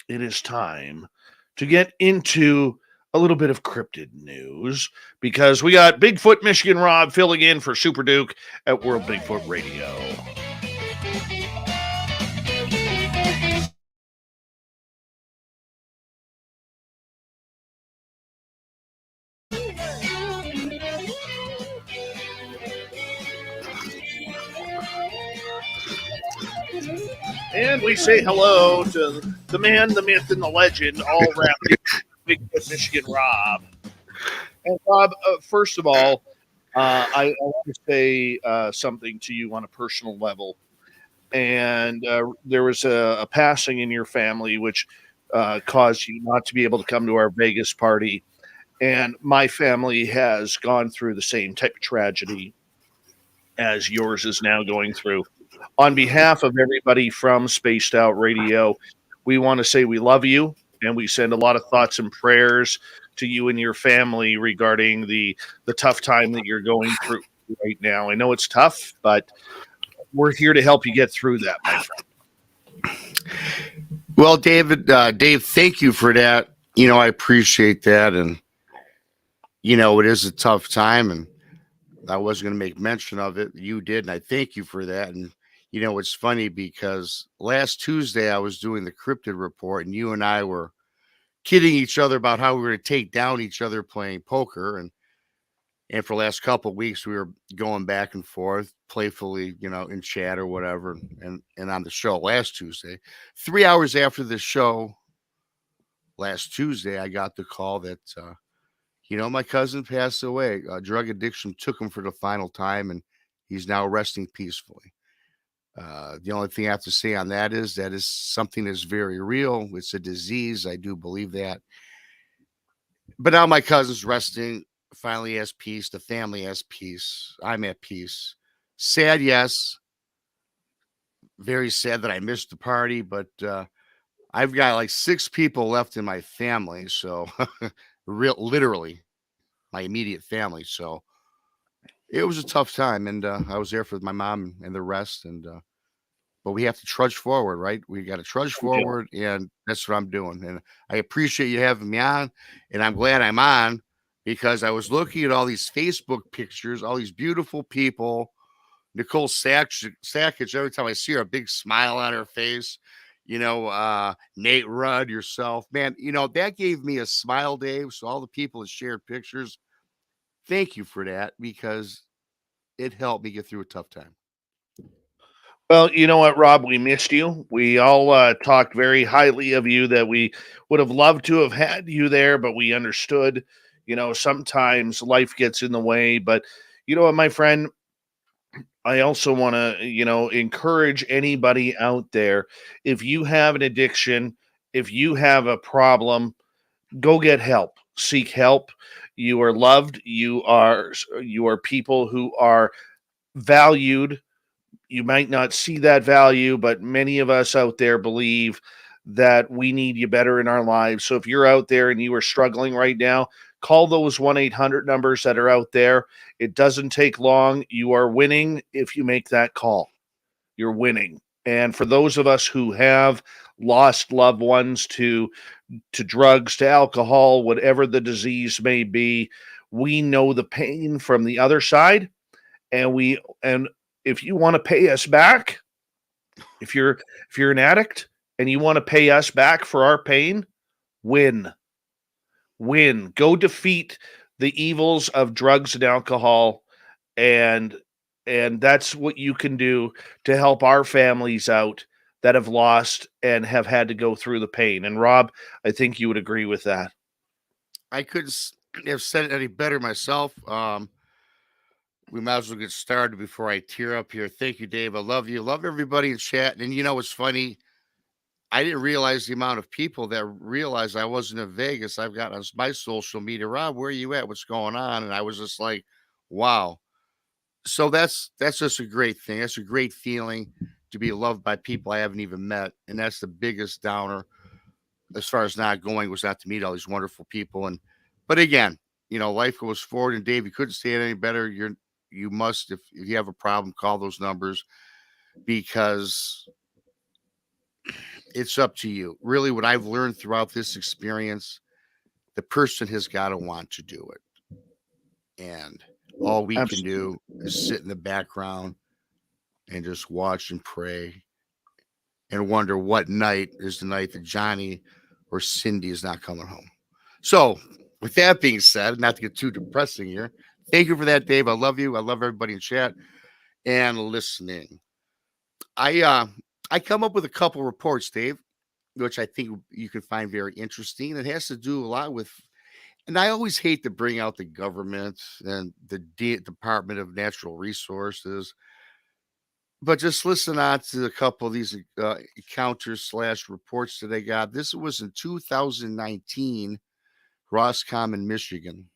it is time to get into a little bit of cryptid news because we got Bigfoot Michigan Rob filling in for Super Duke at World Bigfoot Radio. And we say hello to the man, the myth, and the legend, all wrapped in Bigfoot Michigan Rob. And Rob, first of all, I want to say something to you on a personal level. And there was a passing in your family, which caused you not to be able to come to our Vegas party. And my family has gone through the same type of tragedy as yours is now going through. On behalf of everybody from Spaced Out Radio, we want to say we love you, and we send a lot of thoughts and prayers to you and your family regarding the tough time that you're going through right now. I know it's tough, but we're here to help you get through that, my friend. Well, Dave, thank you for that. I appreciate that. And, it is a tough time, and I wasn't going to make mention of it. You did, and I thank you for that. And, it's funny because last Tuesday I was doing the Cryptid report, and you and I were kidding each other about how we were going to take down each other playing poker. And for the last couple of weeks, we were going back and forth playfully, in chat or whatever. And on the show last Tuesday, 3 hours after the show last Tuesday, I got the call that, my cousin passed away. Drug addiction took him for the final time, and he's now resting peacefully. The only thing I have to say on that is something that's very real. It's a disease. I do believe that. But now my cousin's resting, finally has peace. The family has peace. I'm at peace. Sad, yes. Very sad that I missed the party, but I've got like 6 people left in my family. So literally my immediate family. So it was a tough time, and I was there for my mom and the rest. And but we have to trudge forward, right? We got to trudge forward, and that's what I'm doing. And I appreciate you having me on, and I'm glad I'm on because I was looking at all these Facebook pictures, all these beautiful people. Nicole Sasquatch, every time I see her, a big smile on her face. Nate Rudd, yourself, man. That gave me a smile, Dave. So all the people that shared pictures, thank you for that because it helped me get through a tough time. Well, you know what, Rob? We missed you. We all talked very highly of you, that we would have loved to have had you there, but we understood, sometimes life gets in the way. But you know what, my friend? I also want to, encourage anybody out there. If you have an addiction, if you have a problem, go get help. Seek help. You are loved. You are people who are valued. You might not see that value, but many of us out there believe that we need you better in our lives. So if you're out there and you are struggling right now, call those 1-800 numbers that are out there. It doesn't take long. You are winning if you make that call. You're winning. And for those of us who have lost loved ones to drugs, to alcohol, whatever the disease may be, we know the pain from the other side. And if you want to pay us back, if you're an addict and you want to pay us back for our pain, win. Win. Go defeat the evils of drugs and alcohol, and that's what you can do to help our families out that have lost and have had to go through the pain. And Rob, I think you would agree with that. I couldn't have said it any better myself. We might as well get started before I tear up here. Thank you, Dave. I love you. Love everybody in chat. And what's funny? I didn't realize the amount of people that realized I wasn't in Vegas. I've got on my social media, Rob, where are you at? What's going on? And I was just like, wow. So that's just a great thing. That's a great feeling to be loved by people I haven't even met. And that's the biggest downer as far as not going, was not to meet all these wonderful people. But again, life goes forward. And Dave, you couldn't say it any better. You must, if you have a problem, call those numbers, because it's up to you. Really, what I've learned throughout this experience, the person has got to want to do it. And all we can do is sit in the background and just watch and pray and wonder what night is the night that Johnny or Cindy is not coming home. So with that being said, not to get too depressing here, thank you for that, Dave. I love you. I love everybody in chat and listening. I come up with a couple reports, Dave, which I think you can find very interesting. It has to do a lot with, and I always hate to bring out the government and the Department of Natural Resources, but just listen on to a couple of these encounters / reports that I got. This was in 2019, Roscommon, Michigan.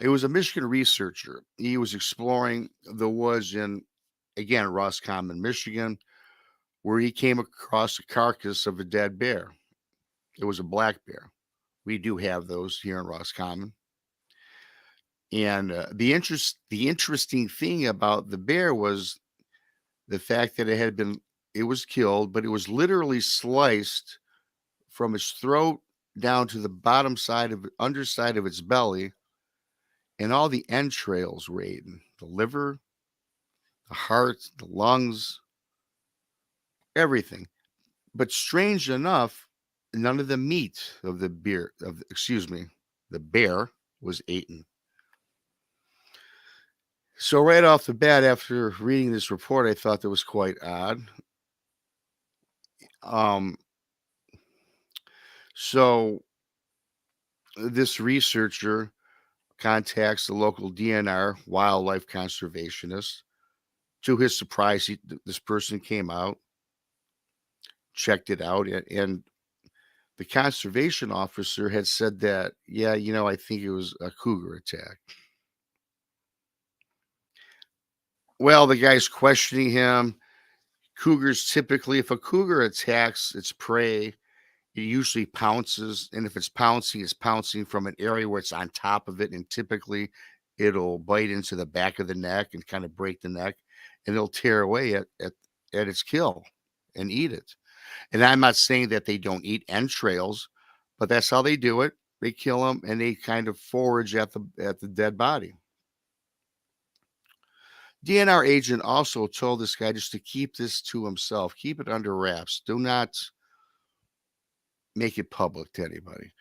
It was a Michigan researcher. He was exploring the woods in, again, Roscommon, Michigan, where he came across the carcass of a dead bear. It was a black bear. We do have those here in Roscommon. And the interesting thing about the bear was the fact that it was killed, but it was literally sliced from its throat down to the bottom side of underside of its belly, and all the entrails were eaten. The liver, the heart, the lungs, everything. But strange enough, none of the meat of the bear was eaten. So right off the bat, after reading this report, I thought that was quite odd. So this researcher contacts the local DNR wildlife conservationist. To his surprise, this person came out, checked it out, and the conservation officer had said that, yeah, I think it was a cougar attack. Well, the guy's questioning him. Cougars typically, if a cougar attacks its prey, it usually pounces. And if it's pouncing from an area where it's on top of it. And typically it'll bite into the back of the neck and kind of break the neck, and it'll tear away at its kill and eat it. And I'm not saying that they don't eat entrails, but that's how they do it. They kill them and they kind of forage at the dead body. DNR agent also told this guy just to keep this to himself, keep it under wraps. Do not make it public to anybody.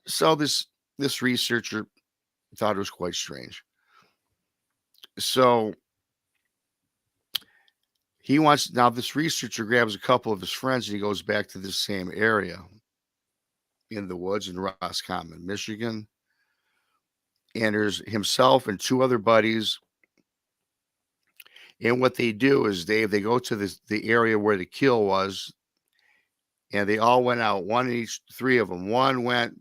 So this researcher thought it was quite strange. So this researcher grabs a couple of his friends and he goes back to the same area in the woods in Roscommon, Michigan. And there's himself and two other buddies And what they do is, Dave, they go to the area where the kill was, and they all went out. Three of them. One went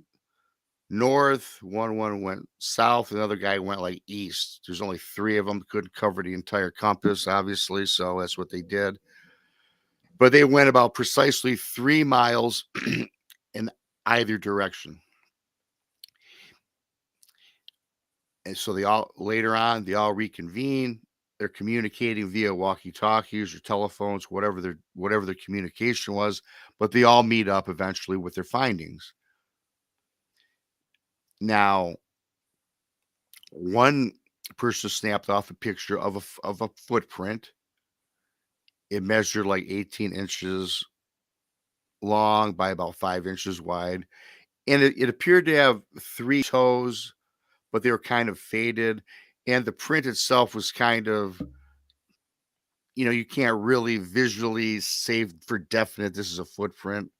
north, one went south, another guy went like east. There's only three of them, couldn't cover the entire compass, obviously, so that's what they did. But they went about precisely 3 miles in either direction. And so they all reconvene. They're communicating via walkie-talkies or telephones, whatever their communication was, but they all meet up eventually with their findings. Now, one person snapped off a picture of a footprint. It measured like 18 inches long by about 5 inches wide. And it appeared to have 3 toes, but they were kind of faded. And the print itself was kind of, you can't really visually say for definite this is a footprint,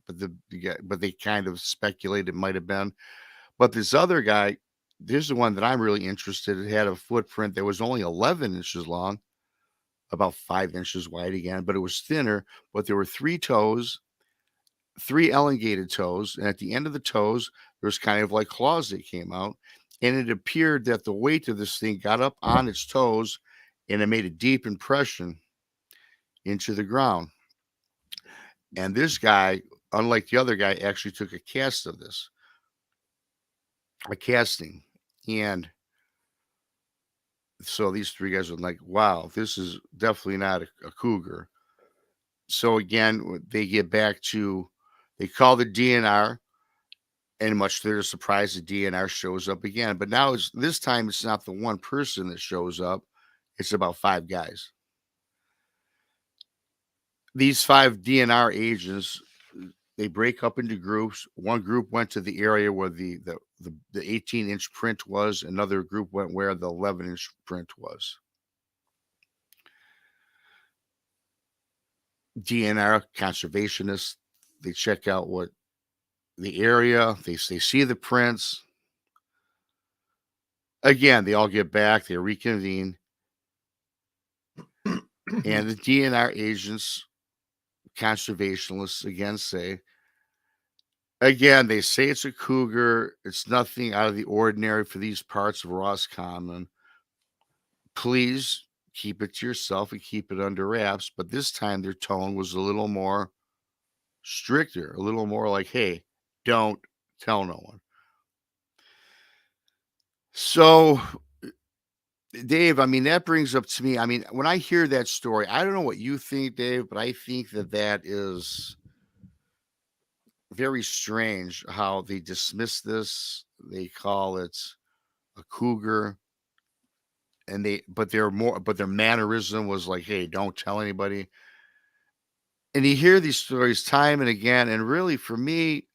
but they kind of speculated it might have been. But this other guy, there's the one that I'm really interested in, had a footprint that was only 11 inches long, about 5 inches wide again, but it was thinner. But there were 3 toes, 3 elongated toes, and at the end of the toes, there was kind of like claws that came out. And it appeared that the weight of this thing got up on its toes, and it made a deep impression into the ground. And this guy, unlike the other guy, actually took a cast of this. A casting. And so these 3 guys were like, wow, this is definitely not a cougar. So again, they call the DNR, and much to their surprise, the DNR shows up again. But now this time it's not the one person that shows up, it's about 5 guys. These 5 DNR agents, they break up into groups. One group went to the area where the 18-inch print was. Another group went where the 11-inch print was. DNR conservationists, they check out what the area. They see the prints. Again, they all get back. They reconvene. And the DNR agents, conservationists, again say, again, they say it's a cougar. It's nothing out of the ordinary for these parts of Roscommon. Please keep it to yourself and keep it under wraps. But this time their tone was a little more stricter, a little more like, hey, don't tell no one. So, Dave, that brings up to me, when I hear that story, I don't know what you think, Dave, but I think that is very strange how they dismiss this. They call it a cougar, but their mannerism was like, hey, don't tell anybody. And you hear these stories time and again, and really for me,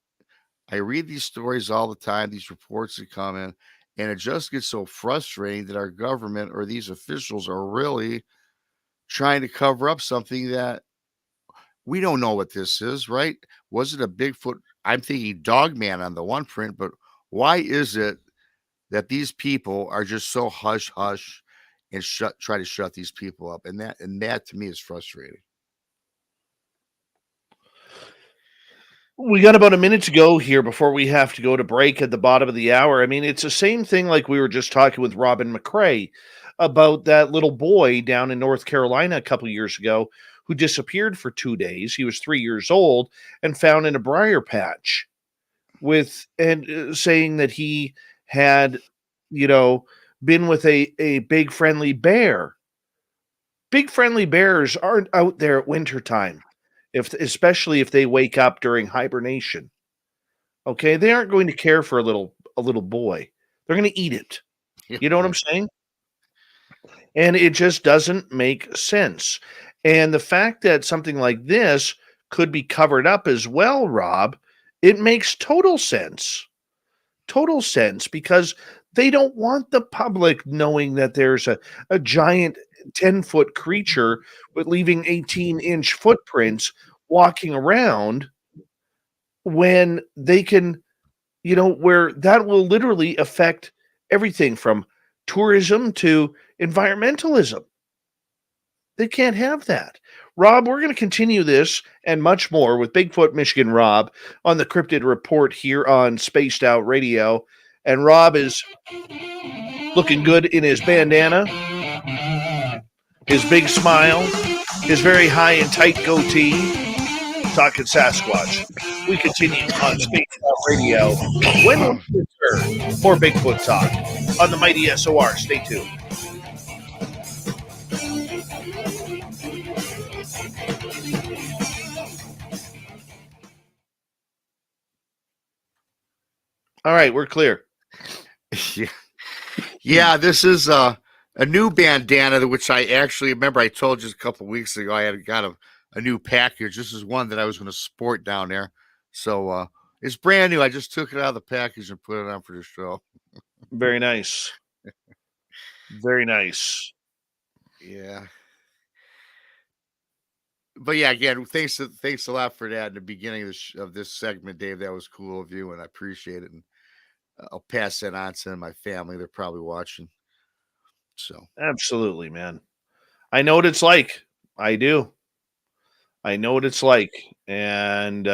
I read these stories all the time, these reports that come in, and it just gets so frustrating that our government or these officials are really trying to cover up something that we don't know what this is, right? Was it a Bigfoot? I'm thinking Dogman on the one print, but why is it that these people are just so hush-hush and try to shut these people up? And that to me is frustrating. We got about a minute to go here before we have to go to break at the bottom of the hour. It's the same thing like we were just talking with Robin McCray about that little boy down in North Carolina a couple years ago who disappeared for 2 days. He was 3 years old and found in a briar patch saying that he had, been with a big friendly bear. Big friendly bears aren't out there at wintertime. Especially if they wake up during hibernation. Okay, they aren't going to care for a little boy. They're going to eat it. You know what I'm saying? And it just doesn't make sense. And the fact that something like this could be covered up as well, Rob, it makes total sense. Total sense, because they don't want the public knowing that there's a giant 10-foot creature with leaving 18-inch footprints walking around, when they can, where that will literally affect everything from tourism to environmentalism. They can't have that. Rob, we're going to continue this and much more with Bigfoot Michigan Rob on the Cryptid Report here on Spaced Out Radio. And Rob is looking good in his bandana, his big smile, his very high and tight goatee, talking Sasquatch. We continue on Spaced Out Radio when we return for Bigfoot Talk on the mighty SOR. Stay tuned. All right, we're clear. Yeah, this is a new bandana, which I actually remember I told you a couple of weeks ago. I had got a new package. This is one that I was going to sport down there. So it's brand new. I just took it out of the package and put it on for the show. Very nice. Very nice. Yeah. But yeah, again, thanks a lot for that in the beginning of this segment, Dave. That was cool of you, and I appreciate it. And I'll pass that on to my family. They're probably watching. So Absolutely, man. I know what it's like. I do. I know what it's like, and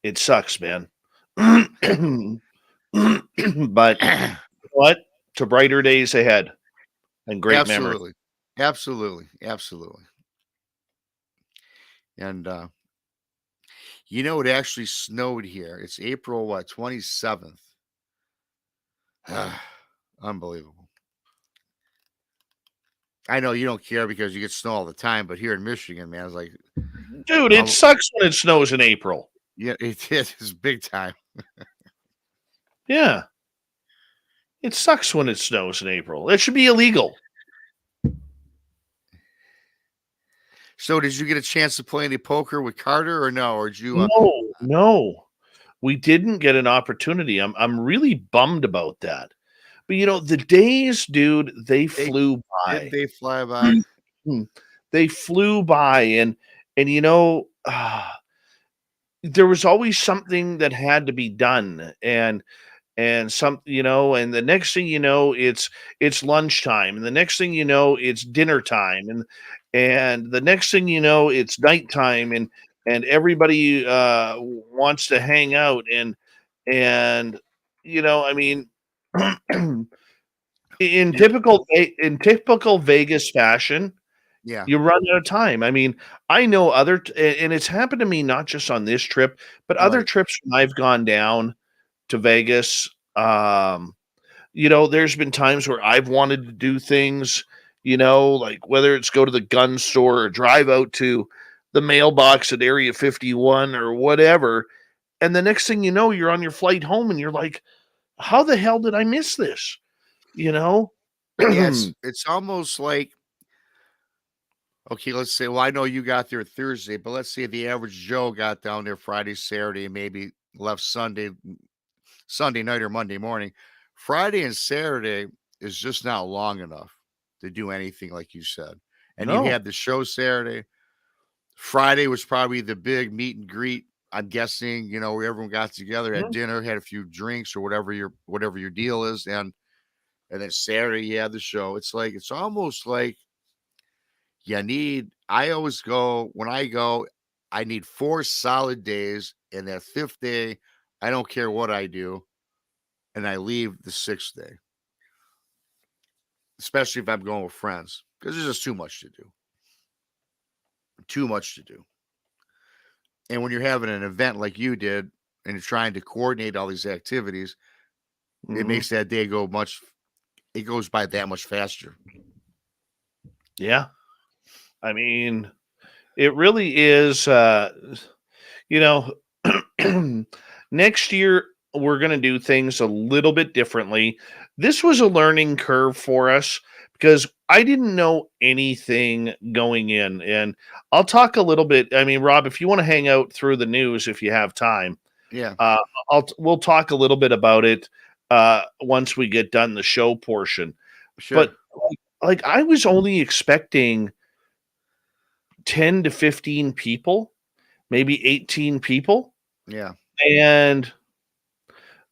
it sucks, man. But what? To brighter days ahead and great memories. Absolutely. And it actually snowed here. It's April 27th. Unbelievable. I know you don't care because you get snow all the time, but here in Michigan, man, it's like, dude, it sucks when it snows in April. Yeah, it is big time. Yeah. It sucks when it snows in April. It should be illegal. So did you get a chance to play any poker with Carter or no? Or did you No. We didn't get an opportunity. I'm really bummed about that. But the days, dude, they flew by. Did they fly by? They flew by, and there was always something that had to be done, and some, and the next thing you know, it's lunchtime, and the next thing you know, it's dinner time, and the next thing you know, it's nighttime, and everybody wants to hang out, and I mean. In typical Vegas fashion, yeah, you run out of time. I mean, I know and it's happened to me not just on this trip, but other trips when I've gone down to Vegas. There's been times where I've wanted to do things, like whether it's go to the gun store or drive out to the mailbox at Area 51 or whatever. And the next thing you know, you're on your flight home and you're like, how the hell did I miss this? Yes, it's almost like, okay, let's say, well, I know you got there Thursday, but let's say the average Joe got down there Friday, Saturday, maybe left Sunday night or Monday morning. Friday and Saturday is just not long enough to do anything like you said. And you had the show Saturday. Friday was probably the big meet and greet. I'm guessing, where everyone got together, had dinner, had a few drinks or whatever your deal is, and then Saturday you had the show. It's almost like I always go, when I go, I need 4 solid days, and that 5th day, I don't care what I do, and I leave the 6th day. Especially if I'm going with friends, because there's just too much to do. And when you're having an event like you did, and you're trying to coordinate all these activities, it makes that day it goes by that much faster. Yeah. I mean, it really is, next year we're going to do things a little bit differently. This was a learning curve for us because I didn't know anything going in, and I'll talk a little bit. I mean, Rob, if you want to hang out through the news, if you have time, we'll talk a little bit about it once we get done the show portion. Sure. But I was only expecting 10 to 15 people, maybe 18 people. Yeah. And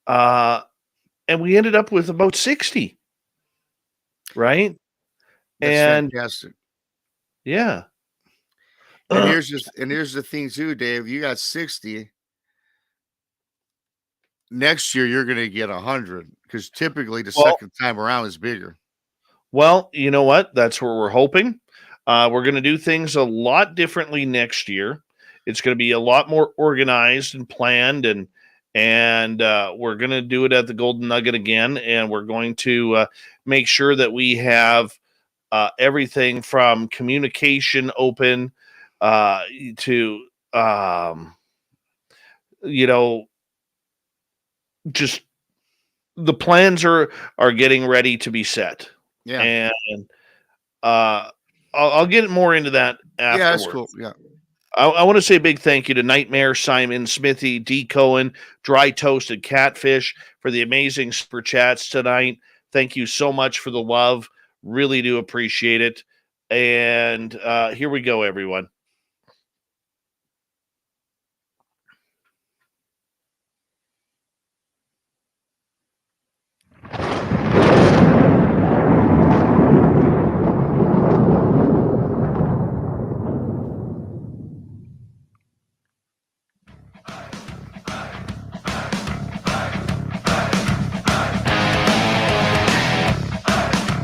we ended up with about 60. Right? That's fantastic. Yeah. And here's the thing too, Dave. You got 60. Next year you're gonna get 100 because typically the second time around is bigger. Well, you know what? That's what we're hoping. We're going to do things a lot differently next year. It's going to be a lot more organized and planned, and we're going to do it at the Golden Nugget again, and we're going to make sure that we have everything from communication open to you know, just the plans are getting ready to be set. Yeah. And I'll get more into that afterwards. Yeah, that's cool. Yeah. I want to say a big thank you to Nightmare, Simon, Smithy, D. Cohen, Dry Toasted Catfish for the amazing super chats tonight. Thank you so much for the love. Really do appreciate it. And here we go, everyone.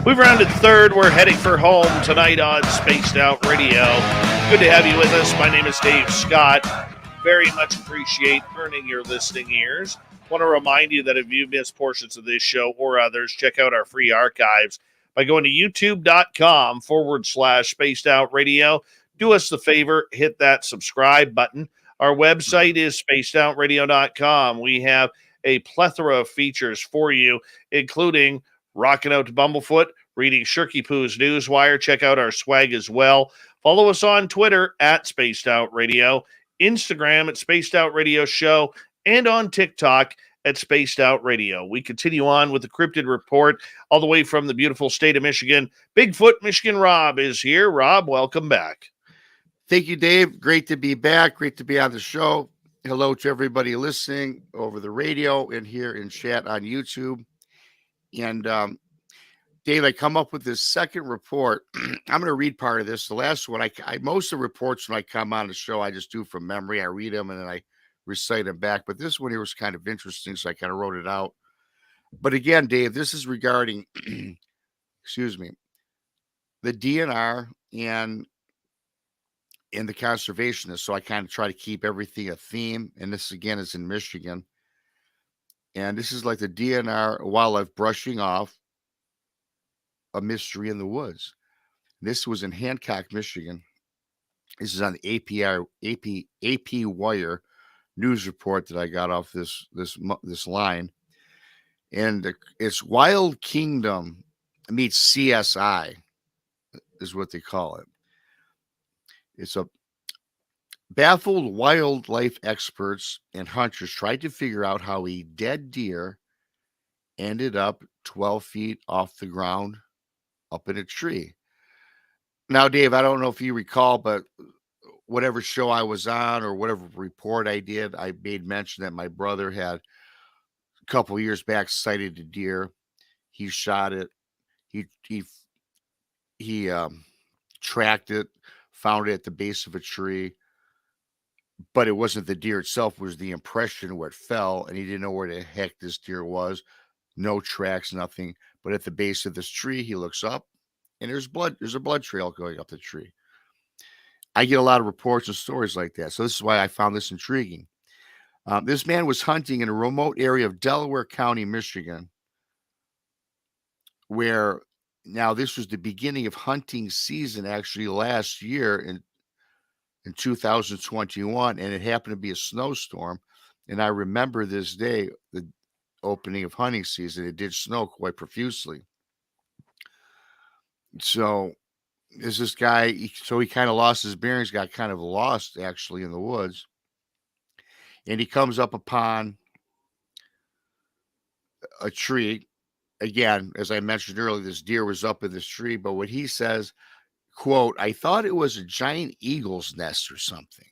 We've rounded third. We're heading for home tonight on Spaced Out Radio. Good to have you with us. My name is Dave Scott. Very much appreciate earning your listening ears. Want to remind you that if you missed portions of this show or others, check out our free archives by going to youtube.com/Spaced Out Radio. Do us the favor, hit that subscribe button. Our website is spacedoutradio.com. We have a plethora of features for you, including rocking out to Bumblefoot, reading Shirky Poo's Newswire. Check out our swag as well. Follow us on Twitter at Spaced Out Radio, Instagram at Spaced Out Radio Show, and on TikTok at Spaced Out Radio. We continue on with the Cryptid Report all the way from the beautiful state of Michigan. Bigfoot Michigan Rob is here. Rob, welcome back. Thank you, Dave. Great to be back. Great to be on the show. Hello to everybody listening over the radio and here in chat on YouTube. And Dave, I come up with this second report. I'm going to read part of this. The last one, I most of the reports when I come on the show, I just do from memory. I read them and then I recite them back. But this one here was kind of interesting, so I kind of wrote it out. But again, Dave, this is regarding, excuse me, the DNR and the conservationists. So I kind of try to keep everything a theme. And this again is in Michigan. And this is like the DNR wildlife brushing off a mystery in the woods. This was in Hancock, Michigan. This is on the AP Wire news report that I got off this line. And it's Wild Kingdom meets CSI is what they call it. It's a baffled wildlife experts and hunters tried to figure out how a dead deer ended up 12 feet off the ground up in a tree. Now, Dave, I don't know if you recall, but whatever show I was on or whatever report I did, I made mention that my brother had a couple of years back sighted a deer. He shot it. He tracked it, found it at the base of a tree. But it wasn't the deer itself, it was the impression where it fell, and he didn't know where the heck this deer was. No tracks, nothing. But at the base of this tree, he looks up, and there's a blood trail going up the tree. I get a lot of reports and stories like that, so this is why I found this intriguing. This man was hunting in a remote area of Delaware County, Michigan, where now this was the beginning of hunting season actually last year in 2021, and it happened to be a snowstorm. And I remember this day, the opening of hunting season, it did snow quite profusely. So is this guy, he kind of lost his bearings, got kind of lost actually in the woods. And he comes up upon a tree. Again, as I mentioned earlier, this deer was up in this tree, but what he says, quote, I thought it was a giant eagle's nest or something,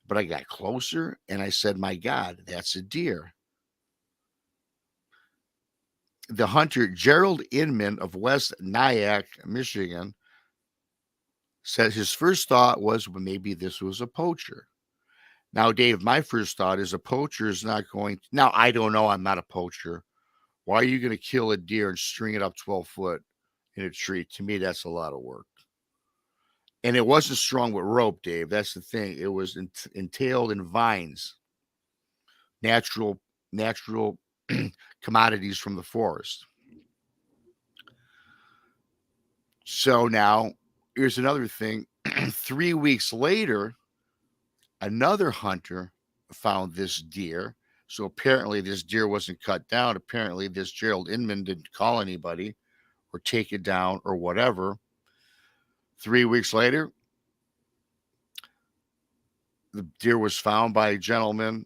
but I got closer and I said, my God, that's a deer. The hunter, Gerald Inman of West Nyack, Michigan, Said his first thought was, well, maybe this was a poacher. Now, Dave, my first thought is a poacher is not going. Now, I don't know. I'm not a poacher. Why are you going to kill a deer and string it up 12 foot in a tree? To me, that's a lot of work. And it wasn't strung with rope, Dave. That's the thing. It was entailed in vines, natural commodities from the forest. So now, here's another thing. 3 weeks later, another hunter found this deer. So apparently this deer wasn't cut down. Apparently this Gerald Inman didn't call anybody or take it down or whatever. 3 weeks later, the deer was found by a gentleman.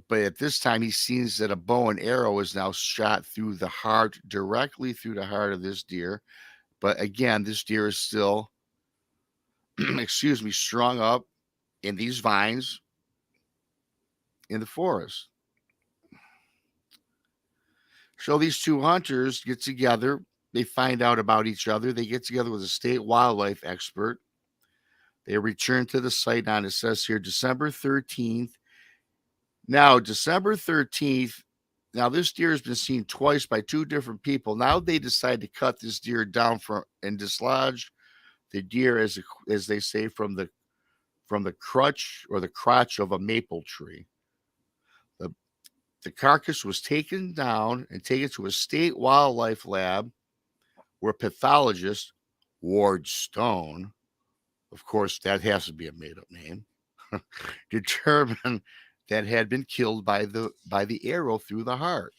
But at this time, he sees that a bow and arrow is now shot through the heart, directly through the heart of this deer. But again, this deer is still, strung up in these vines in the forest. So these two hunters get together. They find out about each other. They get together with a state wildlife expert. They return to the site on, it says here, December 13th. Now, December 13th, now this deer has been seen twice by two different people. Now they decide to cut this deer down and dislodge the deer, as they say, from the crutch or the crotch of a maple tree. The carcass was taken down and taken to a state wildlife lab where pathologist Ward Stone, of course, that has to be a made-up name, determined that had been killed by the arrow through the heart.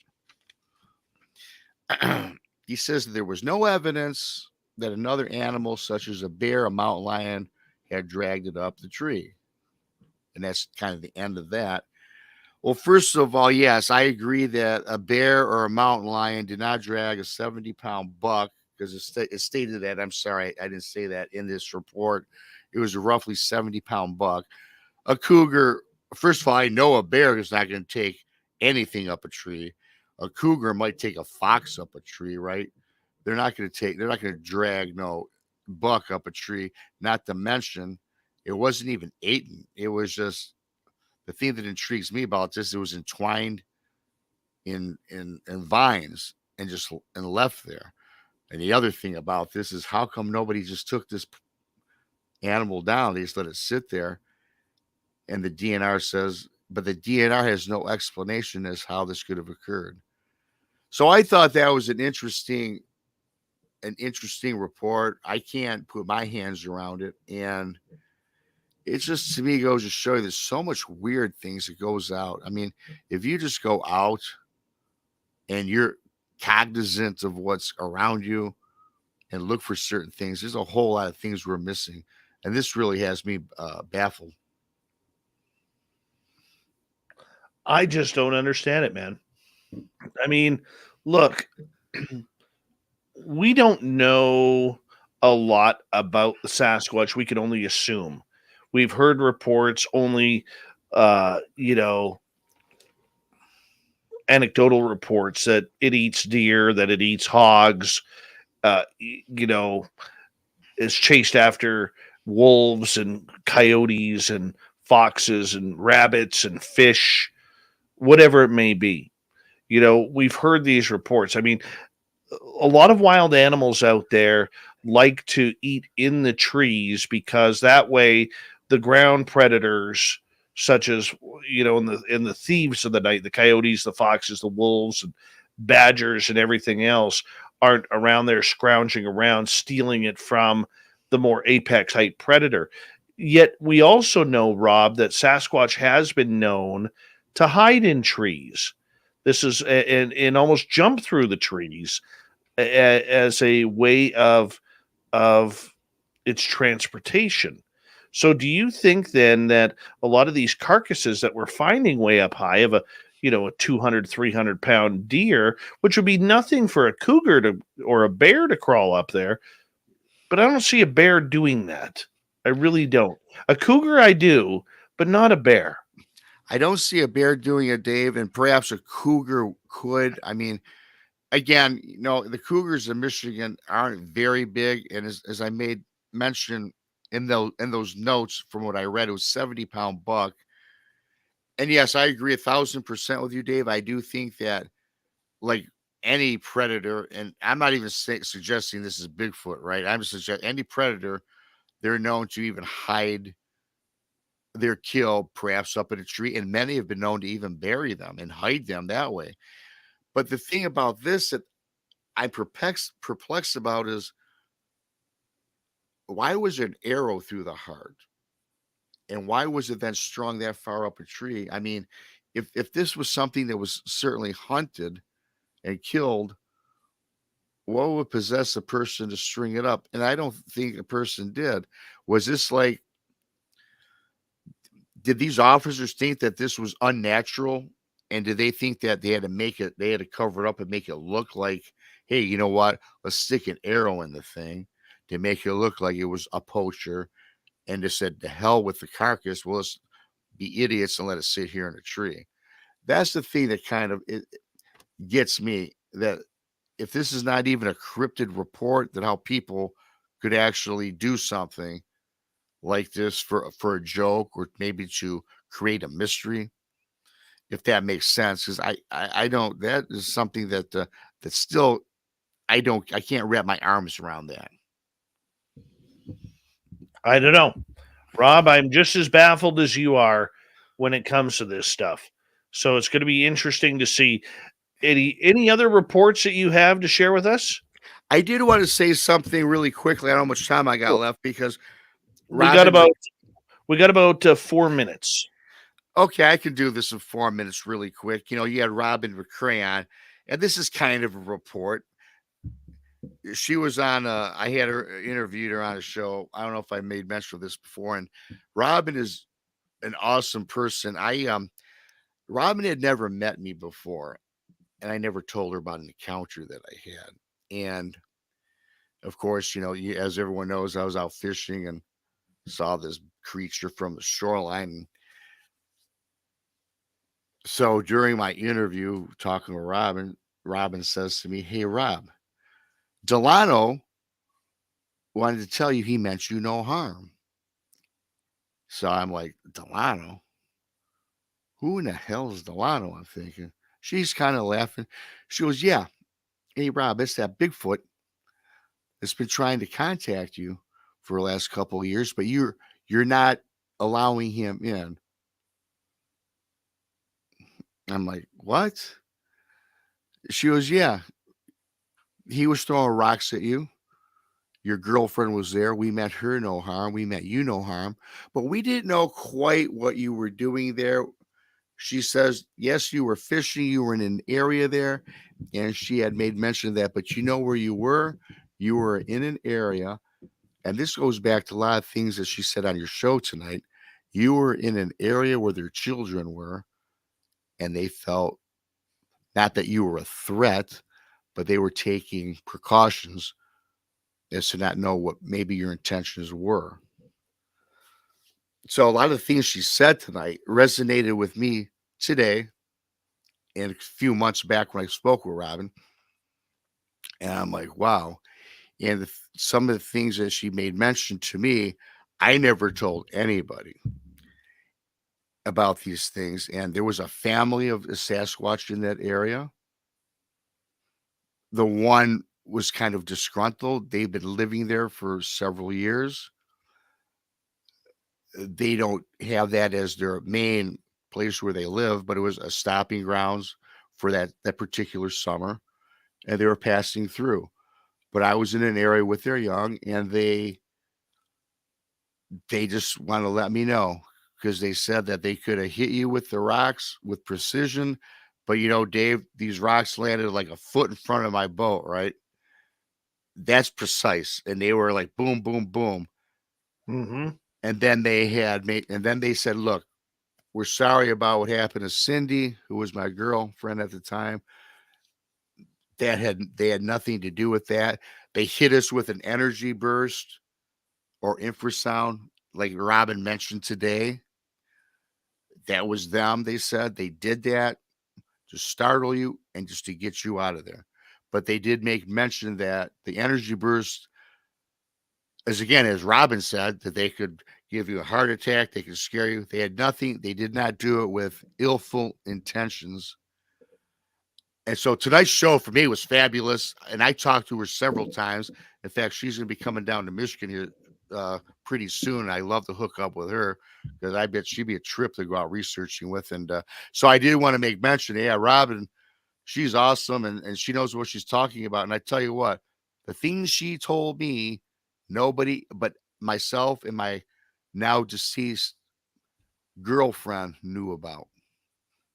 He says that there was no evidence that another animal, such as a bear, a mountain lion, had dragged it up the tree. And that's kind of the end of that. Well, first of all, yes, I agree that a bear or a mountain lion did not drag a 70-pound buck, because it stated that. I'm sorry, I didn't say that in this report. It was a roughly 70-pound buck. A cougar, first of all, I know a bear is not going to take anything up a tree. A cougar might take a fox up a tree, right? They're not going to drag no buck up a tree. Not to mention, it wasn't even eaten. It was just, the thing that intrigues me about this, it was entwined in vines and left there. And the other thing about this is, how come nobody just took this animal down? They just let it sit there. And the DNR says, but the DNR has no explanation as how this could have occurred. So I thought that was an interesting report. I can't put my hands around it. And it just, to me, goes to show you there's so much weird things that goes out. I mean, if you just go out and you're cognizant of what's around you and look for certain things, there's a whole lot of things we're missing. And this really has me baffled. I just don't understand it, man. I mean, look, we don't know a lot about the Sasquatch. We can only assume. We've heard reports, only, anecdotal reports that it eats deer, that it eats hogs, is chased after wolves and coyotes and foxes and rabbits and fish, whatever it may be. We've heard these reports. I mean, a lot of wild animals out there like to eat in the trees, because that way the ground predators, such as, in the thieves of the night, the coyotes, the foxes, the wolves, and badgers and everything else, aren't around there scrounging around, stealing it from the more apex height predator. Yet we also know, Rob, that Sasquatch has been known to hide in trees. This is and almost jump through the trees as a way of its transportation. So do you think then that a lot of these carcasses that we're finding way up high of a 200, 300 pound deer, which would be nothing for a cougar or a bear to crawl up there, but I don't see a bear doing that. I really don't. A cougar I do, but not a bear. I don't see a bear doing it, Dave, and perhaps a cougar could. I mean, again, the cougars in Michigan aren't very big, and as I made mention in those notes, from what I read, it was 70-pound buck. And yes, I agree 1,000% with you, Dave. I do think that, like any predator, and I'm not even suggesting this is Bigfoot, right? I'm suggesting any predator, they're known to even hide their kill, perhaps up in a tree, and many have been known to even bury them and hide them that way. But the thing about this that I'm perplexed about is, why was there an arrow through the heart? And why was it then strung that far up a tree? I mean, if this was something that was certainly hunted and killed, what would possess a person to string it up? And I don't think a person did. Was this like, did these officers think that this was unnatural? And did they think that they had to cover it up and make it look like, hey, you know what? Let's stick an arrow in the thing to make it look like it was a poacher, and just said, to hell with the carcass. Well, let's be idiots and let it sit here in a tree. That's the thing that kind of it gets me, that if this is not even a cryptid report, that how people could actually do something like this for a joke, or maybe to create a mystery, if that makes sense. Because I don't, that is something that that still I can't wrap my arms around that. I don't know, Rob. I'm just as baffled as you are when it comes to this stuff. So it's going to be interesting to see. Any other reports that you have to share with us? I did want to say something really quickly. I don't know how much time I got left, because We got about 4 minutes. Okay, I can do this in 4 minutes really quick. You had Robin McCray on, and this is kind of a report. She was on I had her interviewed her on a show. I don't know if I made mention of this before. And Robin is an awesome person. Robin had never met me before, and I never told her about an encounter that I had. And of course, as everyone knows, I was out fishing and saw this creature from the shoreline. So during my interview talking with Robin says to me, "Hey, Rob, Delano wanted to tell you he meant you no harm." So I'm like, "Delano? Who in the hell is Delano?" I'm thinking. She's kind of laughing. She goes, "Yeah. Hey, Rob, it's that Bigfoot that's been trying to contact you for the last couple of years, but you're not allowing him in." I'm like, "What?" She goes, "Yeah. He was throwing rocks at you. Your girlfriend was there. We met her no harm. We met you no harm. But we didn't know quite what you were doing there." She says, "Yes, you were fishing. You were in an area there." And she had made mention of that. But you know where you were? You were in an area. And this goes back to a lot of things that she said on your show tonight. You were in an area where their children were. And they felt not that you were a threat, but they were taking precautions as to not know what maybe your intentions were. So a lot of the things she said tonight resonated with me today and a few months back when I spoke with Robin. And I'm like, wow. And some of the things that she made mention to me, I never told anybody about these things. And there was a family of Sasquatch in that area. The one was kind of disgruntled. They've been living there for several years. They don't have that as their main place where they live, but it was a stopping grounds for that particular summer, and they were passing through. But I was in an area with their young, and they just want to let me know, because they said that they could have hit you with the rocks with precision, but Dave, these rocks landed like a foot in front of my boat, right? That's precise, and they were like boom, boom, boom. Mm-hmm. And then they said, "Look, we're sorry about what happened to Cindy, who was my girlfriend at the time. They had nothing to do with that. They hit us with an energy burst or infrasound, like Robin mentioned today. That was them." They said they did that to startle you and just to get you out of there. But they did make mention that the energy burst as Robin said, that they could give you a heart attack, they could scare you. They had nothing. They did not do it with illful intentions. And so tonight's show for me was fabulous. And I talked to her several times. In fact, she's going to be coming down to Michigan here pretty soon. I love to hook up with her because I bet she'd be a trip to go out researching with. And so I did want to make mention. Yeah, Robin, she's awesome and she knows what she's talking about. And I tell you what, the things she told me, nobody but myself and my now deceased girlfriend knew about.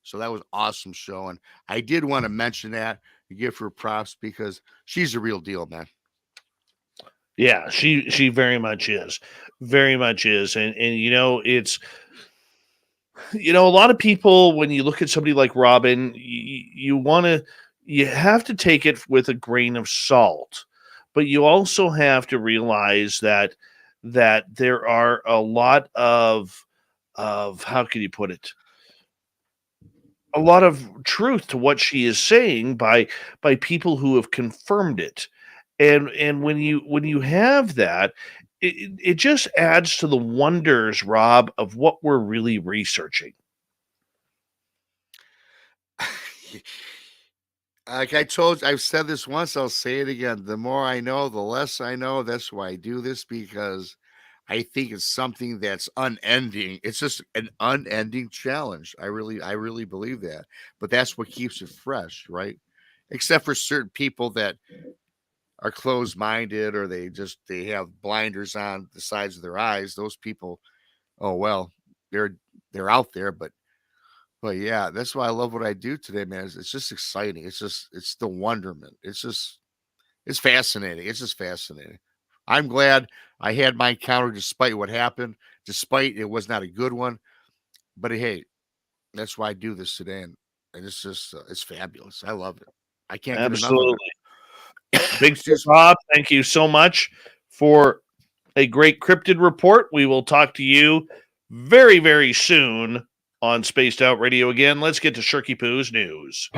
So that was an awesome show. And I did want to mention that and give her props because she's a real deal, man. Yeah, she very much is. Very much is. And it's a lot of people, when you look at somebody like Robin, you have to take it with a grain of salt. But you also have to realize that there are a lot of how can you put it? A lot of truth to what she is saying by people who have confirmed it. And when you have that, it just adds to the wonders, Rob, of what we're really researching. Like I've said this once, I'll say it again. The more I know, the less I know. That's why I do this, because I think it's something that's unending. It's just an unending challenge. I really believe that. But that's what keeps it fresh, right? Except for certain people that are closed-minded or they have blinders on the sides of their eyes. Those people, oh well, they're out there, but yeah, that's why I love what I do today, man. It's just exciting. It's the wonderment. It's fascinating. It's just fascinating. I'm glad I had my encounter despite what happened, despite it was not a good one. But hey, that's why I do this today. And it's just, it's fabulous. I love it. I can't get enough of Absolutely. it. Big Rob, thank you so much for a great cryptid report. We will talk to you very, very soon on Spaced Out Radio again. Let's get to Shirky Poo's news.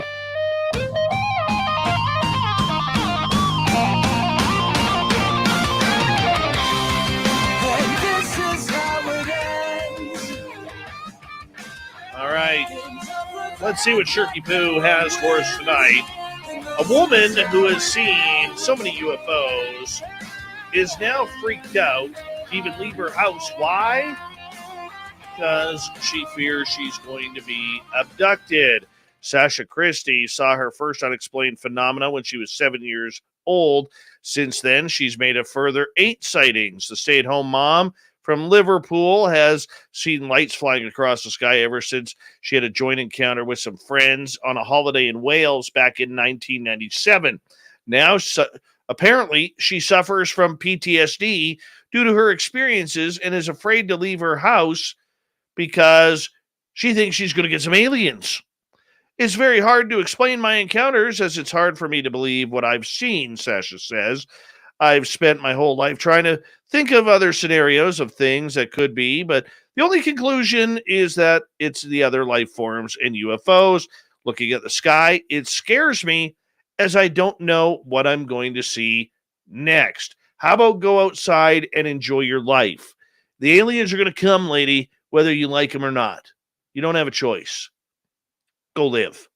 All right. Let's see what Shirky Poo has for us tonight. A woman who has seen so many UFOs is now freaked out to even leave her house. Why? Because she fears she's going to be abducted. Sasha Christie saw her first unexplained phenomena when she was 7 years old. Since then, she's made a further 8 sightings. The stay-at-home mom from Liverpool has seen lights flying across the sky ever since she had a joint encounter with some friends on a holiday in Wales back in 1997. Now, apparently, she suffers from PTSD due to her experiences and is afraid to leave her house because she thinks she's going to get some aliens. It's very hard to explain my encounters as it's hard for me to believe what I've seen, Sasha says. I've spent my whole life trying to think of other scenarios of things that could be, but the only conclusion is that it's the other life forms and UFOs. Looking at the sky, it scares me as I don't know what I'm going to see next. How about go outside and enjoy your life? The aliens are going to come, lady, whether you like them or not. You don't have a choice. Go live.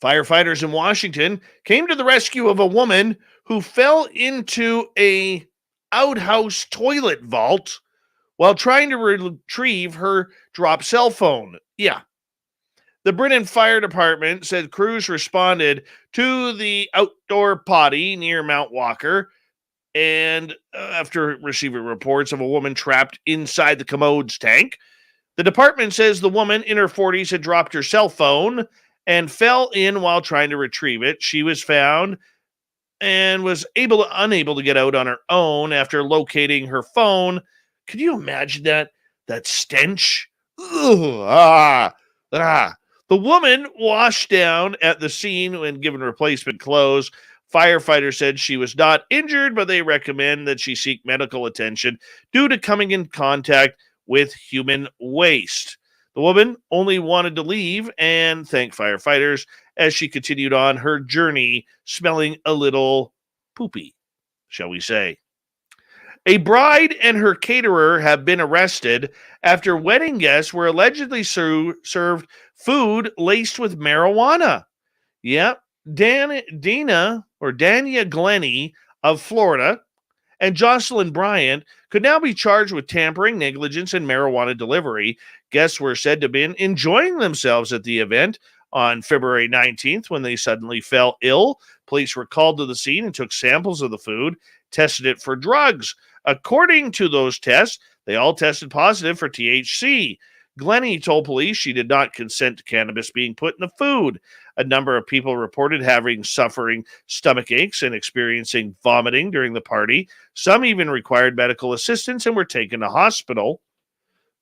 Firefighters in Washington came to the rescue of a woman who fell into a outhouse toilet vault while trying to retrieve her dropped cell phone. Yeah. The Britain Fire Department said crews responded to the outdoor potty near Mount Walker, and after receiving reports of a woman trapped inside the commodes tank, the department says the woman in her 40s had dropped her cell phone and fell in while trying to retrieve it. She was found and was unable to get out on her own after locating her phone. Could you imagine that stench? The woman washed down at the scene when given replacement clothes. Firefighters said she was not injured, but they recommend that she seek medical attention due to coming in contact with human waste. The woman only wanted to leave and thank firefighters as she continued on her journey, smelling a little poopy, shall we say. A bride and her caterer have been arrested after wedding guests were allegedly served food laced with marijuana. Yep. Dania Glennie of Florida and Jocelyn Bryant could now be charged with tampering, negligence, and marijuana delivery. Guests were said to have been enjoying themselves at the event on February 19th when they suddenly fell ill. Police were called to the scene and took samples of the food, tested it for drugs. According to those tests, they all tested positive for THC. Glennie told police she did not consent to cannabis being put in the food. A number of people reported suffering stomach aches and experiencing vomiting during the party. Some even required medical assistance and were taken to hospital.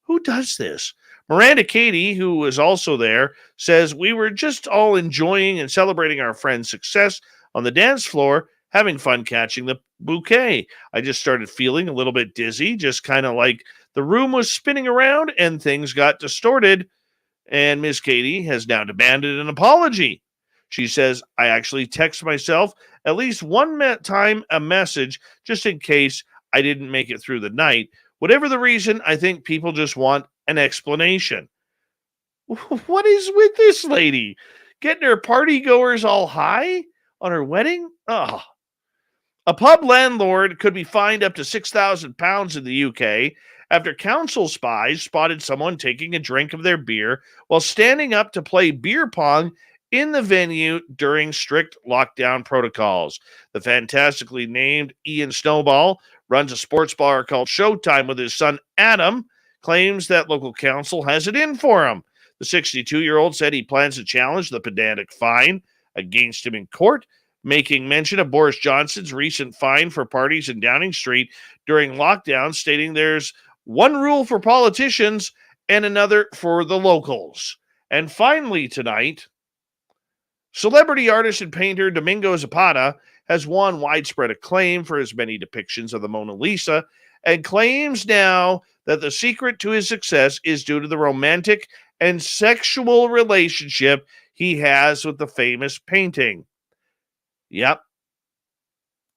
Who does this? Miranda Katie, who was also there, says, "We were just all enjoying and celebrating our friend's success on the dance floor, having fun catching the bouquet. I just started feeling a little bit dizzy, just kind of like the room was spinning around and things got distorted." And Miss Katie has now demanded an apology. She says, "I actually text myself at least one time a message just in case I didn't make it through the night. Whatever the reason, I think people just want an explanation." What is with this lady? Getting her party goers all high on her wedding? Oh. A pub landlord could be fined up to £6,000 in the UK after council spies spotted someone taking a drink of their beer while standing up to play beer pong in the venue during strict lockdown protocols. The fantastically named Ian Snowball runs a sports bar called Showtime with his son Adam, claims that local council has it in for him. The 62-year-old said he plans to challenge the pedantic fine against him in court, making mention of Boris Johnson's recent fine for parties in Downing Street during lockdown, stating there's one rule for politicians and another for the locals. And finally tonight, celebrity artist and painter Domingo Zapata has won widespread acclaim for his many depictions of the Mona Lisa and claims now that the secret to his success is due to the romantic and sexual relationship he has with the famous painting. Yep.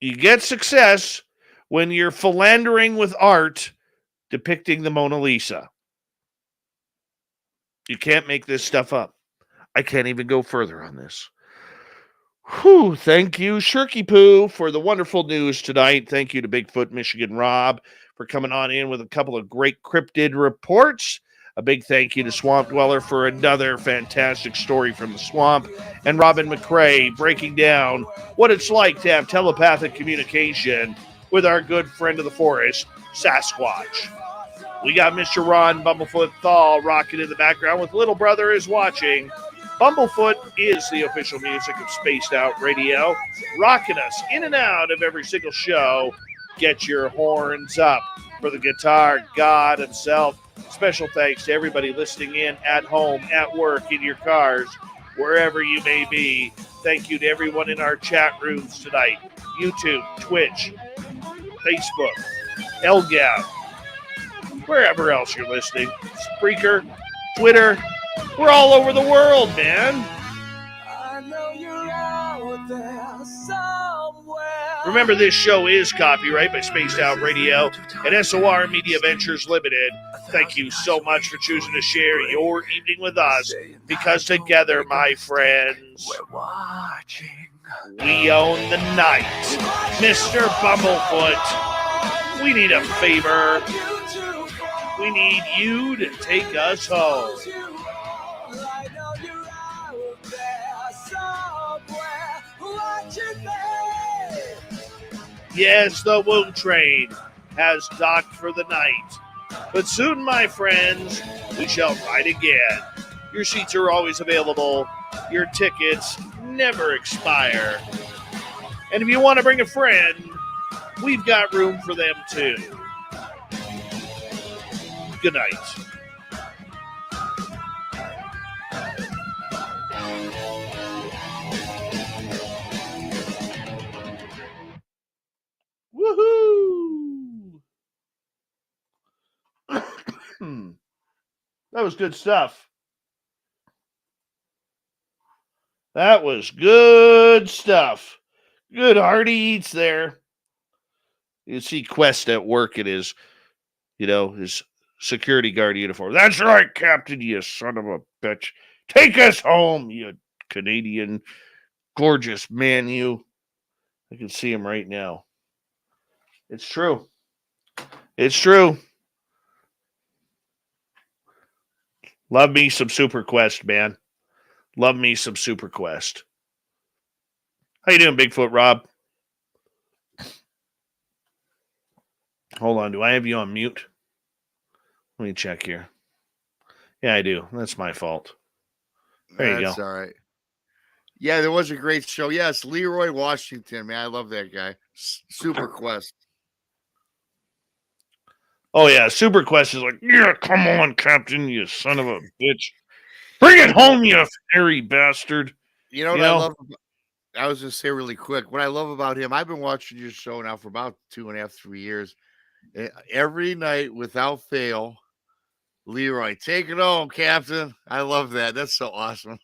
You get success when you're philandering with art depicting the Mona Lisa. You can't make this stuff up. I can't even go further on this. Whew, thank you, Shirky Poo, for the wonderful news tonight. Thank you to Bigfoot Michigan Rob for coming on in with a couple of great cryptid reports. A big thank you to Swamp Dweller for another fantastic story from the swamp. And Robin McCray breaking down what it's like to have telepathic communication with our good friend of the forest, Sasquatch. We got Mr. Ron Bumblefoot Thal rocking in the background with Little Brother is Watching. Bumblefoot is the official music of Spaced Out Radio, rocking us in and out of every single show. Get your horns up for the guitar god himself. Special thanks to everybody listening in at home, at work, in your cars, wherever you may be. Thank you to everyone in our chat rooms tonight. YouTube, Twitch, Facebook, LGAP, wherever else you're listening. Spreaker, Twitter. We're all over the world, man. I know you're out there somewhere. Remember, this show is copyright by Spaced Out Radio and SOR Media Ventures Limited. Thank you so much for choosing to share your evening with us, because together, my friends, we own the night. Mr. Bumblefoot, we need a favor. We need you to take us home. Yes, the Woo Train has docked for the night. But soon, my friends, we shall ride again. Your seats are always available. Your tickets never expire. And if you want to bring a friend, we've got room for them too. Good night. Woohoo! That was good stuff. That was good stuff. Good hearty eats there. You see Quest at work in his, his security guard uniform. That's right, Captain, you son of a bitch. Take us home, you Canadian gorgeous man, you. I can see him right now. It's true. It's true. Love me some Super Quest, man. Love me some Super Quest. How you doing, Bigfoot Rob? Hold on. Do I have you on mute? Let me check here. Yeah, I do. That's my fault. There you go. That's all right. Yeah, there was a great show. Yes, Leroy Washington, man. I love that guy. Super Quest. Oh, yeah. Super Quest is like, yeah, come on, Captain, you son of a bitch. Bring it home, you hairy bastard. You know what I love? I was going to say really quick. What I love about him, I've been watching your show now for about 2.5, 3 years. Every night without fail, Leroy, take it home, Captain. I love that. That's so awesome.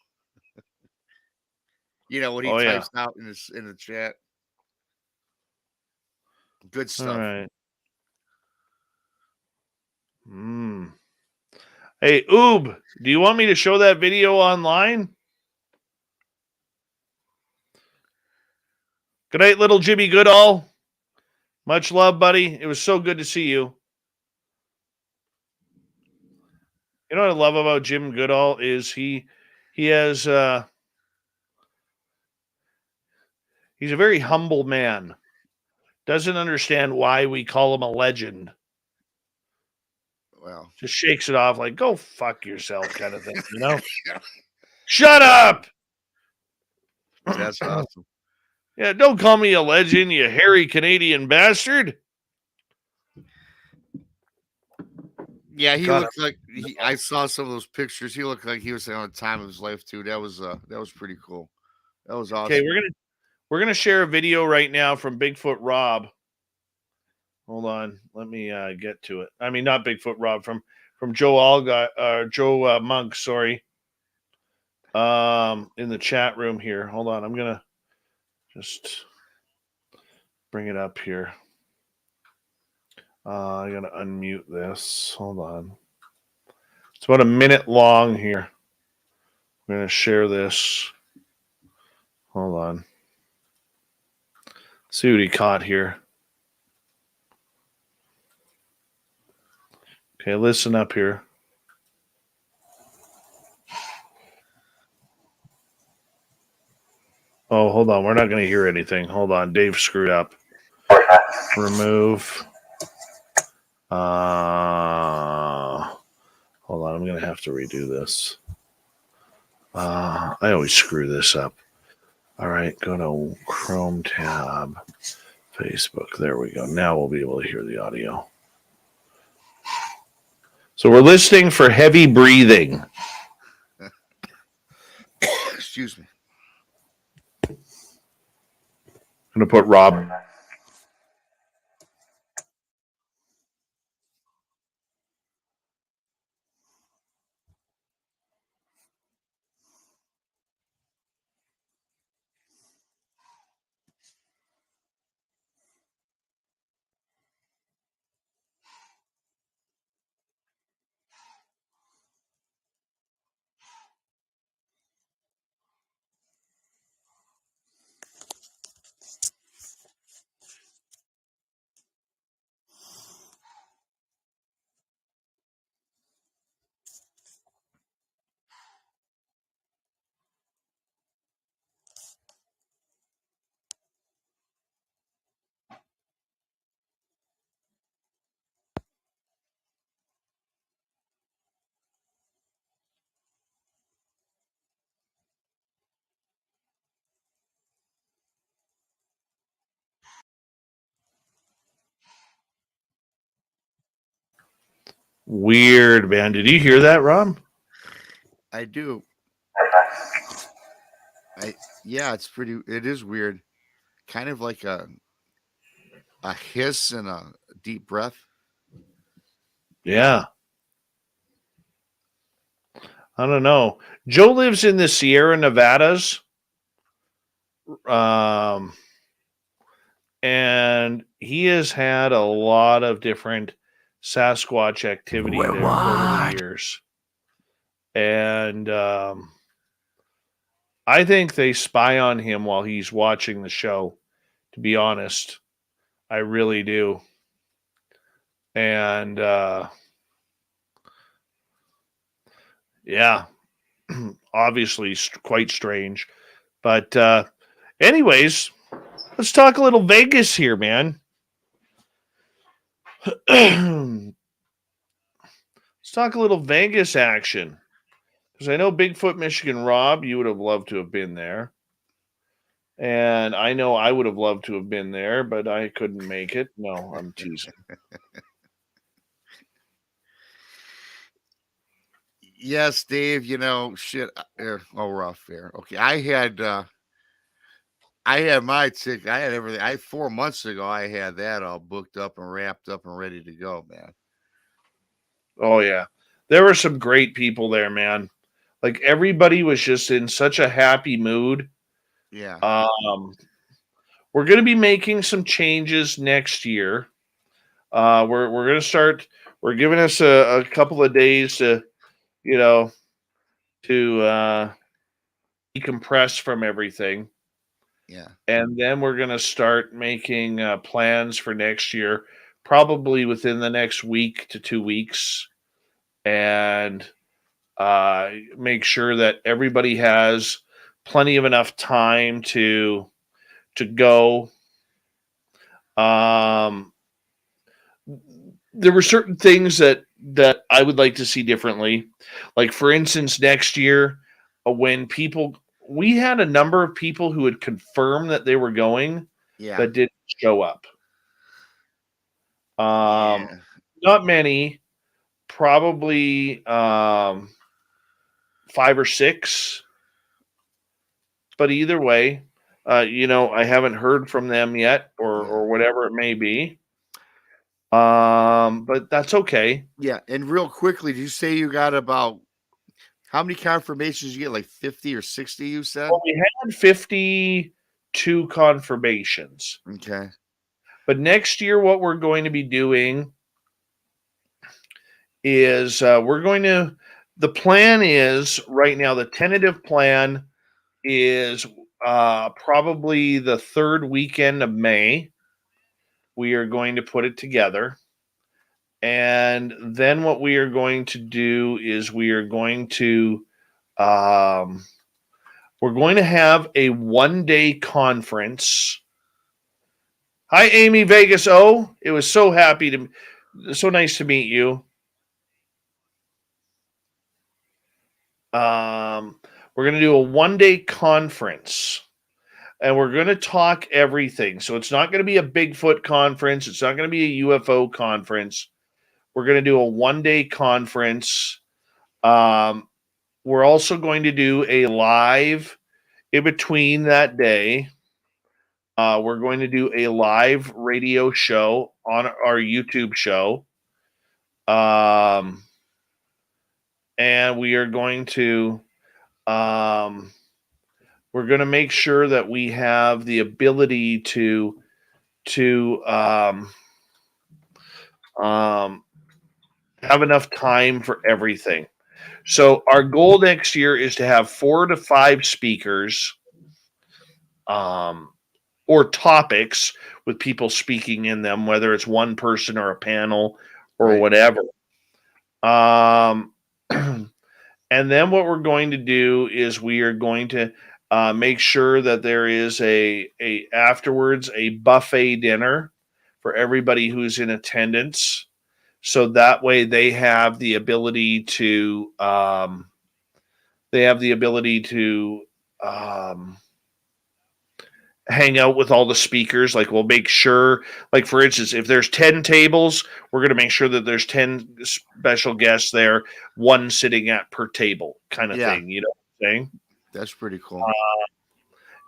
What he types out in the chat. Good stuff. All right. Hey, Oob, do you want me to show that video online? Good night, little Jimmy Goodall. Much love, buddy. It was so good to see you. You know what I love about Jim Goodall is he has he's a very humble man. Doesn't understand why we call him a legend. Well, just shakes it off like, go fuck yourself kind of thing, Shut up! That's awesome. Yeah, don't call me a legend, you hairy Canadian bastard. Yeah, he looked like I saw some of those pictures. He looked like he was on the time of his life too. That was pretty cool. That was awesome. Okay, we're gonna share a video right now from Bigfoot Rob. Hold on, let me get to it. I mean, not Bigfoot Rob, from Joe Monk. Sorry, in the chat room here. Hold on, I'm gonna just bring it up here. I gotta unmute this. Hold on. It's about a minute long here. I'm gonna share this. Hold on. See what he caught here. Okay, listen up here. Oh, hold on. We're not going to hear anything. Hold on. Dave screwed up. Remove. Hold on. I'm going to have to redo this. I always screw this up. All right. Go to Chrome tab. Facebook. There we go. Now we'll be able to hear the audio. So we're listening for heavy breathing. Excuse me. I'm going to put Rob. Weird, man. Did you hear that, Rob? I do. Yeah, it is weird. Kind of like a hiss and a deep breath. Yeah. I don't know. Joe lives in the Sierra Nevadas. And he has had a lot of different Sasquatch activity there over the years. And I think they spy on him while he's watching the show, to be honest. I really do. And yeah, obviously quite strange. But anyways, let's talk a little Vegas here, man. Let's talk a little Vegas action. Because I know Bigfoot Michigan Rob, you would have loved to have been there. And I know I would have loved to have been there, but I couldn't make it. No, I'm teasing. Yes, Dave, shit. Rough here. Okay. I had my ticket. I had everything. 4 months ago, I had that all booked up and wrapped up and ready to go, man. Oh, yeah. There were some great people there, man. Like, everybody was just in such a happy mood. Yeah. We're going to be making some changes next year. We're going to start. We're giving us a couple of days to, decompress from everything. Yeah. And then we're going to start making plans for next year, probably within the next week to 2 weeks, and make sure that everybody has plenty of enough time to go. There were certain things that I would like to see differently. Like, for instance, next year, when we had a number of people who had confirmed that they were going, that didn't show up. Not many, probably 5 or 6. But either way, I haven't heard from them yet, or whatever it may be. But that's okay. Yeah, and real quickly, did you say you got about how many confirmations you get? Like 50 or 60, you said? Well, we had 52 confirmations. Okay. But next year, what we're going to be doing is the plan is right now, the tentative plan is probably the 3rd weekend of May. We are going to put it together. And then what we are going to do is we are going to we're going to have a 1-day conference. Hi, Amy Vegas. Oh, it was so nice to meet you. We're going to do a 1-day conference, and we're going to talk everything. So it's not going to be a Bigfoot conference. It's not going to be a UFO conference. We're going to do a 1-day conference. We're also going to do a live in between that day. We're going to do a live radio show on our YouTube show. And we are going to we're going to make sure that we have the ability to have enough time for everything. So our goal next year is to have 4 to 5 speakers, or topics with people speaking in them, whether it's one person or a panel or whatever. And then what we're going to do is we are going to make sure that there is afterwards a buffet dinner for everybody who's in attendance. So that way they have the ability to hang out with all the speakers. Like, we'll make sure, like, for instance, if there's 10 tables, we're going to make sure that there's 10 special guests there, one sitting at per table kind of thing. You know what I'm saying? That's pretty cool.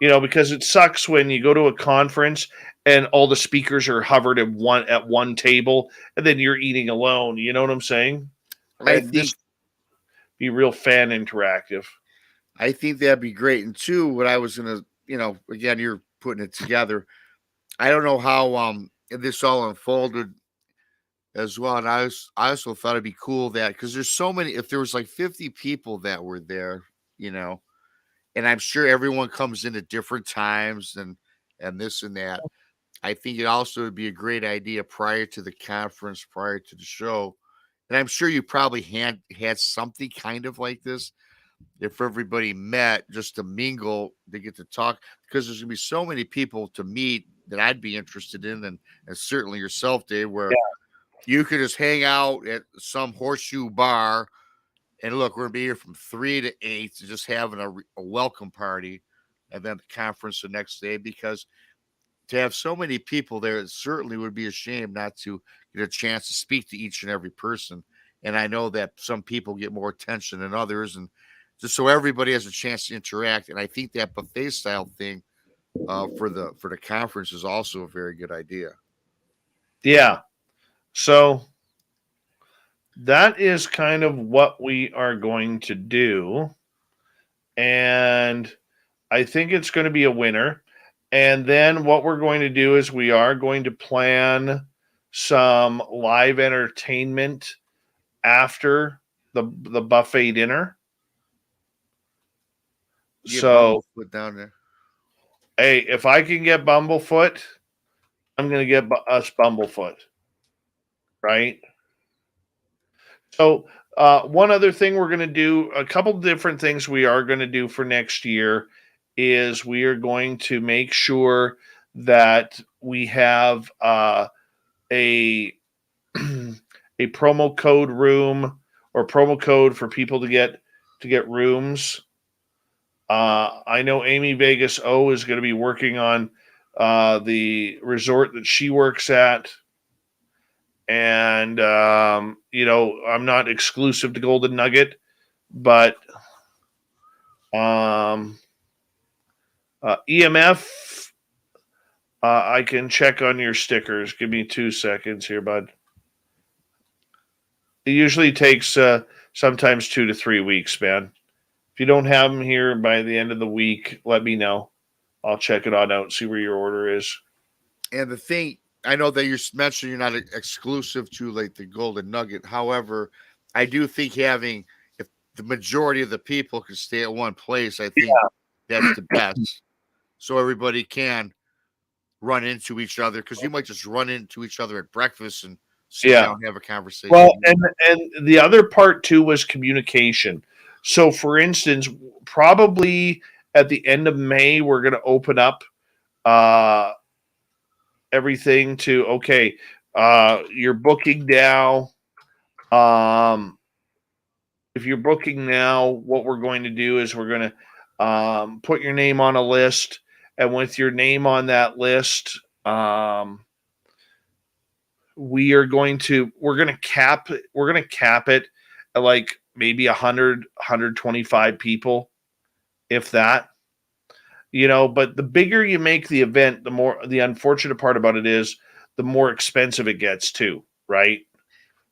Because it sucks when you go to a conference and all the speakers are hovered at one table, and then you're eating alone. You know what I'm saying? I think this be real fan interactive. I think that'd be great. And two, what I was gonna, again, you're putting it together. I don't know how this all unfolded as well. And I also thought it'd be cool that because there's so many, if there was like 50 people that were there, and I'm sure everyone comes in at different times and this and that. I think it also would be a great idea prior to the conference, prior to the show. And I'm sure you probably had something kind of like this if everybody met just to mingle, to get to talk, because there's gonna be so many people to meet that I'd be interested in, and certainly yourself, Dave, where you could just hang out at some horseshoe bar and look, we're gonna be here from 3 to 8 to just having a welcome party, and then the conference the next day, because to have so many people there, it certainly would be a shame not to get a chance to speak to each and every person. And I know that some people get more attention than others, and just so everybody has a chance to interact. And I think that buffet style thing for the conference is also a very good idea. Yeah. So that is kind of what we are going to do. And I think it's going to be a winner. And then what we're going to do is we are going to plan some live entertainment after the buffet dinner. So Bumblefoot down there. Hey, if I can get Bumblefoot, I'm going to get us Bumblefoot. Right? So one other thing we're going to do, a couple different things we are going to do for next year is we are going to make sure that we have a a promo code room or promo code for people to get rooms. I know Amy Vegas O is going to be working on the resort that she works at. And, I'm not exclusive to Golden Nugget, but EMF, I can check on your stickers. Give me 2 seconds here, bud. It usually takes sometimes 2 to 3 weeks, man. If you don't have them here by the end of the week, let me know. I'll check it on out and see where your order is. And the thing, I know that you mentioned you're not exclusive to like the Golden Nugget. However, I do think if the majority of the people can stay at one place, I think that's the best. So everybody can run into each other, because you might just run into each other at breakfast and sit down and have a conversation. Well, and the other part too was communication. So for instance, probably at the end of May, we're going to open up everything to, you're booking now. If you're booking now, what we're going to do is we're going to put your name on a list, and with your name on that list, we're going to cap it at like maybe 100, 125 people, if that. But the bigger you make the event, the unfortunate part about it is the more expensive it gets too, right?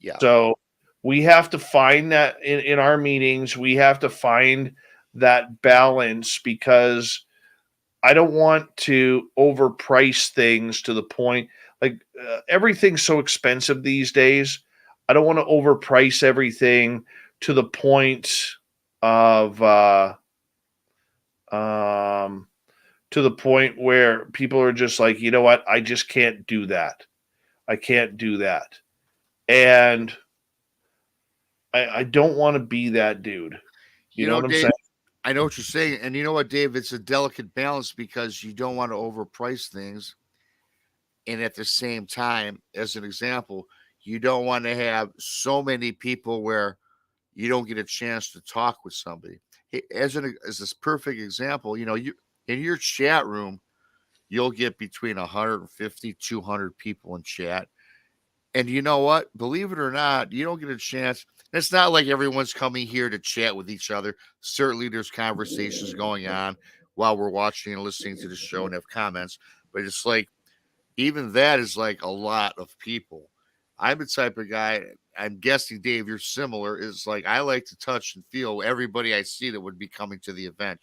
Yeah. So we have to find that in our meetings, we have to find that balance, because I don't want to overprice things to the point, like everything's so expensive these days. I don't want to overprice everything to the point of to the point where people are just like, you know what, I just can't do that. I can't do that. And I don't want to be that dude. You know what I'm Dave, saying? I know what you're saying. And you know what, Dave, it's a delicate balance, because you don't want to overprice things. And at the same time, as an example, you don't want to have so many people where you don't get a chance to talk with somebody. As this perfect example, you in your chat room, you'll get between 150, 200 people in chat. And you know what? Believe it or not, you don't get a chance. It's not like everyone's coming here to chat with each other. Certainly there's conversations going on while we're watching and listening to the show and have comments. But it's like, even that is like a lot of people. I'm the type of guy, I'm guessing, Dave, you're similar, is like I like to touch and feel everybody I see that would be coming to the event,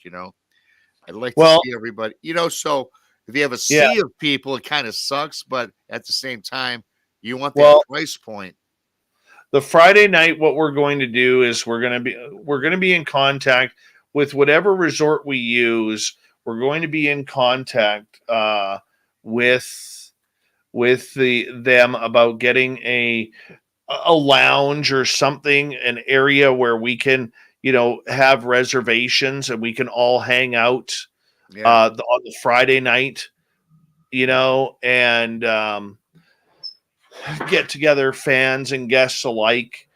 I'd like to see everybody, so If you have a Yeah. sea of people, it kind of sucks, but at the same time, you want that Well, price point. the Friday night, what we're going to do is we're going to be in contact with whatever resort we use. We're going to be in contact with them about getting a lounge or something, an area where we can, have reservations and we can all hang out Yeah. on the Friday night, and get together, fans and guests alike.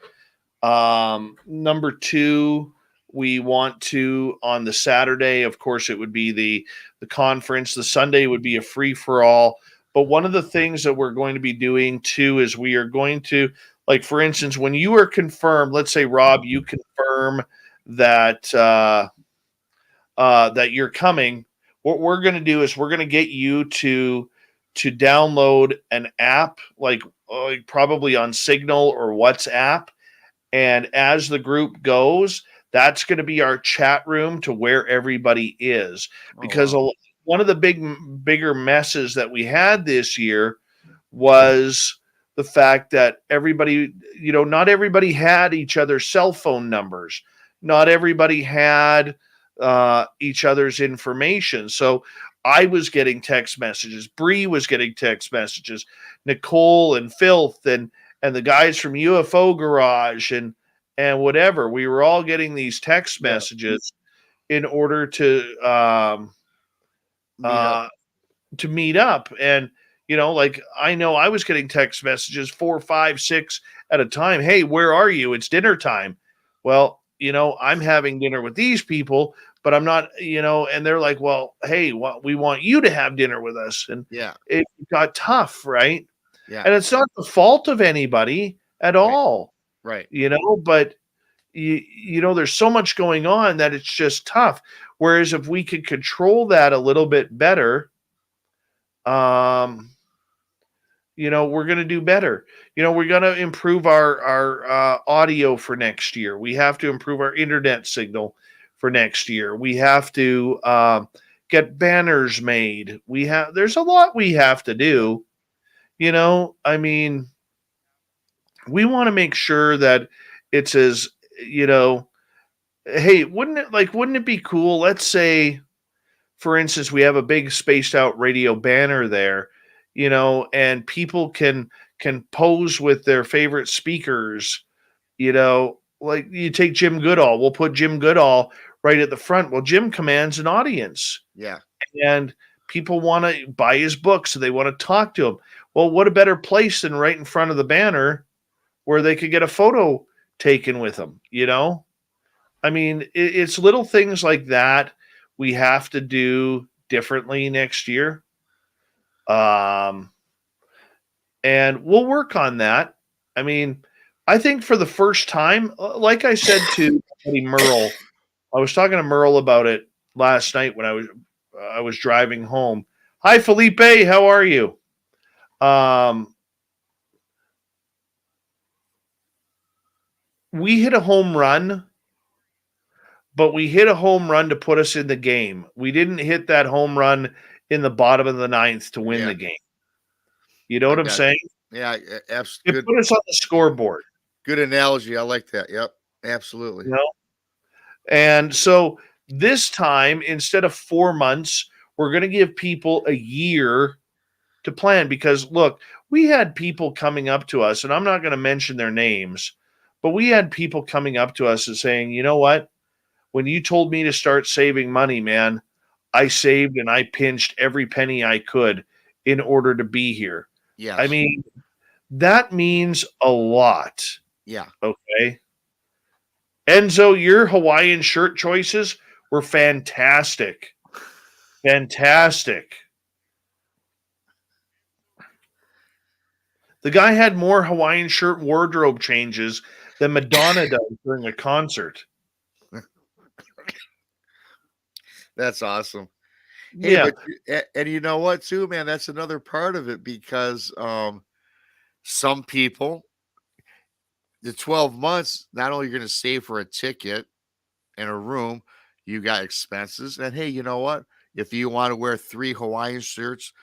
Number two, we want to, on the Saturday, of course, it would be the conference. The Sunday would be a free for all. But one of the things that we're going to be doing too is we are going to, like, for instance, when you are confirmed, let's say, Rob, you confirm that that you're coming. What we're going to do is we're going to get you to download an app, like probably on Signal or WhatsApp. And as the group goes, that's going to be our chat room to where everybody is. Because one of the bigger messes that we had this year was the fact that everybody, not everybody had each other's cell phone numbers. Not everybody had each other's information. So I was getting text messages. Bree was getting text messages. Nicole and Filth and the guys from UFO Garage and whatever. We were all getting these text messages in order to meet up. And like, I know I was getting text messages 4, 5, 6 at a time. Hey, where are you? It's dinner time. Well, I'm having dinner with these people, but I'm not, and they're like, well, hey, we want you to have dinner with us. And it got tough, right? Yeah. And it's not the fault of anybody at all. Right. But there's so much going on that it's just tough. Whereas if we could control that a little bit better, we're going to do better. We're going to improve our audio for next year. We have to improve our internet signal for next year. We have to get banners made. There's a lot we have to do. I mean, we want to make sure that it's as, hey, wouldn't it be cool? Let's say, for instance, we have a big spaced out radio banner there, and people can pose with their favorite speakers, like you take Jim Goodall. We'll put Jim Goodall right at the front. Well, Jim commands an audience. Yeah. And people want to buy his book, so they want to talk to him. Well, what a better place than right in front of the banner where they could get a photo taken with him, I mean, it's little things like that we have to do differently next year. And we'll work on that. I mean, I think for the first time, like I said to Merle, I was talking to Merle about it last night when I was driving home. Hi, Felipe. How are you? We hit a home run, but we hit a home run to put us in the game. We didn't hit that home run in the bottom of the ninth to win the game. You know what I'm saying? Yeah, absolutely. It put us on the scoreboard. Good analogy. I like that. Yep, absolutely. And so this time, instead of 4 months, we're going to give people a year to plan. Because, look, we had people coming up to us, and I'm not going to mention their names, but we had people coming up to us and saying, you know what? When you told me to start saving money, man, I saved and I pinched every penny I could in order to be here. Yeah. I mean, that means a lot. Yeah. Okay. Enzo, your Hawaiian shirt choices were fantastic. Fantastic. The guy had more Hawaiian shirt wardrobe changes than Madonna does during a concert. That's awesome. Hey, Yeah. And you know what, too, man? That's another part of it, because some people, the 12 months, not only you're going to save for a ticket and a room, you got expenses. And hey, you know what? if you want to wear 3 Hawaiian shirts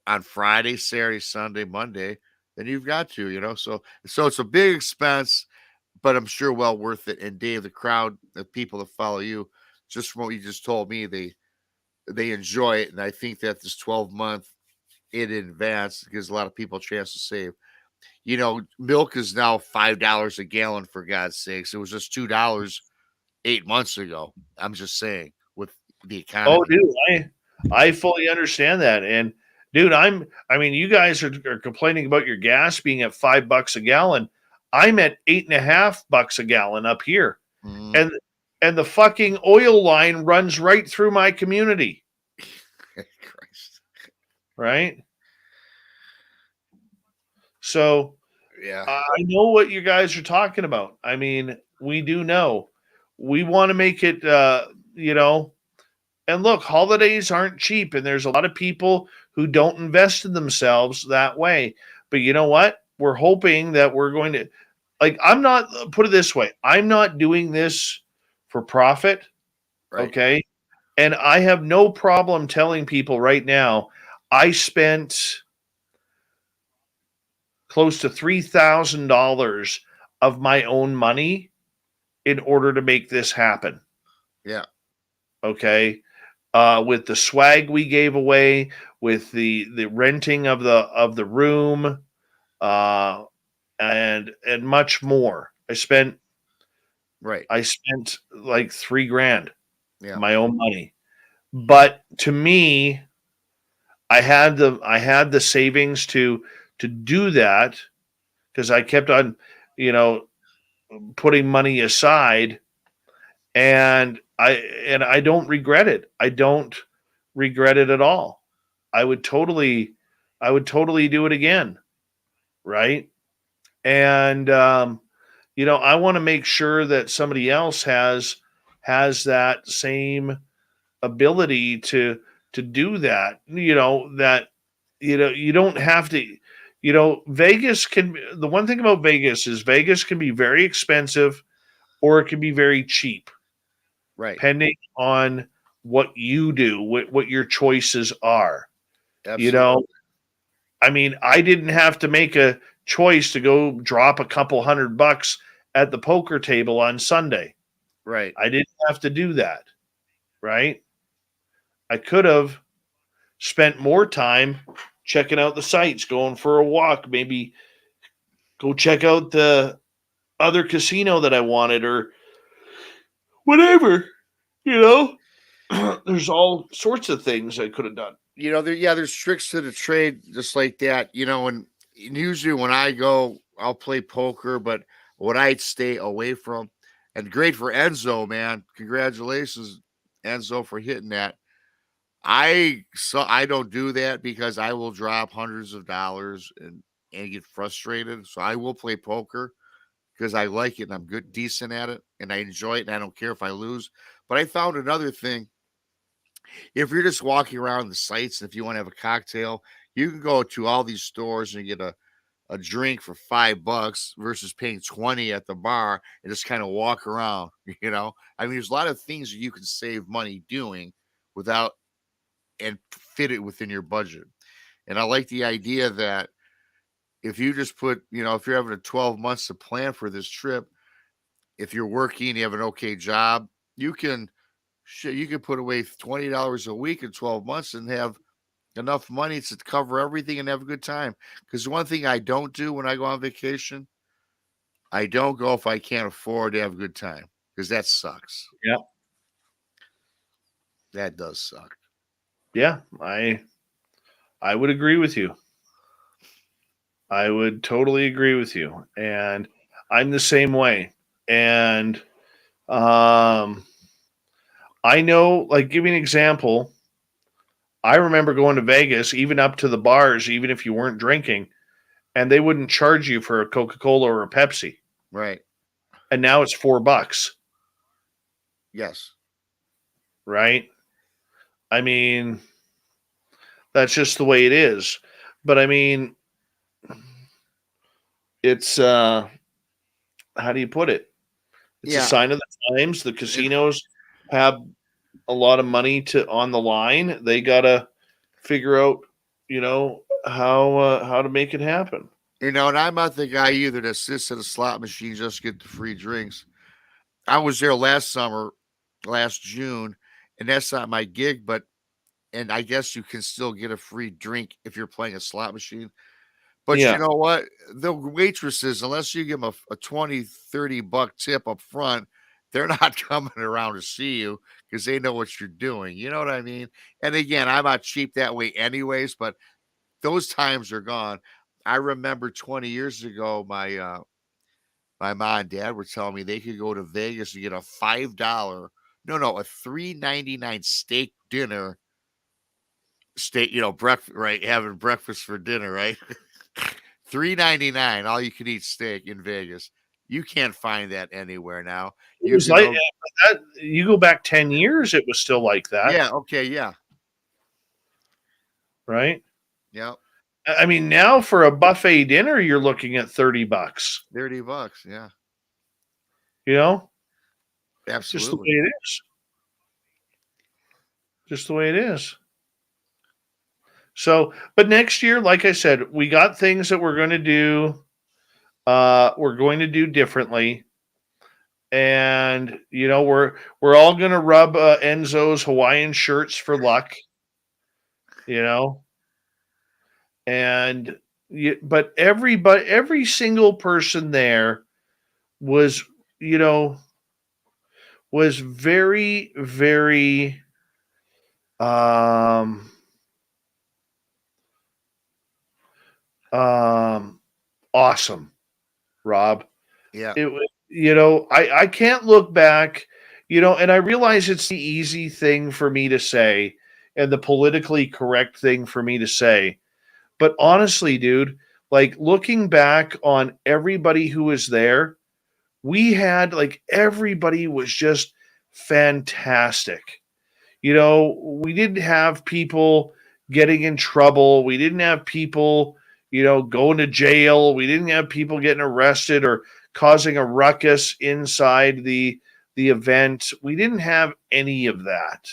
on Friday, Saturday, Sunday, Monday, then you've got to, So it's a big expense, but I'm sure well worth it. And Dave, the crowd, the people that follow you, just from what you just told me, they enjoy it. And I think that this 12-month in advance gives a lot of people a chance to save. Milk is now $5 a gallon, for God's sakes. It was just $2 8 months ago. I'm just saying, with the economy. Oh, dude, I fully understand that. And dude, you guys are complaining about your gas being at $5 a gallon. I'm at $8.50 a gallon up here. Mm. And the fucking oil line runs right through my community. Christ. Right? So yeah, I know what you guys are talking about. I mean, we do know. We want to make it, and look, holidays aren't cheap, and there's a lot of people who don't invest in themselves that way. But you know what? We're hoping that we're going to, put it this way, I'm not doing this for profit, right. okay? And I have no problem telling people right now, I spent close to $3,000 of my own money in order to make this happen. Yeah. Okay. With the swag we gave away, with the renting of the room, and much more. I spent like $3,000, my own money. But to me, I had the savings to do that, because I kept on, putting money aside, and I don't regret it. I don't regret it at all. I would totally do it again. Right. And, I want to make sure that somebody else has that same ability to do that, you don't have to, the one thing about Vegas is Vegas can be very expensive, or it can be very cheap. Right. Depending on what you do, what your choices are. Absolutely. I didn't have to make a choice to go drop a couple $100 at the poker table on Sunday. Right. I didn't have to do that. Right. I could have spent more time checking out the sites, going for a walk, maybe go check out the other casino that I wanted, or whatever, there's all sorts of things I could have done. There's tricks to the trade just like that, and usually when I go, I'll play poker, but what I'd stay away from, and great for Enzo, man. Congratulations, Enzo, for hitting that. I don't do that because I will drop hundreds of dollars and get frustrated. So I will play poker because I like it and I'm decent at it, and I enjoy it, and I don't care if I lose. But I found another thing. If you're just walking around the sites, and if you want to have a cocktail, you can go to all these stores and get a drink for $5 versus paying 20 at the bar and just kind of walk around. There's a lot of things that you can save money doing without and fit it within your budget. And I like the idea that if you just put, if you're having a 12 months to plan for this trip, if you're working, you have an okay job, you can put away $20 a week in 12 months and have enough money to cover everything and have a good time. Because one thing I don't do when I go on vacation, I don't go if I can't afford to have a good time, because that sucks. Yeah. That does suck. Yeah, I would agree with you. I would totally agree with you. And I'm the same way. And I know, give me an example. I remember going to Vegas, even up to the bars, even if you weren't drinking, and they wouldn't charge you for a Coca-Cola or a Pepsi. Right. And now it's $4. Yes. Right? That's just the way it is. But it's how do you put it? It's a sign of the times. The casinos have a lot of money on the line. They gotta figure out, how to make it happen. And I'm not the guy either that sits at a slot machine just to get the free drinks. I was there last June, and that's not my gig, and I guess you can still get a free drink if you're playing a slot machine. But Yeah. you know what? The waitresses, unless you give them a $20, $30 tip up front, they're not coming around to see you because they know what you're doing. You know what I mean? And again, I'm not cheap that way anyways, but those times are gone. I remember 20 years ago, my mom and dad were telling me they could go to Vegas and get a $5, a $3.99 steak dinner. Steak, breakfast, right? Having breakfast for dinner, right? $3.99, all you can eat steak in Vegas. You can't find that anywhere now. It was like that. You go back 10 years, it was still like that. Yeah. Okay. Yeah. Right. Yeah. I mean, now for a buffet dinner, you're looking at $30. $30. Yeah. Just the Absolutely. way it is. Just the way it is. So, but next year, like I said, we got things that we're going to do. We're going to do differently, and we're all going to rub Enzo's Hawaiian shirts for luck. And but every single person there was very, very awesome, Rob. Yeah. I can't look back, and I realize it's the easy thing for me to say and the politically correct thing for me to say. But honestly, dude, like looking back on everybody who was there, everybody was just fantastic. We didn't have people getting in trouble. We didn't have people, going to jail. We didn't have people getting arrested or causing a ruckus inside the event. We didn't have any of that.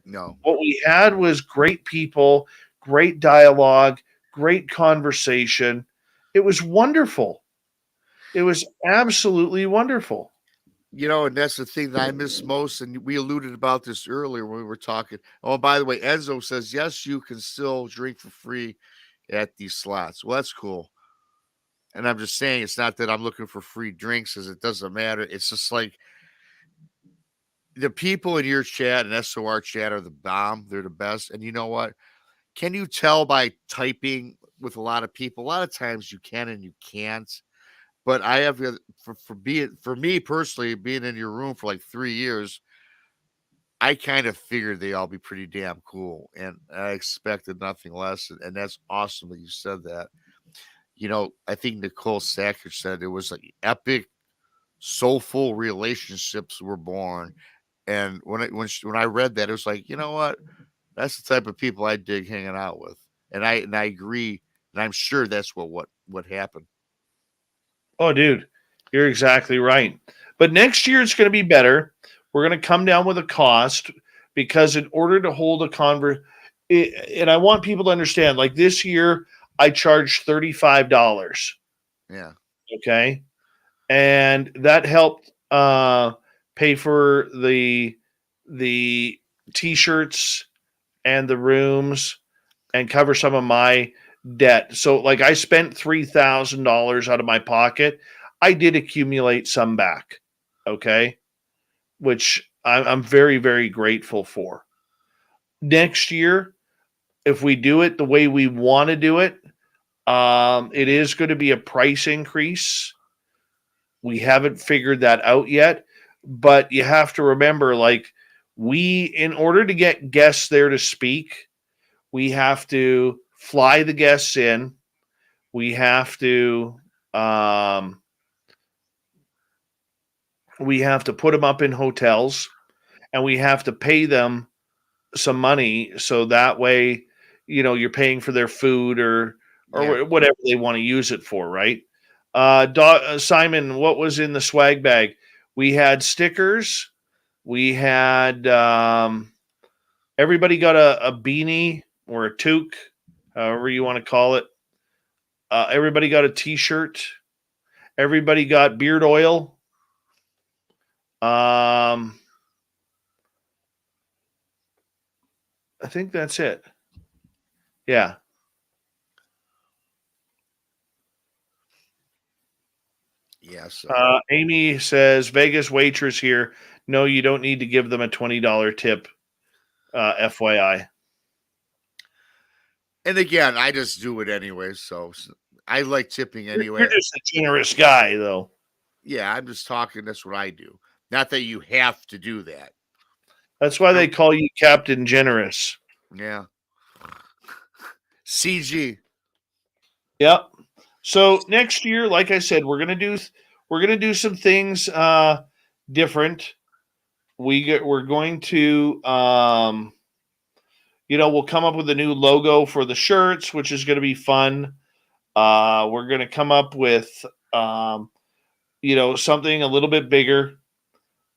No. What we had was great people, great dialogue, great conversation. It was wonderful. It was absolutely wonderful. And that's the thing that I miss most. And we alluded about this earlier when we were talking. Oh, by the way, Enzo says, yes, you can still drink for free at these slots. Well, that's cool. And I'm just saying, it's not that I'm looking for free drinks, because it doesn't matter. It's just like the people in your chat and SOR chat are the bomb. They're the best. And you know what? Can you tell by typing with a lot of people? A lot of times you can and you can't. But I have for me personally, being in your room for like 3 years, I kind of figured they all be pretty damn cool, and I expected nothing less. And that's awesome that you said that. I think Nicole Sackers said it was like epic, soulful relationships were born. And when I read that, it was like, you know what? That's the type of people I dig hanging out with, and I agree, and I'm sure that's what happened. Oh, dude, you're exactly right. But next year it's going to be better. We're going to come down with a cost, because in order to hold a and I want people to understand, like this year I charged $35. Yeah. Okay. And that helped pay for the t-shirts and the rooms and cover some of my debt. So like I spent $3,000 out of my pocket. I did accumulate some back. Okay. Which I'm very, very grateful for. Next year, if we do it the way we want to do it, it is going to be a price increase. We haven't figured that out yet, but you have to remember, like, in order to get guests there to speak, we have to fly the guests in. We have to put them up in hotels, and we have to pay them some money, so that way, you're paying for their food or whatever they want to use it for, right? Simon, what was in the swag bag? We had stickers, We had everybody got a beanie or a toque, however you want to call it. Everybody got a t-shirt. Everybody got beard oil. I think that's it. Yeah. Yes. Amy says, Vegas waitress here. No, you don't need to give them a $20 tip. FYI. And again, I just do it anyway. So I like tipping anyway. You're just a generous guy, though. Yeah, I'm just talking. That's what I do. Not that you have to do that. That's why they call you Captain Generous. Yeah. CG. Yep. So next year, like I said, we're gonna do some things different. We're going to we'll come up with a new logo for the shirts, which is going to be fun. We're going to come up with something a little bit bigger,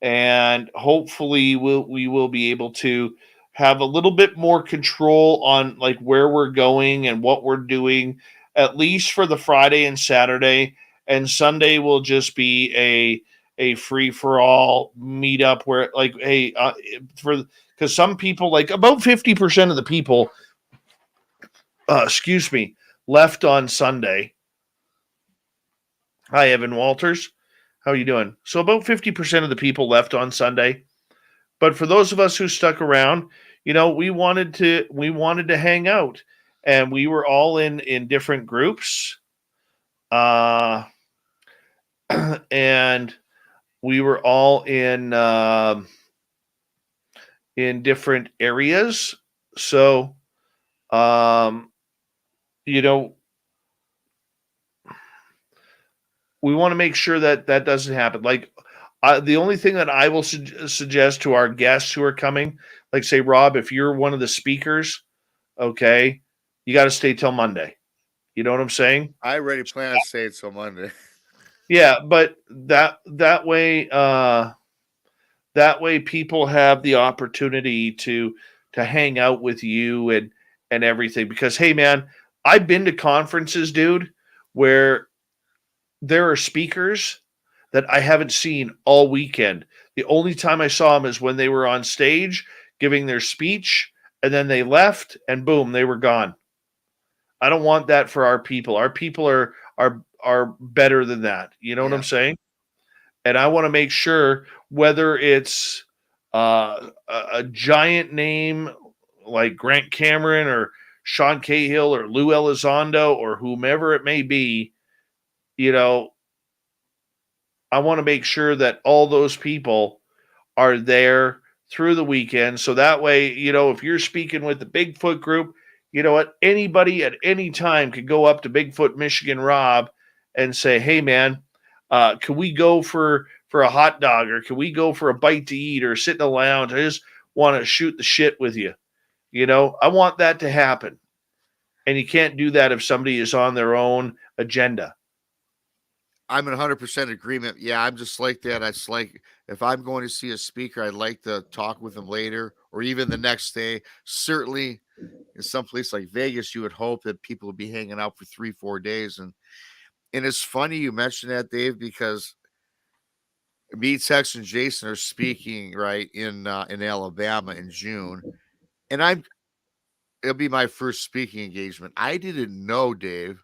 and hopefully we will be able to have a little bit more control on like where we're going and what we're doing, at least for the Friday and Saturday. And Sunday will just be a free for all meetup where like, hey, because some people, like about 50% of the people, left on Sunday. Hi, Evan Walters. How are you doing? So about 50% of the people left on Sunday. But for those of us who stuck around, we wanted to hang out, and we were all in different groups. And we were all in different areas. So, we want to make sure that doesn't happen. Like, the only thing that I will suggest to our guests who are coming, like say, Rob, if you're one of the speakers, okay, you got to stay till Monday. You know what I'm saying? I already plan to stay till Monday. Yeah, but that way people have the opportunity to hang out with you and everything. Because hey, man, I've been to conferences, dude, where there are speakers that I haven't seen all weekend. The only time I saw them is when they were on stage giving their speech, and then they left, and boom, they were gone. I don't want that for our people. Our people are better than that. You know what I'm saying? And I want to make sure, whether it's a giant name like Grant Cameron or Sean Cahill or Lou Elizondo or whomever it may be, I want to make sure that all those people are there through the weekend. So that way, if you're speaking with the Bigfoot group, you know what? Anybody at any time could go up to Bigfoot Michigan Rob and say, hey, man, can we go for a hot dog, or can we go for a bite to eat, or sit in a lounge? I just want to shoot the shit with you. I want that to happen. And you can't do that if somebody is on their own agenda. I'm in 100% agreement. Yeah, I'm just like that. It's like, if I'm going to see a speaker, I'd like to talk with them later or even the next day. Certainly in some place like Vegas, you would hope that people would be hanging out for 3-4 days. And it's funny you mentioned that, Dave, because me, Tex, and Jason are speaking in Alabama in June. And it'll be my first speaking engagement. I didn't know, Dave,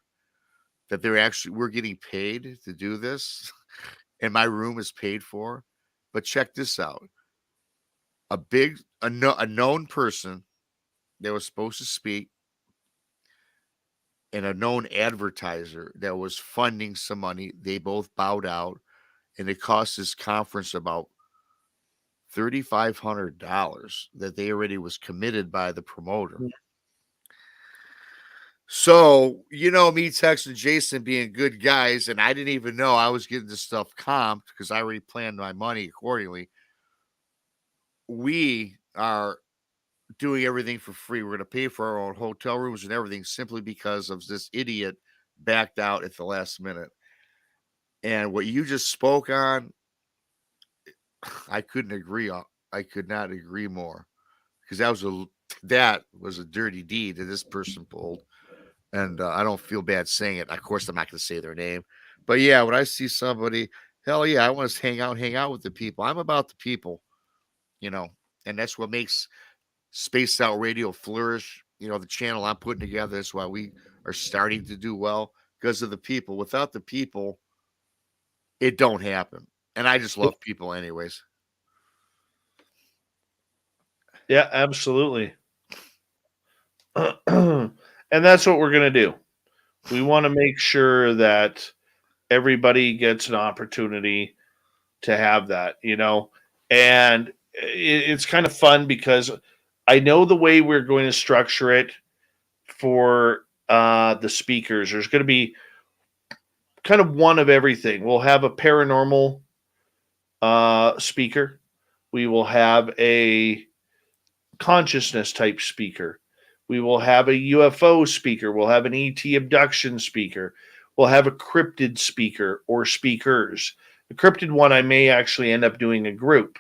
that we're getting paid to do this, and my room is paid for. But check this out. A known person that was supposed to speak, and a known advertiser that was funding some money, they both bowed out, and it cost this conference about $3,500 that they already was committed by the promoter. Yeah. So, me, Tex, and Jason being good guys, and I didn't even know I was getting this stuff comped because I already planned my money accordingly. We are doing everything for free. We're going to pay for our own hotel rooms and everything simply because of this idiot backed out at the last minute. And what you just spoke on, I couldn't agree I could not agree more, because that was a dirty deed that this person pulled, and I don't feel bad saying it. Of course, I'm not going to say their name, but yeah, when I see somebody, hell yeah, I want to hang out with the people. I'm about the people, you know, and that's what makes Spaced Out Radio flourish. You know, the channel I'm putting together is why we are starting to do well, because of the people. Without the people, it don't happen. And I just love people anyways. Yeah, absolutely. And that's what we're going to do. We want to make sure that everybody gets an opportunity to have that, you know, and it's kind of fun because I know the way we're going to structure it for the speakers. There's going to be kind of one of everything. We'll have a paranormal speaker. We will have a consciousness type speaker. We will have a UFO speaker. We'll have an ET abduction speaker. We'll have a cryptid speaker or speakers. The cryptid one, I may actually end up doing a group,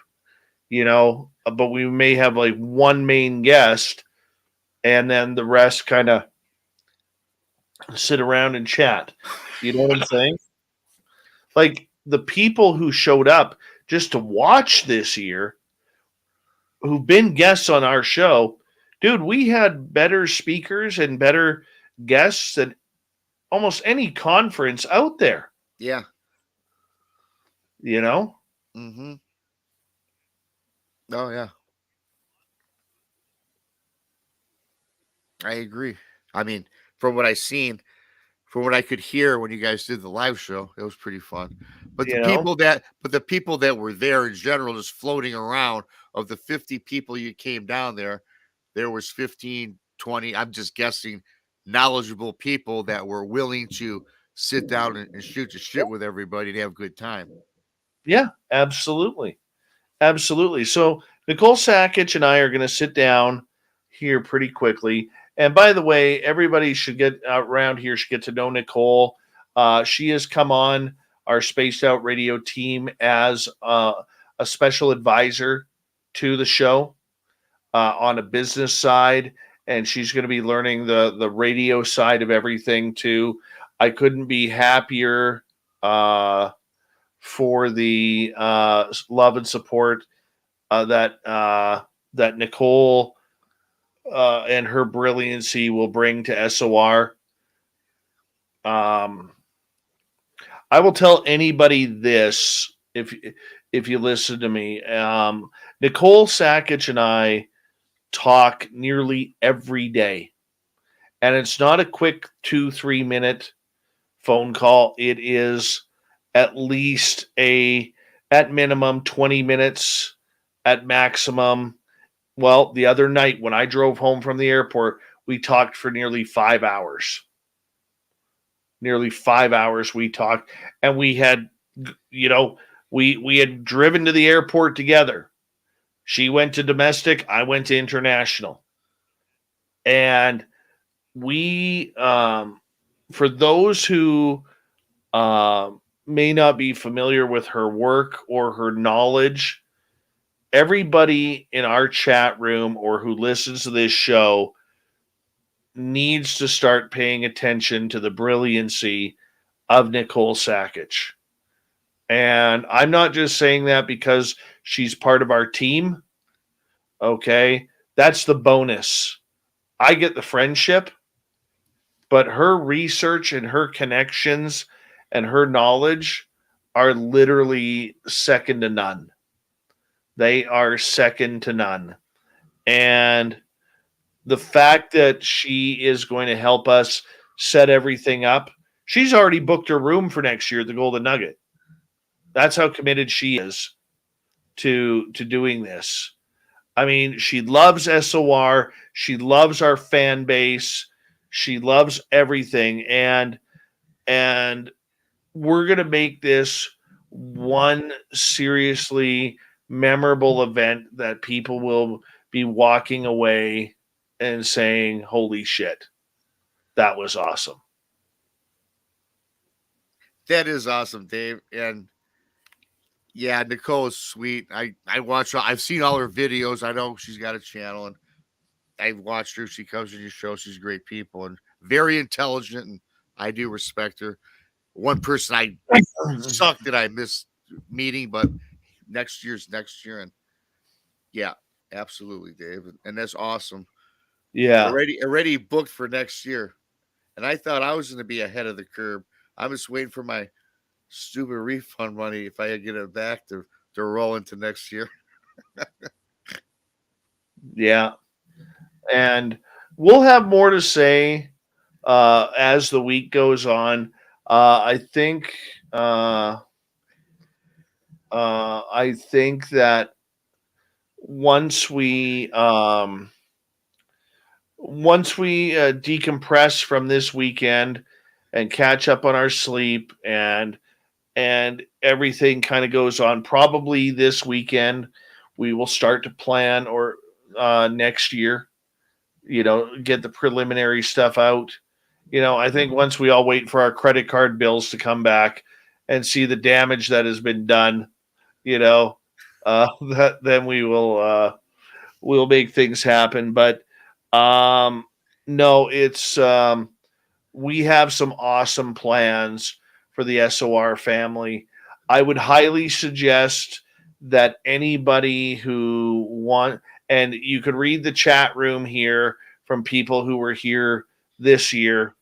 you know, but we may have like one main guest and then the rest kind of sit around and chat. You know what I'm saying? Like the people who showed up just to watch this year, who've been guests on our show, dude, we had better speakers and better guests than almost any conference out there. Yeah. You know? Mm-hmm. Oh yeah. I agree. I mean, from what I seen, from what I could hear when you guys did the live show, it was pretty fun. But You know? the people that were there in general, just floating around, of the 50 people you came down there was 15, 20, I'm just guessing, knowledgeable people that were willing to sit down and shoot the shit with everybody and have a good time. Yeah, absolutely. Absolutely. So Nicole Sackich and I are going to sit down here pretty quickly. And by the way, everybody should get around here, should get to know Nicole. She has come on our Spaced Out Radio team as a special advisor to the show on a business side. And she's going to be learning the radio side of everything too. I couldn't be happier for the love and support that Nicole and her brilliancy will bring to SOR. I will tell anybody this if you listen to me. Nicole Sackich and I talk nearly every day, and it's not a quick 2-3 minute phone call. It is at least at minimum 20 minutes, at maximum. Well, the other night when I drove home from the airport, we talked for nearly 5 hours. Nearly 5 hours we talked, and we had, you know, we had driven to the airport together. She went to domestic, I went to international. And we, for those who may not be familiar with her work or her knowledge, everybody in our chat room or who listens to this show needs to start paying attention to the brilliancy of Nicole Sackich. And I'm not just saying that because she's part of our team. Okay. That's the bonus. I get the friendship, but her research and her connections and her knowledge are literally second to none. They are second to none. And the fact that she is going to help us set everything up, she's already booked her room for next year at the Golden Nugget. That's how committed she is to doing this. I mean, she loves SOR. She loves our fan base. She loves everything. And we're going to make this one seriously memorable event that people will be walking away and saying, holy shit, that was awesome. That is awesome, Dave. And Yeah, Nicole is sweet. I watch. I've seen all her videos. I know she's got a channel, and I've watched her. She comes to your show. She's great people and very intelligent, and I do respect her. One person I suck that I missed meeting, but next year's next year, and yeah, absolutely, Dave, and that's awesome. Yeah. Already booked for next year, and I thought I was going to be ahead of the curve. I was waiting for my stupid refund money if I could get it back to roll into next year. Yeah. And we'll have more to say as the week goes on. I think that once we decompress from this weekend and catch up on our sleep and everything kind of goes on, probably this weekend we will start to plan or next year, get the preliminary stuff out. I think once we all wait for our credit card bills to come back and see the damage that has been done, that then we'll make things happen. But no, it's we have some awesome plans for the SOR family. I would highly suggest that anybody who and you could read the chat room here from people who were here this year.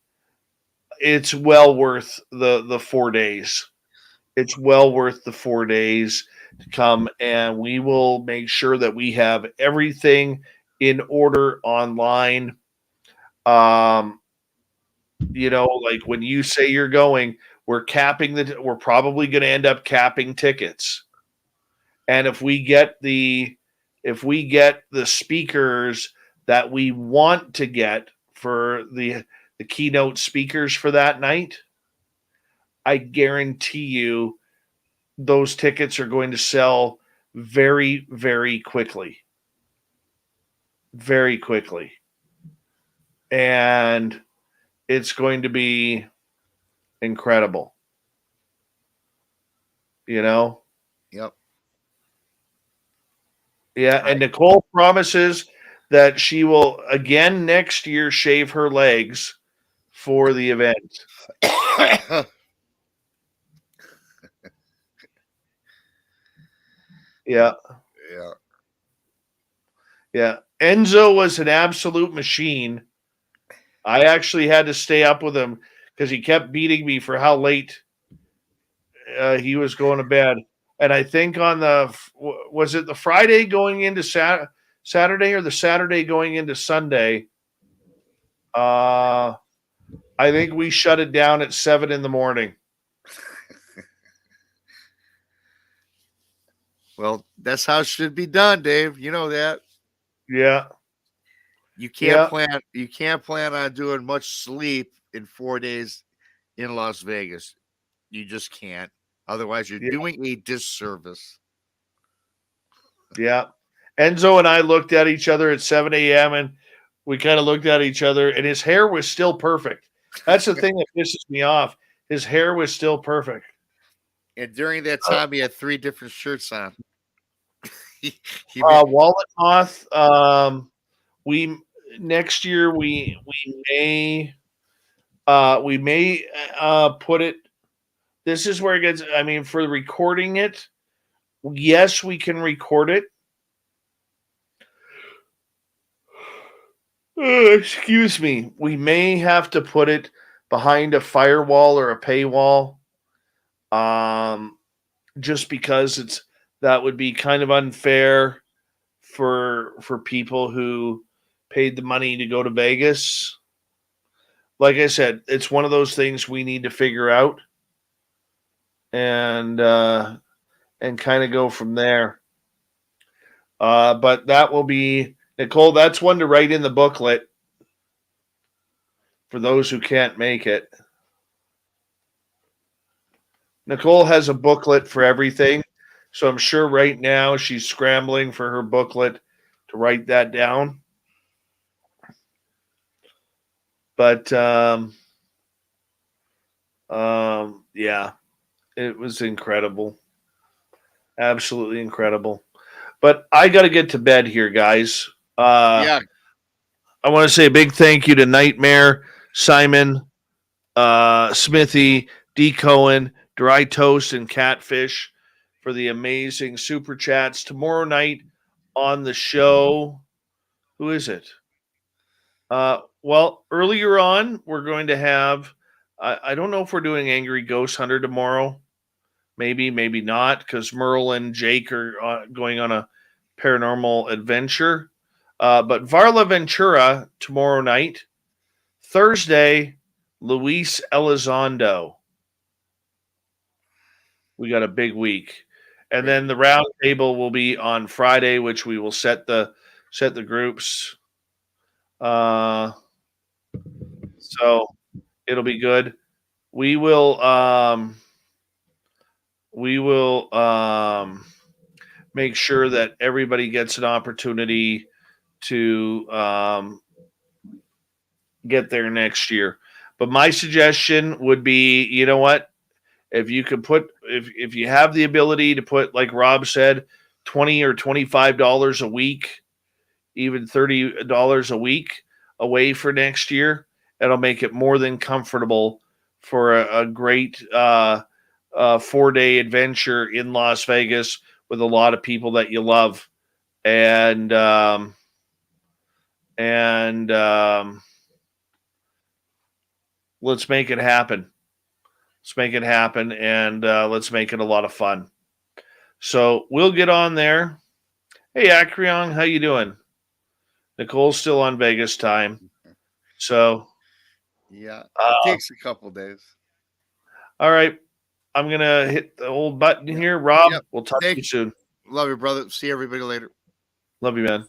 It's well worth the 4 days. It's well worth the 4 days to come, and we will make sure that we have everything in order online. Um, like when you say you're going, we're probably going to end up capping tickets. And if we get the speakers that we want to get for the keynote speakers for that night, I guarantee you those tickets are going to sell very, very quickly. Very quickly. And it's going to be incredible. Yep. Yeah, and Nicole promises that she will again next year shave her legs for the event. Yeah. Yeah. Yeah. Enzo was an absolute machine. I actually had to stay up with him because he kept beating me for how late he was going to bed. And I think on was it the Friday going into Saturday or the Saturday going into Sunday? I think we shut it down at 7 a.m. Well, that's how it should be done, Dave. You know that. Yeah. You can't plan on doing much sleep in 4 days in Las Vegas. You just can't. Otherwise, you're doing a disservice. Yeah. Enzo and I looked at each other at 7 a.m. and we kind of looked at each other, and his hair was still perfect. That's the thing that pisses me off. His hair was still perfect. And during that time, he had 3 different shirts on. Wallet Moth. Next year we may put it. This is where it gets. I mean, for recording it, yes, we can record it. Excuse me. We may have to put it behind a firewall or a paywall. Just because that would be kind of unfair for people who paid the money to go to Vegas. Like I said, it's one of those things we need to figure out and kind of go from there. But that will be, Nicole, that's one to write in the booklet for those who can't make it. Nicole has a booklet for everything, so I'm sure right now she's scrambling for her booklet to write that down. But yeah, it was incredible. Absolutely incredible. But I got to get to bed here, guys. Yeah. I want to say a big thank you to Nightmare, Simon, Smithy, D. Cohen, Dry Toast, and Catfish for the amazing super chats. Tomorrow night on the show, who is it? Well, earlier on, we're going to have, I don't know if we're doing Angry Ghost Hunter tomorrow. Maybe, maybe not, because Merle and Jake are going on a paranormal adventure. But Varla Ventura tomorrow night. Thursday, Luis Elizondo. We got a big week. And then the round table will be on Friday, which we will set the groups. So it'll be good. We will make sure that everybody gets an opportunity to get there next year. But my suggestion would be, you know what? If you could put, if you have the ability to put, like Rob said, $20 or $25 a week, even $30 a week away for next year, it'll make it more than comfortable for a great 4-day adventure in Las Vegas with a lot of people that you love. And let's make it happen. Let's make it happen, and let's make it a lot of fun. So we'll get on there. Hey, Acreon, how you doing? Nicole's still on Vegas time. So yeah, it takes a couple days. All right. I'm going to hit the old button here. Rob, Yep. We'll talk to you soon. Love you, brother. See everybody later. Love you, man.